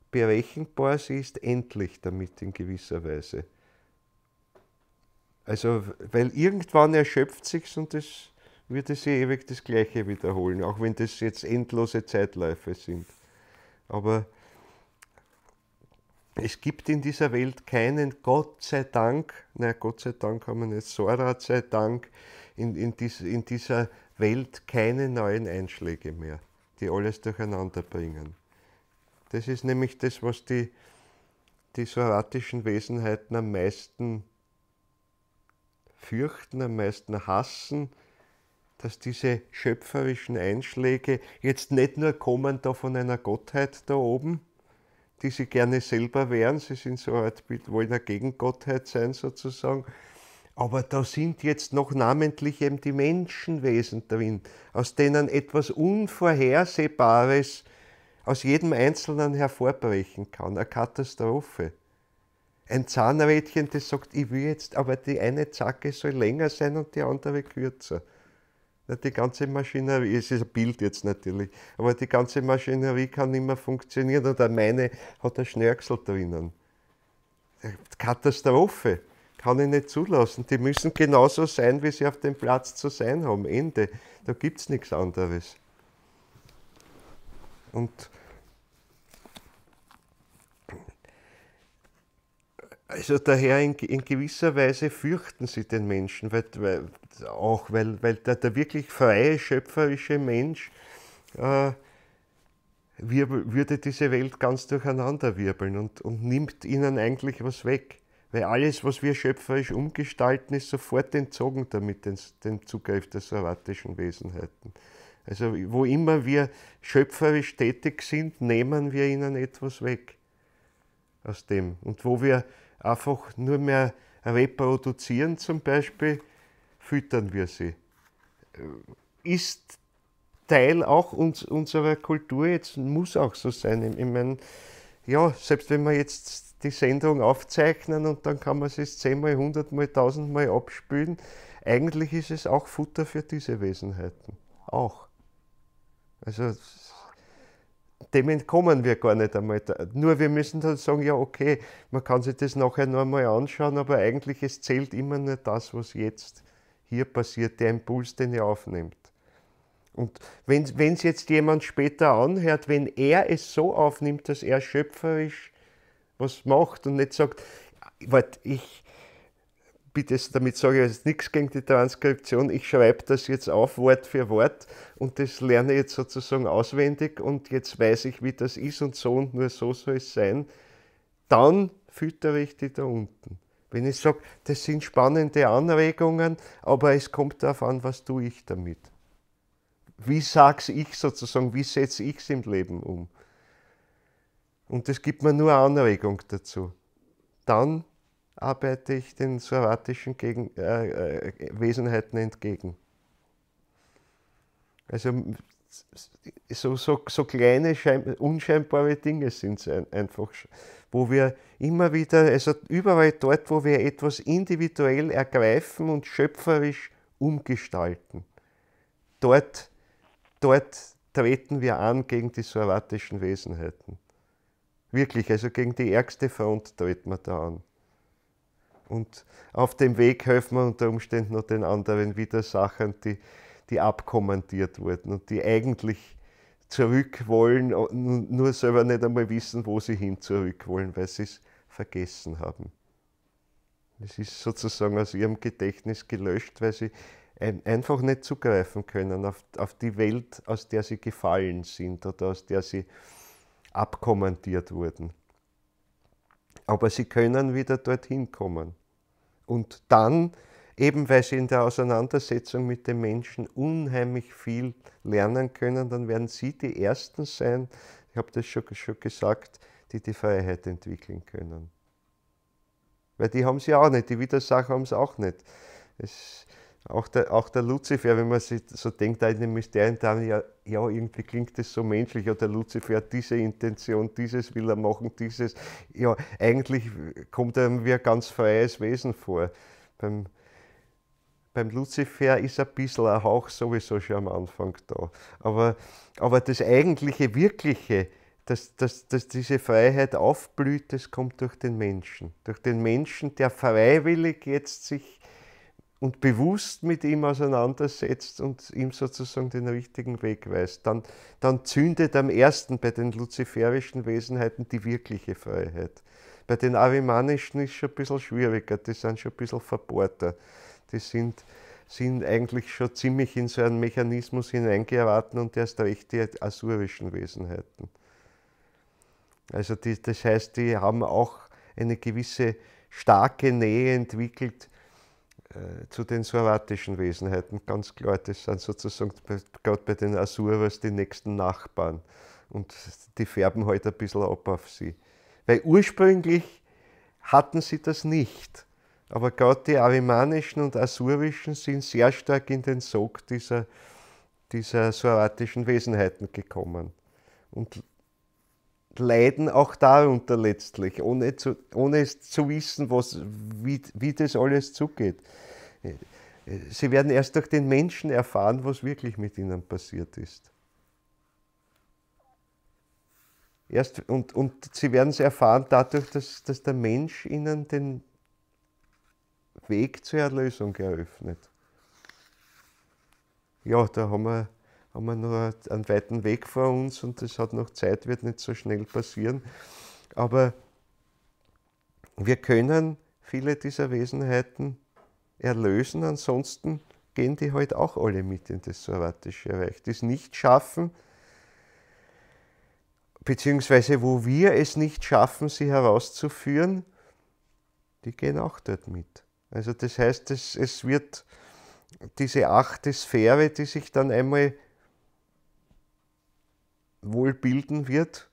berechenbar, sie ist endlich damit in gewisser Weise. Also, weil irgendwann erschöpft sich's und das würde sich ewig das Gleiche wiederholen, auch wenn das jetzt endlose Zeitläufe sind. Aber es gibt in dieser Welt keinen, Gott sei Dank haben wir nicht, Sorat sei Dank, in dieser Welt keine neuen Einschläge mehr, die alles durcheinander bringen. Das ist nämlich das, was die soratischen Wesenheiten am meisten fürchten, am meisten hassen, dass diese schöpferischen Einschläge jetzt nicht nur kommen da von einer Gottheit da oben, die sie gerne selber wären, sie sind so eine Art, wollen eine Gegengottheit sein sozusagen, aber da sind jetzt noch namentlich eben die Menschenwesen drin, aus denen etwas Unvorhersehbares aus jedem Einzelnen hervorbrechen kann, eine Katastrophe. Ein Zahnrädchen, das sagt, ich will jetzt, aber die eine Zacke soll länger sein und die andere kürzer. Die ganze Maschinerie, es ist ein Bild jetzt natürlich, aber die ganze Maschinerie kann nicht mehr funktionieren oder meine hat ein Schnörkel drinnen. Katastrophe, kann ich nicht zulassen. Die müssen genauso sein, wie sie auf dem Platz zu sein haben. Ende. Da gibt es nichts anderes. Und also daher in gewisser Weise fürchten sie den Menschen, weil der wirklich freie, schöpferische Mensch würde diese Welt ganz durcheinander wirbeln und nimmt ihnen eigentlich was weg. Weil alles, was wir schöpferisch umgestalten, ist sofort entzogen damit den Zugriff der soratischen Wesenheiten. Also wo immer wir schöpferisch tätig sind, nehmen wir ihnen etwas weg. aus dem. Und wo wir einfach nur mehr reproduzieren zum Beispiel, füttern wir sie. Ist Teil auch unserer Kultur, jetzt muss auch so sein. Ich meine, ja, selbst wenn wir jetzt die Sendung aufzeichnen und dann kann man es 10-mal, 100-mal, 1000-mal abspülen, eigentlich ist es auch Futter für diese Wesenheiten. Auch. Also dem entkommen wir gar nicht einmal. Nur wir müssen dann sagen, ja okay, man kann sich das nachher noch einmal anschauen, aber eigentlich es zählt immer nur das, was jetzt hier passiert, der Impuls, den ihr aufnimmt. Und wenn es jetzt jemand später anhört, wenn er es so aufnimmt, dass er schöpferisch was macht und nicht sagt, warte, bitte, damit sage ich jetzt nichts gegen die Transkription, ich schreibe das jetzt auf, Wort für Wort und das lerne ich jetzt sozusagen auswendig und jetzt weiß ich, wie das ist und nur so soll es sein, dann füttere ich die da unten. Wenn ich sage, das sind spannende Anregungen, aber es kommt darauf an, was tue ich damit. Wie sage ich sozusagen, wie setze ich es im Leben um? Und das gibt mir nur Anregung dazu. Dann arbeite ich den soratischen Wesenheiten entgegen. Also so kleine, unscheinbare Dinge sind es einfach, wo wir immer wieder, also überall dort, wo wir etwas individuell ergreifen und schöpferisch umgestalten, dort treten wir an gegen die soratischen Wesenheiten. Wirklich, also gegen die ärgste Front treten wir da an. Und auf dem Weg helfen wir unter Umständen noch den anderen Widersachern, die abkommandiert wurden und die eigentlich zurück wollen, nur selber nicht einmal wissen, wo sie hin zurück wollen, weil sie es vergessen haben. Es ist sozusagen aus ihrem Gedächtnis gelöscht, weil sie einfach nicht zugreifen können auf die Welt, aus der sie gefallen sind oder aus der sie abkommandiert wurden. Aber sie können wieder dorthin kommen. Und dann, eben weil sie in der Auseinandersetzung mit den Menschen unheimlich viel lernen können, dann werden sie die Ersten sein, ich habe das schon gesagt, die die Freiheit entwickeln können. Weil die haben sie auch nicht, die Widersacher haben es auch nicht. Auch der Luzifer, wenn man sich so denkt, in den Mysterien, dann ja, irgendwie klingt das so menschlich, ja, der Luzifer hat diese Intention, dieses will er machen, dieses. Ja, eigentlich kommt er wie ein ganz freies Wesen vor. Beim Luzifer ist ein bisschen ein Hauch sowieso schon am Anfang da. Aber das eigentliche, wirkliche, dass diese Freiheit aufblüht, das kommt durch den Menschen. Durch den Menschen, der freiwillig jetzt sich und bewusst mit ihm auseinandersetzt und ihm sozusagen den richtigen Weg weist. Dann zündet am ersten bei den luziferischen Wesenheiten die wirkliche Freiheit. Bei den arimanischen ist es schon ein bisschen schwieriger, die sind schon ein bisschen verbohrter. Die sind eigentlich schon ziemlich in so einen Mechanismus hineingeraten und erst recht die asurischen Wesenheiten. Also das heißt, die haben auch eine gewisse starke Nähe entwickelt zu den soratischen Wesenheiten, ganz klar, das sind sozusagen gerade bei den Asuras die nächsten Nachbarn und die färben halt ein bisschen ab auf sie. Weil ursprünglich hatten sie das nicht, aber gerade die arimanischen und asurischen sind sehr stark in den Sog dieser soratischen Wesenheiten gekommen und leiden auch darunter letztlich, ohne es zu wissen, wie das alles zugeht. Sie werden erst durch den Menschen erfahren, was wirklich mit ihnen passiert ist. Und sie werden es erfahren dadurch, dass der Mensch ihnen den Weg zur Erlösung eröffnet. Ja, da haben wir noch einen weiten Weg vor uns und das hat noch Zeit, wird nicht so schnell passieren. Aber wir können viele dieser Wesenheiten erlösen, ansonsten gehen die halt auch alle mit in das soratische Reich. Die es nicht schaffen, beziehungsweise wo wir es nicht schaffen, sie herauszuführen, die gehen auch dort mit. Also das heißt, es wird diese 8. Sphäre, die sich dann einmal wohl bilden wird,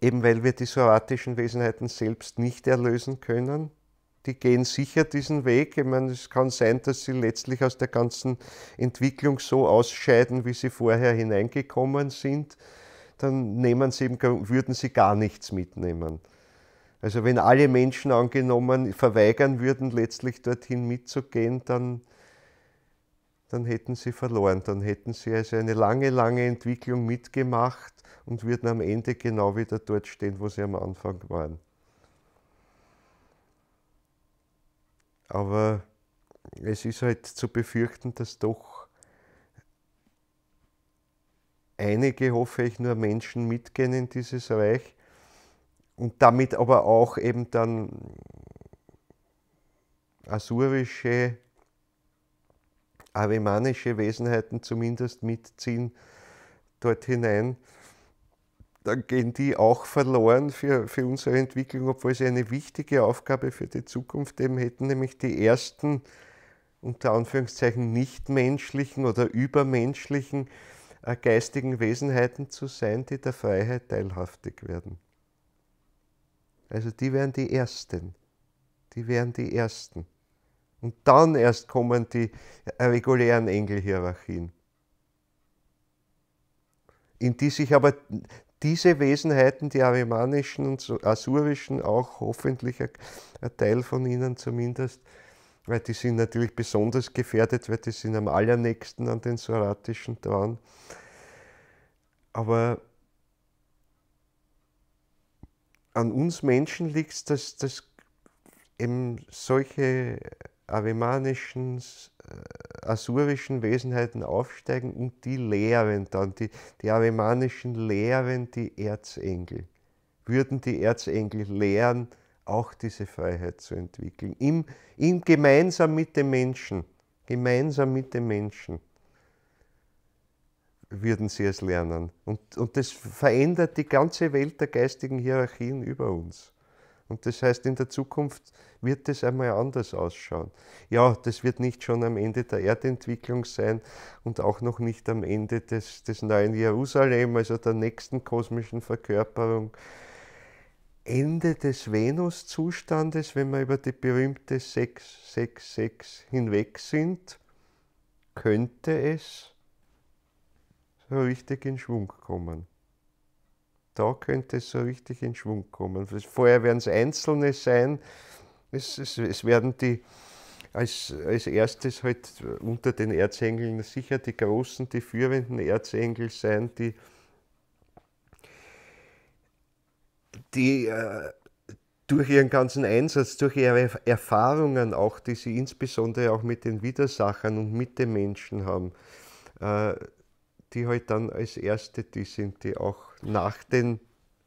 eben weil wir die soatischen Wesenheiten selbst nicht erlösen können. Die gehen sicher diesen Weg. Ich meine, es kann sein, dass sie letztlich aus der ganzen Entwicklung so ausscheiden, wie sie vorher hineingekommen sind. Dann würden sie gar nichts mitnehmen. Also wenn alle Menschen angenommen verweigern würden, letztlich dorthin mitzugehen, dann hätten sie verloren. Dann hätten sie also eine lange, lange Entwicklung mitgemacht und würden am Ende genau wieder dort stehen, wo sie am Anfang waren. Aber es ist halt zu befürchten, dass doch einige, hoffe ich, nur Menschen mitgehen in dieses Reich und damit aber auch eben dann asurische, arimanische Wesenheiten zumindest mitziehen dort hinein, dann gehen die auch verloren für unsere Entwicklung, obwohl sie eine wichtige Aufgabe für die Zukunft eben hätten, nämlich die ersten, unter Anführungszeichen, nichtmenschlichen oder übermenschlichen geistigen Wesenheiten zu sein, die der Freiheit teilhaftig werden. Also die wären die Ersten. Die wären die Ersten. Und dann erst kommen die regulären Engelhierarchien, in die sich aber diese Wesenheiten, die arimanischen und asurischen, auch hoffentlich ein Teil von ihnen zumindest, weil die sind natürlich besonders gefährdet, weil die sind am allernächsten an den soratischen dran. Aber an uns Menschen liegt es, dass eben solche arimanischen, asurischen Wesenheiten aufsteigen und die lehren dann, die arimanischen lehren die Erzengel. Würden die Erzengel lehren, auch diese Freiheit zu entwickeln, gemeinsam mit dem Menschen, würden sie es lernen. Und das verändert die ganze Welt der geistigen Hierarchien über uns. Und das heißt, in der Zukunft wird es einmal anders ausschauen. Ja, das wird nicht schon am Ende der Erdentwicklung sein und auch noch nicht am Ende des neuen Jerusalem, also der nächsten kosmischen Verkörperung. Ende des Venus-Zustandes, wenn wir über die berühmte 666 hinweg sind, könnte es so richtig in Schwung kommen. Da könnte es so richtig in Schwung kommen. Vorher werden es Einzelne sein, es werden die als erstes halt unter den Erzengeln sicher die großen, die führenden Erzengel sein, die durch ihren ganzen Einsatz, durch ihre Erfahrungen auch, die sie insbesondere auch mit den Widersachern und mit den Menschen haben, die halt dann als Erste die sind, die auch nach den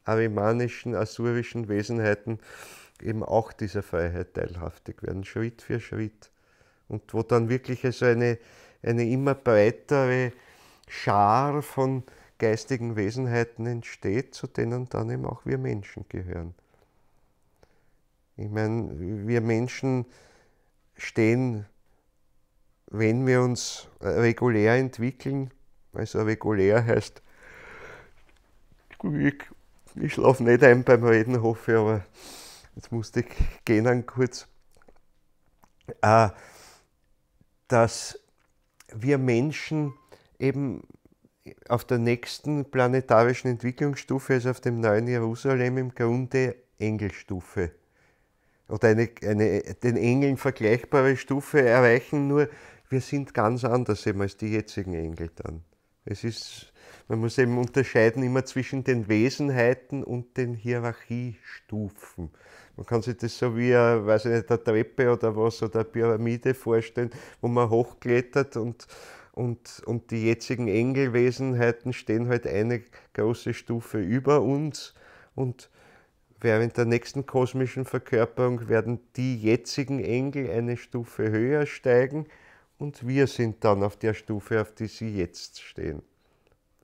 arimanischen, asurischen Wesenheiten eben auch dieser Freiheit teilhaftig werden, Schritt für Schritt. Und wo dann wirklich also eine immer breitere Schar von geistigen Wesenheiten entsteht, zu denen dann eben auch wir Menschen gehören. Ich meine, wir Menschen stehen, wenn wir uns regulär entwickeln, also regulär heißt, ich schlafe nicht ein beim Reden, hoffe ich, aber jetzt musste ich gehen kurz, dass wir Menschen eben auf der nächsten planetarischen Entwicklungsstufe, also auf dem neuen Jerusalem, im Grunde Engelstufe oder eine den Engeln vergleichbare Stufe erreichen, nur wir sind ganz anders eben als die jetzigen Engel dann. Man muss eben unterscheiden immer zwischen den Wesenheiten und den Hierarchiestufen. Man kann sich das so wie eine Treppe oder was oder eine Pyramide vorstellen, wo man hochklettert und die jetzigen Engelwesenheiten stehen halt eine große Stufe über uns und während der nächsten kosmischen Verkörperung werden die jetzigen Engel eine Stufe höher steigen und wir sind dann auf der Stufe, auf die sie jetzt stehen.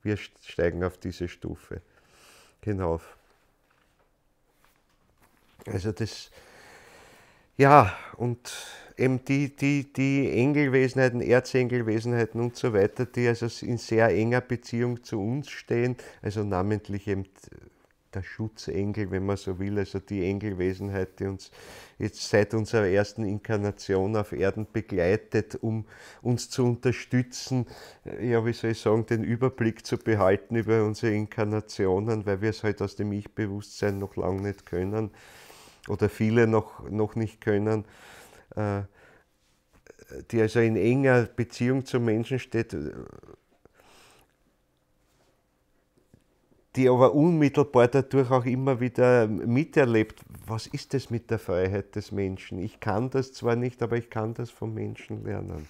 Wir steigen auf diese Stufe hinauf. Also das, ja, und eben die Engelwesenheiten, Erzengelwesenheiten und so weiter, die also in sehr enger Beziehung zu uns stehen, also namentlich eben der Schutzengel, wenn man so will, also die Engelwesenheit, die uns jetzt seit unserer ersten Inkarnation auf Erden begleitet, um uns zu unterstützen, ja, wie soll ich sagen, den Überblick zu behalten über unsere Inkarnationen, weil wir es halt aus dem Ich-Bewusstsein noch lange nicht können oder viele noch nicht können, die also in enger Beziehung zum Menschen steht, die aber unmittelbar dadurch auch immer wieder miterlebt, was ist das mit der Freiheit des Menschen? Ich kann das zwar nicht, aber ich kann das vom Menschen lernen.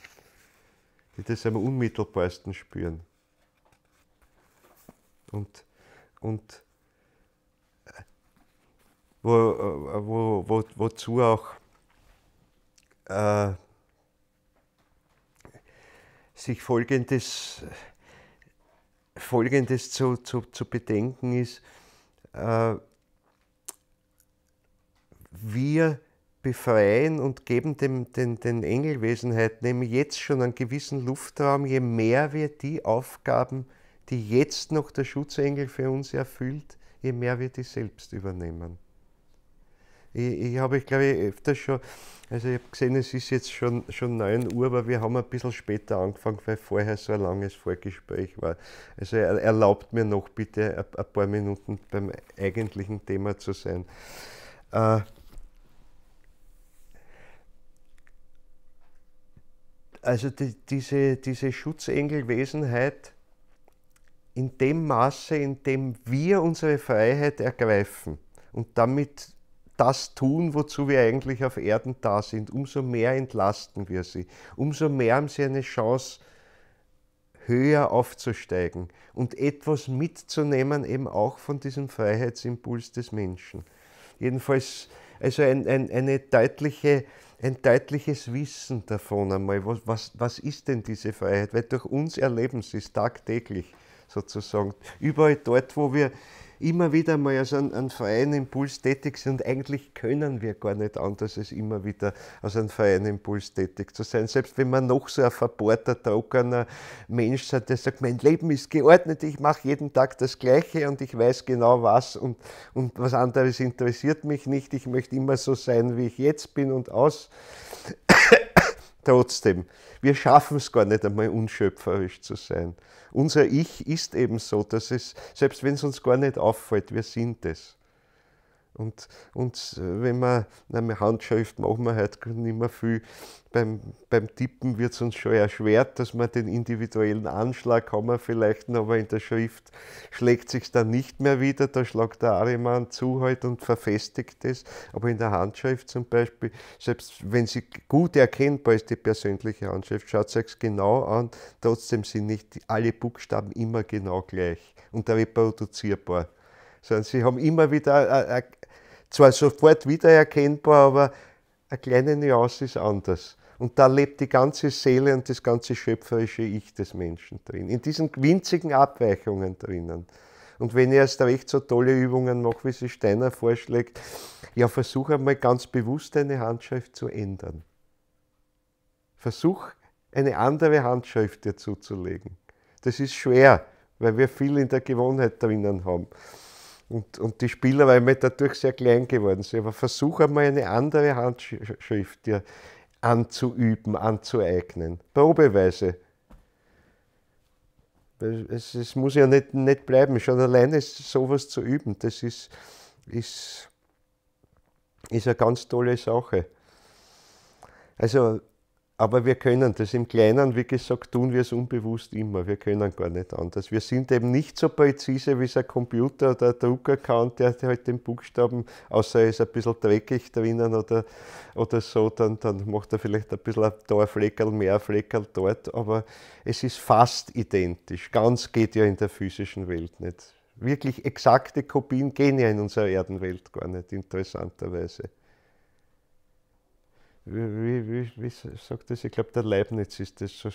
Die das am unmittelbarsten spüren. Und wozu auch sich Folgendes zu bedenken ist, wir befreien und geben den Engelwesenheiten nämlich jetzt schon einen gewissen Luftraum, je mehr wir die Aufgaben, die jetzt noch der Schutzengel für uns erfüllt, je mehr wir die selbst übernehmen. Ich glaube ich, öfters schon, also ich habe gesehen, es ist jetzt schon 9 Uhr, aber wir haben ein bisschen später angefangen, weil vorher so ein langes Vorgespräch war. Also erlaubt mir noch bitte ein paar Minuten beim eigentlichen Thema zu sein. Also diese Schutzengelwesenheit, in dem Maße, in dem wir unsere Freiheit ergreifen und damit das tun, wozu wir eigentlich auf Erden da sind, umso mehr entlasten wir sie, umso mehr haben sie eine Chance, höher aufzusteigen und etwas mitzunehmen, eben auch von diesem Freiheitsimpuls des Menschen. Jedenfalls also ein deutliches Wissen davon einmal, was ist denn diese Freiheit, weil durch uns erleben sie es tagtäglich sozusagen, überall dort, wo wir immer wieder mal aus einem freien Impuls tätig sind. Und eigentlich können wir gar nicht anders, als immer wieder aus einem freien Impuls tätig zu sein. Selbst wenn man noch so ein verbohrter, trockener Mensch ist, der sagt, mein Leben ist geordnet, ich mache jeden Tag das Gleiche und ich weiß genau was und was anderes interessiert mich nicht. Ich möchte immer so sein, wie ich jetzt bin und aus. Trotzdem, wir schaffen es gar nicht einmal unschöpferisch zu sein. Unser Ich ist eben so, dass es, selbst wenn es uns gar nicht auffällt, wir sind es. Und wenn wir eine Handschrift machen wir heute nicht mehr viel, beim Tippen wird es uns schon erschwert, dass wir den individuellen Anschlag haben wir vielleicht noch, aber in der Schrift schlägt sich dann nicht mehr wieder, da schlägt der Ariman zu halt und verfestigt es. Aber in der Handschrift zum Beispiel, selbst wenn sie gut erkennbar ist, die persönliche Handschrift, schaut euch es genau an, trotzdem sind nicht alle Buchstaben immer genau gleich und reproduzierbar. Sondern sie haben immer wieder, zwar sofort wiedererkennbar, aber eine kleine Nuance ist anders. Und da lebt die ganze Seele und das ganze schöpferische Ich des Menschen drin, in diesen winzigen Abweichungen drinnen. Und wenn ich erst recht so tolle Übungen mache, wie sie Steiner vorschlägt, ja, versuch einmal ganz bewusst eine Handschrift zu ändern. Versuch, eine andere Handschrift dir zuzulegen. Das ist schwer, weil wir viel in der Gewohnheit drinnen haben. Und die Spielerei dadurch sehr klein geworden sind. Aber versuch einmal eine andere Handschrift dir anzuüben, anzueignen. Probeweise. Es muss ja nicht bleiben. Schon alleine sowas zu üben, das ist eine ganz tolle Sache. Also, aber wir können das im Kleinen, wie gesagt, tun wir es unbewusst immer. Wir können gar nicht anders. Wir sind eben nicht so präzise, wie es ein Computer oder ein Drucker kann, der halt den Buchstaben, außer er ist ein bisschen dreckig drinnen oder so, dann macht er vielleicht ein bisschen da ein Fleckerl mehr, ein Fleckerl dort. Aber es ist fast identisch. Ganz geht ja in der physischen Welt nicht. Wirklich exakte Kopien gehen ja in unserer Erdenwelt gar nicht, interessanterweise. Wie sagt das? Ich glaube, der Leibniz ist das so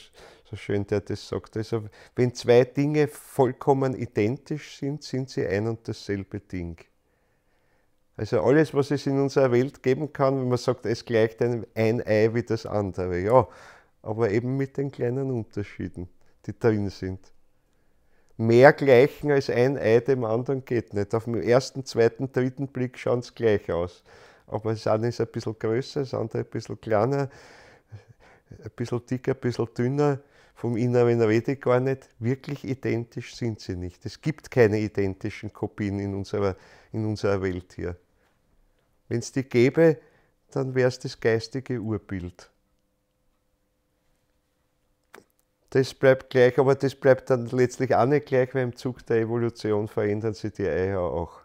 schön, der das sagt. Also, wenn zwei Dinge vollkommen identisch sind, sind sie ein und dasselbe Ding. Also alles, was es in unserer Welt geben kann, wenn man sagt, es gleicht ein Ei wie das andere. Ja, aber eben mit den kleinen Unterschieden, die drin sind. mehr gleichen als ein Ei dem anderen geht nicht. Auf dem ersten, zweiten, dritten Blick schauen sie gleich aus. Aber das eine ist ein bisschen größer, das andere ein bisschen kleiner, ein bisschen dicker, ein bisschen dünner. Vom Inneren rede ich gar nicht. Wirklich identisch sind sie nicht. Es gibt keine identischen Kopien in unserer Welt hier. Wenn es die gäbe, dann wäre es das geistige Urbild. Das bleibt gleich, aber das bleibt dann letztlich auch nicht gleich, weil im Zug der Evolution verändern sich die Eier auch.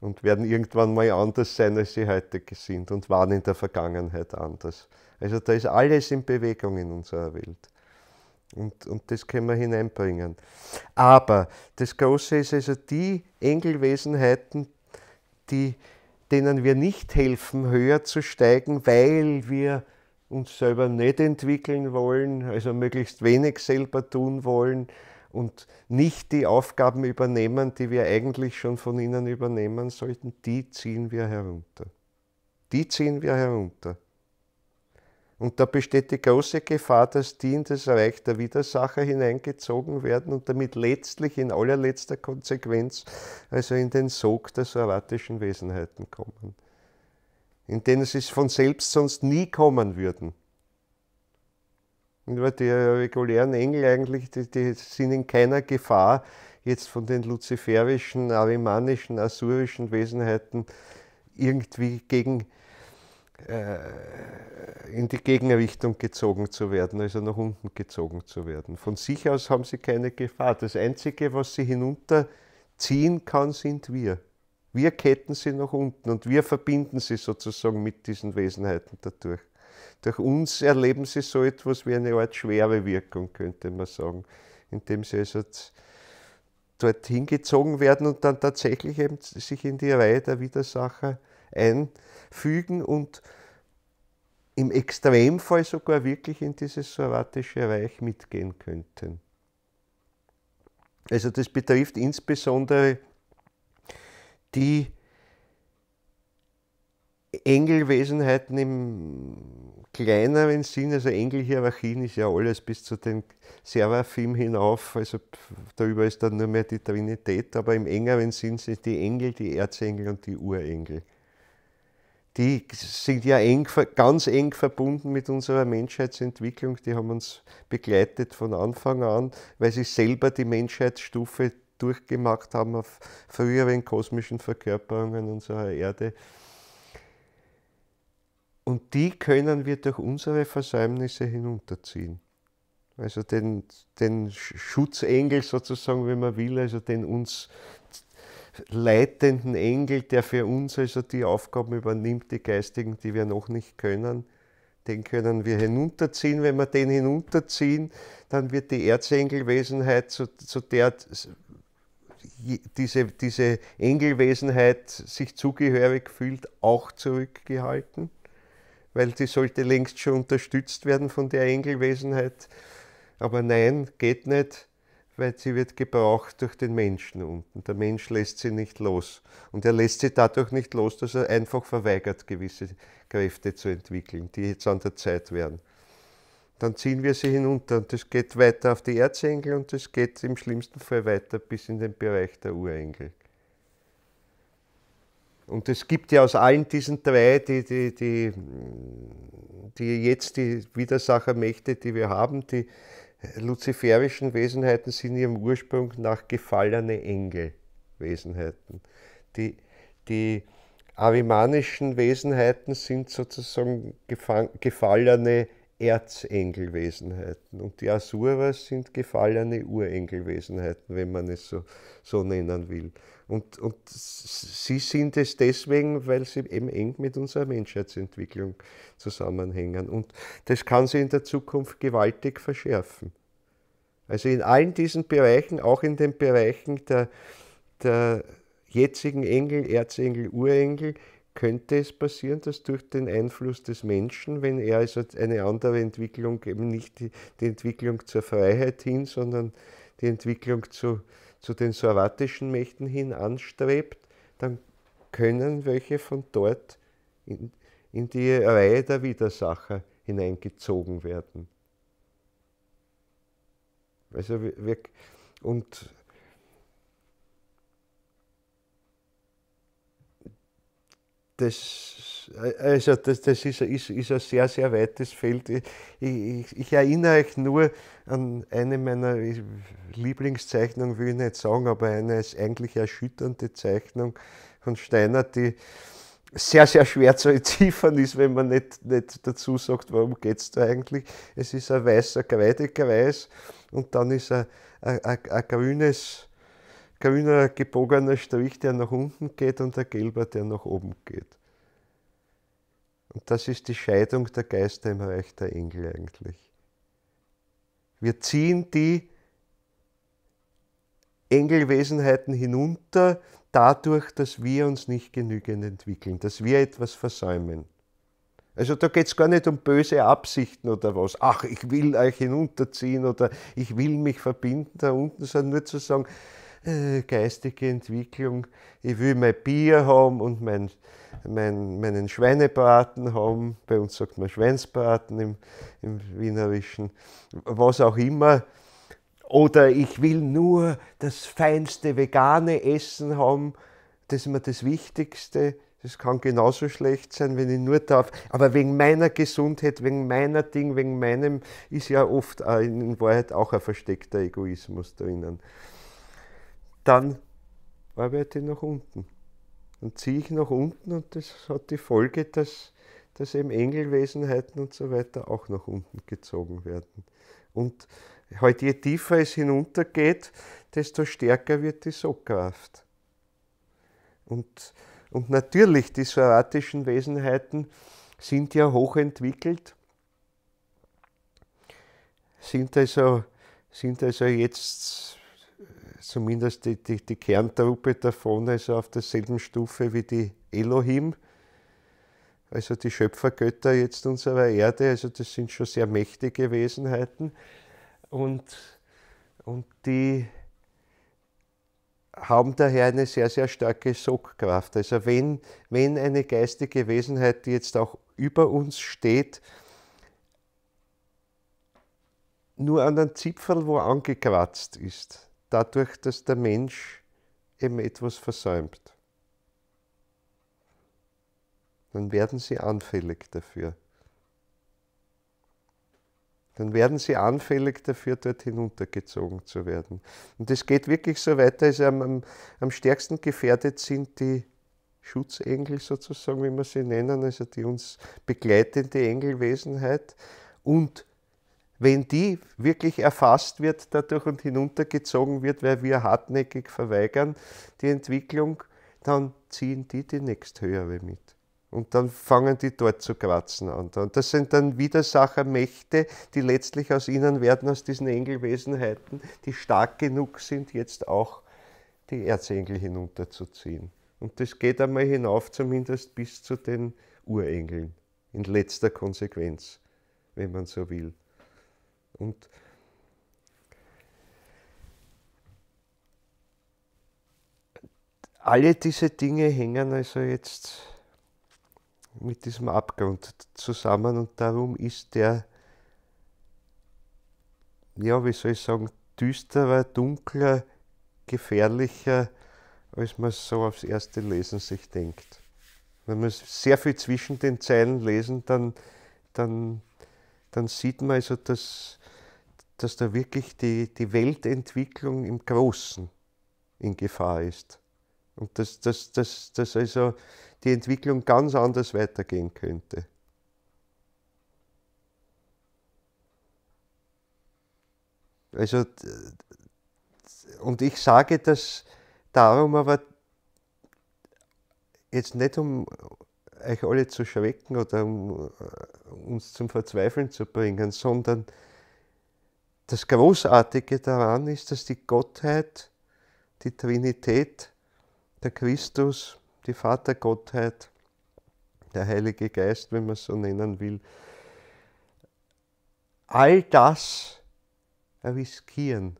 Und werden irgendwann mal anders sein, als sie heute sind und waren in der Vergangenheit anders. Also da ist alles in Bewegung in unserer Welt. Und das können wir hineinbringen. Aber das Große ist also die Engelwesenheiten, denen wir nicht helfen, höher zu steigen, weil wir uns selber nicht entwickeln wollen, also möglichst wenig selber tun wollen und nicht die Aufgaben übernehmen, die wir eigentlich schon von ihnen übernehmen sollten, die ziehen wir herunter. Die ziehen wir herunter. Und da besteht die große Gefahr, dass die in das Reich der Widersacher hineingezogen werden und damit letztlich in allerletzter Konsequenz also in den Sog der soratischen Wesenheiten kommen, in denen sie von selbst sonst nie kommen würden. Und die regulären Engel eigentlich, die sind in keiner Gefahr, jetzt von den luziferischen, arimanischen, asurischen Wesenheiten irgendwie in die Gegenrichtung gezogen zu werden, also nach unten gezogen zu werden. Von sich aus haben sie keine Gefahr. Das Einzige, was sie hinunterziehen kann, sind wir. Wir ketten sie nach unten und wir verbinden sie sozusagen mit diesen Wesenheiten dadurch. Durch uns erleben sie so etwas wie eine Art schwere Wirkung, könnte man sagen, indem sie also dorthin gezogen werden und dann tatsächlich eben sich in die Reihe der Widersacher einfügen und im Extremfall sogar wirklich in dieses soratische Reich mitgehen könnten. Also das betrifft insbesondere die Engelwesenheiten im kleineren Sinn, also Engelhierarchien ist ja alles bis zu den Seraphim hinauf, also darüber ist dann nur mehr die Trinität, aber im engeren Sinn sind die Engel, die Erzengel und die Urengel. Die sind ja ganz eng verbunden mit unserer Menschheitsentwicklung, die haben uns begleitet von Anfang an, weil sie selber die Menschheitsstufe durchgemacht haben auf früheren kosmischen Verkörperungen unserer Erde. Und die können wir durch unsere Versäumnisse hinunterziehen. Also den Schutzengel sozusagen, wenn man will, also den uns leitenden Engel, der für uns also die Aufgaben übernimmt, die geistigen, die wir noch nicht können, den können wir hinunterziehen. Wenn wir den hinunterziehen, dann wird die Erzengelwesenheit, zu der diese Engelwesenheit sich zugehörig fühlt, auch zurückgehalten, weil die sollte längst schon unterstützt werden von der Engelwesenheit. Aber nein, geht nicht, weil sie wird gebraucht durch den Menschen unten. Der Mensch lässt sie nicht los. Und er lässt sie dadurch nicht los, dass er einfach verweigert, gewisse Kräfte zu entwickeln, die jetzt an der Zeit wären. Dann ziehen wir sie hinunter und das geht weiter auf die Erzengel und das geht im schlimmsten Fall weiter bis in den Bereich der Urengel. Und es gibt ja aus allen diesen drei, die jetzt die Widersachermächte, die wir haben, die luziferischen Wesenheiten sind in ihrem Ursprung nach gefallene Engelwesenheiten. Die arimanischen Wesenheiten sind sozusagen gefallene Erzengelwesenheiten und die Asuras sind gefallene Urengelwesenheiten, wenn man es so nennen will. Und sie sind es deswegen, weil sie eben eng mit unserer Menschheitsentwicklung zusammenhängen. Und das kann sie in der Zukunft gewaltig verschärfen. Also in allen diesen Bereichen, auch in den Bereichen der jetzigen Engel, Erzengel, Urengel, könnte es passieren, dass durch den Einfluss des Menschen, wenn er also eine andere Entwicklung, eben nicht die Entwicklung zur Freiheit hin, sondern die Entwicklung zu den soratischen Mächten hin anstrebt, dann können welche von dort in die Reihe der Widersacher hineingezogen werden. Also Und das ist ein sehr, sehr weites Feld. Ich erinnere euch nur an eine meiner Lieblingszeichnungen, will ich nicht sagen, aber eine eigentlich erschütternde Zeichnung von Steiner, die sehr, sehr schwer zu entziffern ist, wenn man nicht dazu sagt, worum geht es da eigentlich. Es ist ein weißer Kreidekreis und dann ist ein grüner gebogener Strich, der nach unten geht und ein gelber, der nach oben geht. Und das ist die Scheidung der Geister im Reich der Engel eigentlich. Wir ziehen die Engelwesenheiten hinunter, dadurch, dass wir uns nicht genügend entwickeln, dass wir etwas versäumen. Also da geht es gar nicht um böse Absichten oder was. Ach, ich will euch hinunterziehen oder ich will mich verbinden da unten, sondern nur zu sagen, geistige Entwicklung, ich will mein Bier haben und meinen Schweinebraten haben, bei uns sagt man Schweinsbraten im Wienerischen, was auch immer. Oder ich will nur das feinste vegane Essen haben, das ist mir das Wichtigste. Das kann genauso schlecht sein, wenn ich nur darf. Aber wegen meiner Gesundheit, wegen meiner Ding, wegen meinem, ist ja oft in Wahrheit auch ein versteckter Egoismus drinnen. Dann arbeite ich nach unten. Dann ziehe ich nach unten und das hat die Folge, dass eben Engelwesenheiten und so weiter auch nach unten gezogen werden. Und halt je tiefer es hinuntergeht, desto stärker wird die Sogkraft. Und natürlich, die soatischen Wesenheiten sind ja hochentwickelt, sind also jetzt zumindest die Kerntruppe davon also auf derselben Stufe wie die Elohim, also die Schöpfergötter jetzt unserer Erde, also das sind schon sehr mächtige Wesenheiten und die haben daher eine sehr, sehr starke Sogkraft. Also wenn eine geistige Wesenheit, die jetzt auch über uns steht, nur an einem Zipfel wo angekratzt ist, dadurch, dass der Mensch eben etwas versäumt, dann werden sie anfällig dafür. Dann werden sie anfällig dafür, dort hinuntergezogen zu werden. Und es geht wirklich so weiter, also am stärksten gefährdet sind die Schutzengel sozusagen, wie wir sie nennen, also die uns begleitende Engelwesenheit. Und wenn die wirklich erfasst wird dadurch und hinuntergezogen wird, weil wir hartnäckig verweigern die Entwicklung, dann ziehen die nächsthöhere mit. Und dann fangen die dort zu kratzen an. Und das sind dann Widersachermächte, die letztlich aus ihnen werden, aus diesen Engelwesenheiten, die stark genug sind, jetzt auch die Erzengel hinunterzuziehen. Und das geht einmal hinauf, zumindest bis zu den Urengeln, in letzter Konsequenz, wenn man so will. Und alle diese Dinge hängen also jetzt mit diesem Abgrund zusammen und darum ist der, ja, wie soll ich sagen, düsterer, dunkler, gefährlicher, als man so aufs erste Lesen sich denkt. Wenn wir sehr viel zwischen den Zeilen lesen, dann sieht man also, dass da wirklich die Weltentwicklung im Großen in Gefahr ist. Und dass also die Entwicklung ganz anders weitergehen könnte. Also, und ich sage das darum aber jetzt nicht, um euch alle zu schrecken oder um uns zum Verzweifeln zu bringen, sondern das Großartige daran ist, dass die Gottheit, die Trinität, der Christus, die Vatergottheit, der Heilige Geist, wenn man es so nennen will, all das riskieren,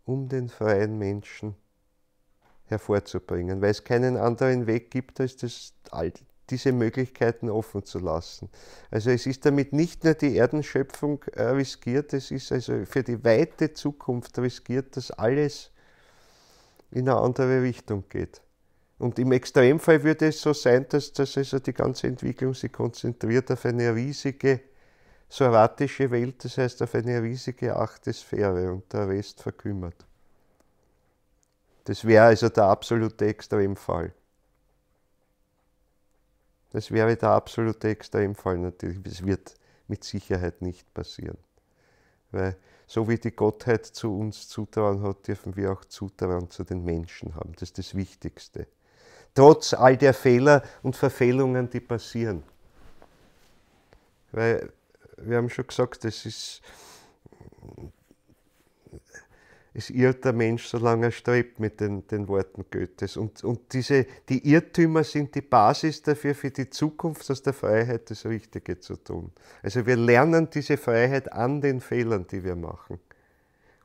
um den freien Menschen hervorzubringen, weil es keinen anderen Weg gibt, als diese Möglichkeiten offen zu lassen. Also es ist damit nicht nur die Erdenschöpfung riskiert, es ist also für die weite Zukunft riskiert, dass alles in eine andere Richtung geht. Und im Extremfall würde es so sein, dass also die ganze Entwicklung sich konzentriert auf eine riesige soratische Welt, das heißt auf eine riesige 8. Sphäre und der Rest verkümmert. Das wäre also der absolute Extremfall. Das wäre der absolute Extremfall natürlich. Das wird mit Sicherheit nicht passieren. Weil so wie die Gottheit zu uns Zutrauen hat, dürfen wir auch Zutrauen zu den Menschen haben. Das ist das Wichtigste. Trotz all der Fehler und Verfehlungen, die passieren. Weil wir haben schon gesagt, es irrt der Mensch, solange er strebt mit den Worten Goethes. Und die Irrtümer sind die Basis dafür, für die Zukunft aus der Freiheit das Richtige zu tun. Also wir lernen diese Freiheit an den Fehlern, die wir machen.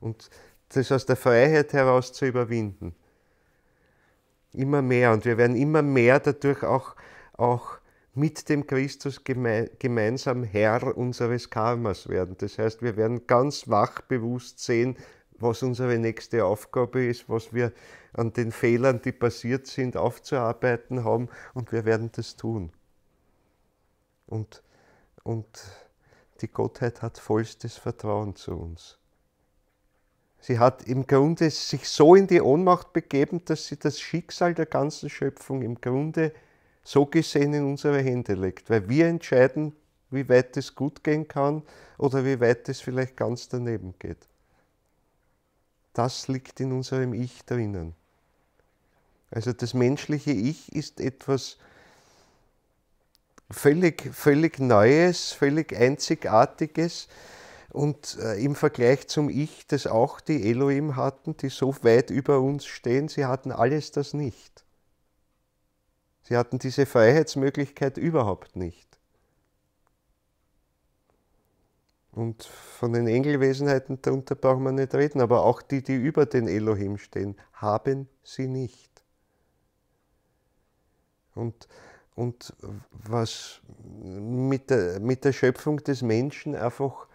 Und das aus der Freiheit heraus zu überwinden. Immer mehr. Und wir werden immer mehr dadurch auch mit dem Christus gemeinsam Herr unseres Karmas werden. Das heißt, wir werden ganz wach bewusst sehen, was unsere nächste Aufgabe ist, was wir an den Fehlern, die passiert sind, aufzuarbeiten haben, und wir werden das tun. Und die Gottheit hat vollstes Vertrauen zu uns. Sie hat im Grunde sich so in die Ohnmacht begeben, dass sie das Schicksal der ganzen Schöpfung im Grunde so gesehen in unsere Hände legt, weil wir entscheiden, wie weit es gut gehen kann oder wie weit es vielleicht ganz daneben geht. Das liegt in unserem Ich drinnen. Also das menschliche Ich ist etwas völlig Neues, völlig Einzigartiges, und im Vergleich zum Ich, das auch die Elohim hatten, die so weit über uns stehen, sie hatten alles das nicht. Sie hatten diese Freiheitsmöglichkeit überhaupt nicht. Und von den Engelwesenheiten, darunter brauchen wir nicht reden, aber auch die über den Elohim stehen, haben sie nicht. Und was mit der Schöpfung des Menschen einfach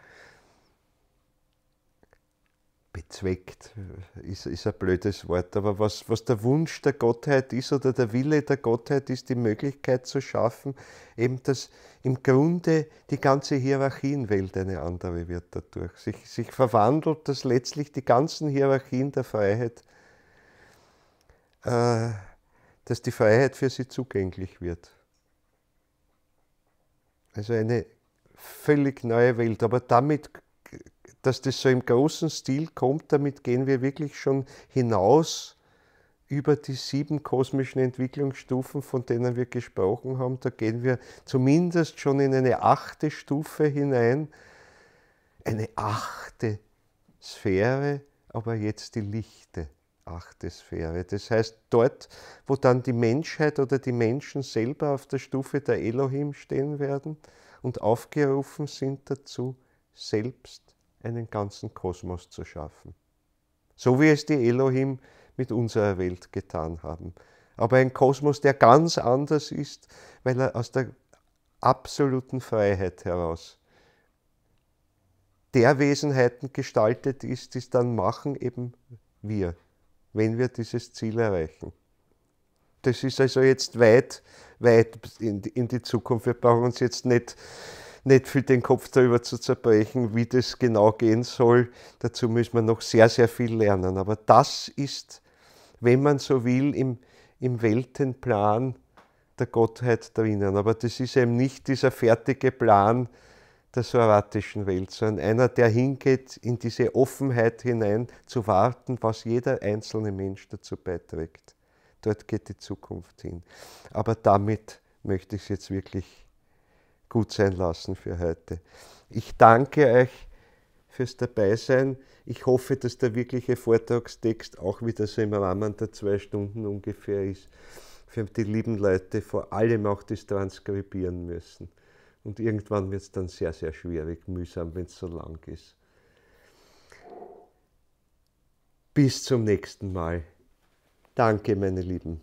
bezweckt, ist ein blödes Wort, aber was der Wunsch der Gottheit ist oder der Wille der Gottheit ist, die Möglichkeit zu schaffen, eben dass im Grunde die ganze Hierarchienwelt eine andere wird dadurch. Sich verwandelt, dass letztlich die ganzen Hierarchien der Freiheit, dass die Freiheit für sie zugänglich wird. Also eine völlig neue Welt, aber damit, dass das so im großen Stil kommt, damit gehen wir wirklich schon hinaus über die 7 kosmischen Entwicklungsstufen, von denen wir gesprochen haben. Da gehen wir zumindest schon in eine 8. Stufe hinein, eine 8. Sphäre, aber jetzt die lichte 8. Sphäre. Das heißt, dort, wo dann die Menschheit oder die Menschen selber auf der Stufe der Elohim stehen werden und aufgerufen sind dazu, selbst einen ganzen Kosmos zu schaffen. So wie es die Elohim mit unserer Welt getan haben. Aber ein Kosmos, der ganz anders ist, weil er aus der absoluten Freiheit heraus der Wesenheiten gestaltet ist, die es dann machen, eben wir, wenn wir dieses Ziel erreichen. Das ist also jetzt weit in die Zukunft. Wir brauchen uns jetzt nicht viel den Kopf darüber zu zerbrechen, wie das genau gehen soll. Dazu müssen wir noch sehr, sehr viel lernen. Aber das ist, wenn man so will, im Weltenplan der Gottheit drinnen. Aber das ist eben nicht dieser fertige Plan der soratischen Welt, sondern einer, der hingeht, in diese Offenheit hinein, zu warten, was jeder einzelne Mensch dazu beiträgt. Dort geht die Zukunft hin. Aber damit möchte ich es jetzt wirklich gut sein lassen für heute. Ich danke euch fürs Dabeisein. Ich hoffe, dass der wirkliche Vortragstext auch wieder so im Rahmen der 2 Stunden ungefähr ist. Für die lieben Leute vor allem auch das transkribieren müssen. Und irgendwann wird es dann sehr, sehr schwierig, mühsam, wenn es so lang ist. Bis zum nächsten Mal. Danke, meine Lieben.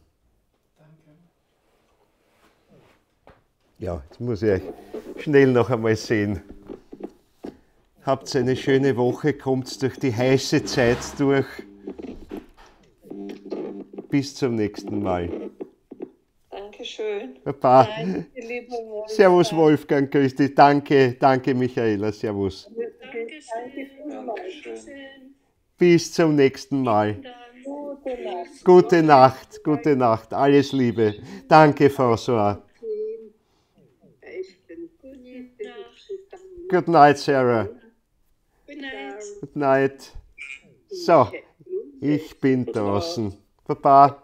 Ja, jetzt muss ich euch schnell noch einmal sehen. Habt eine schöne Woche, kommt durch die heiße Zeit durch. Bis zum nächsten Mal. Dankeschön. Baba. Danke, lieber Wolfgang. Servus Wolfgang, grüß dich. Danke, danke Michaela, servus. Dankeschön. Bis zum nächsten Mal. Gute Nacht. Gute Nacht, gute Nacht. Alles Liebe. Danke, François. Good night, Sarah. Good night. Good night. So, ich bin draußen. Baba.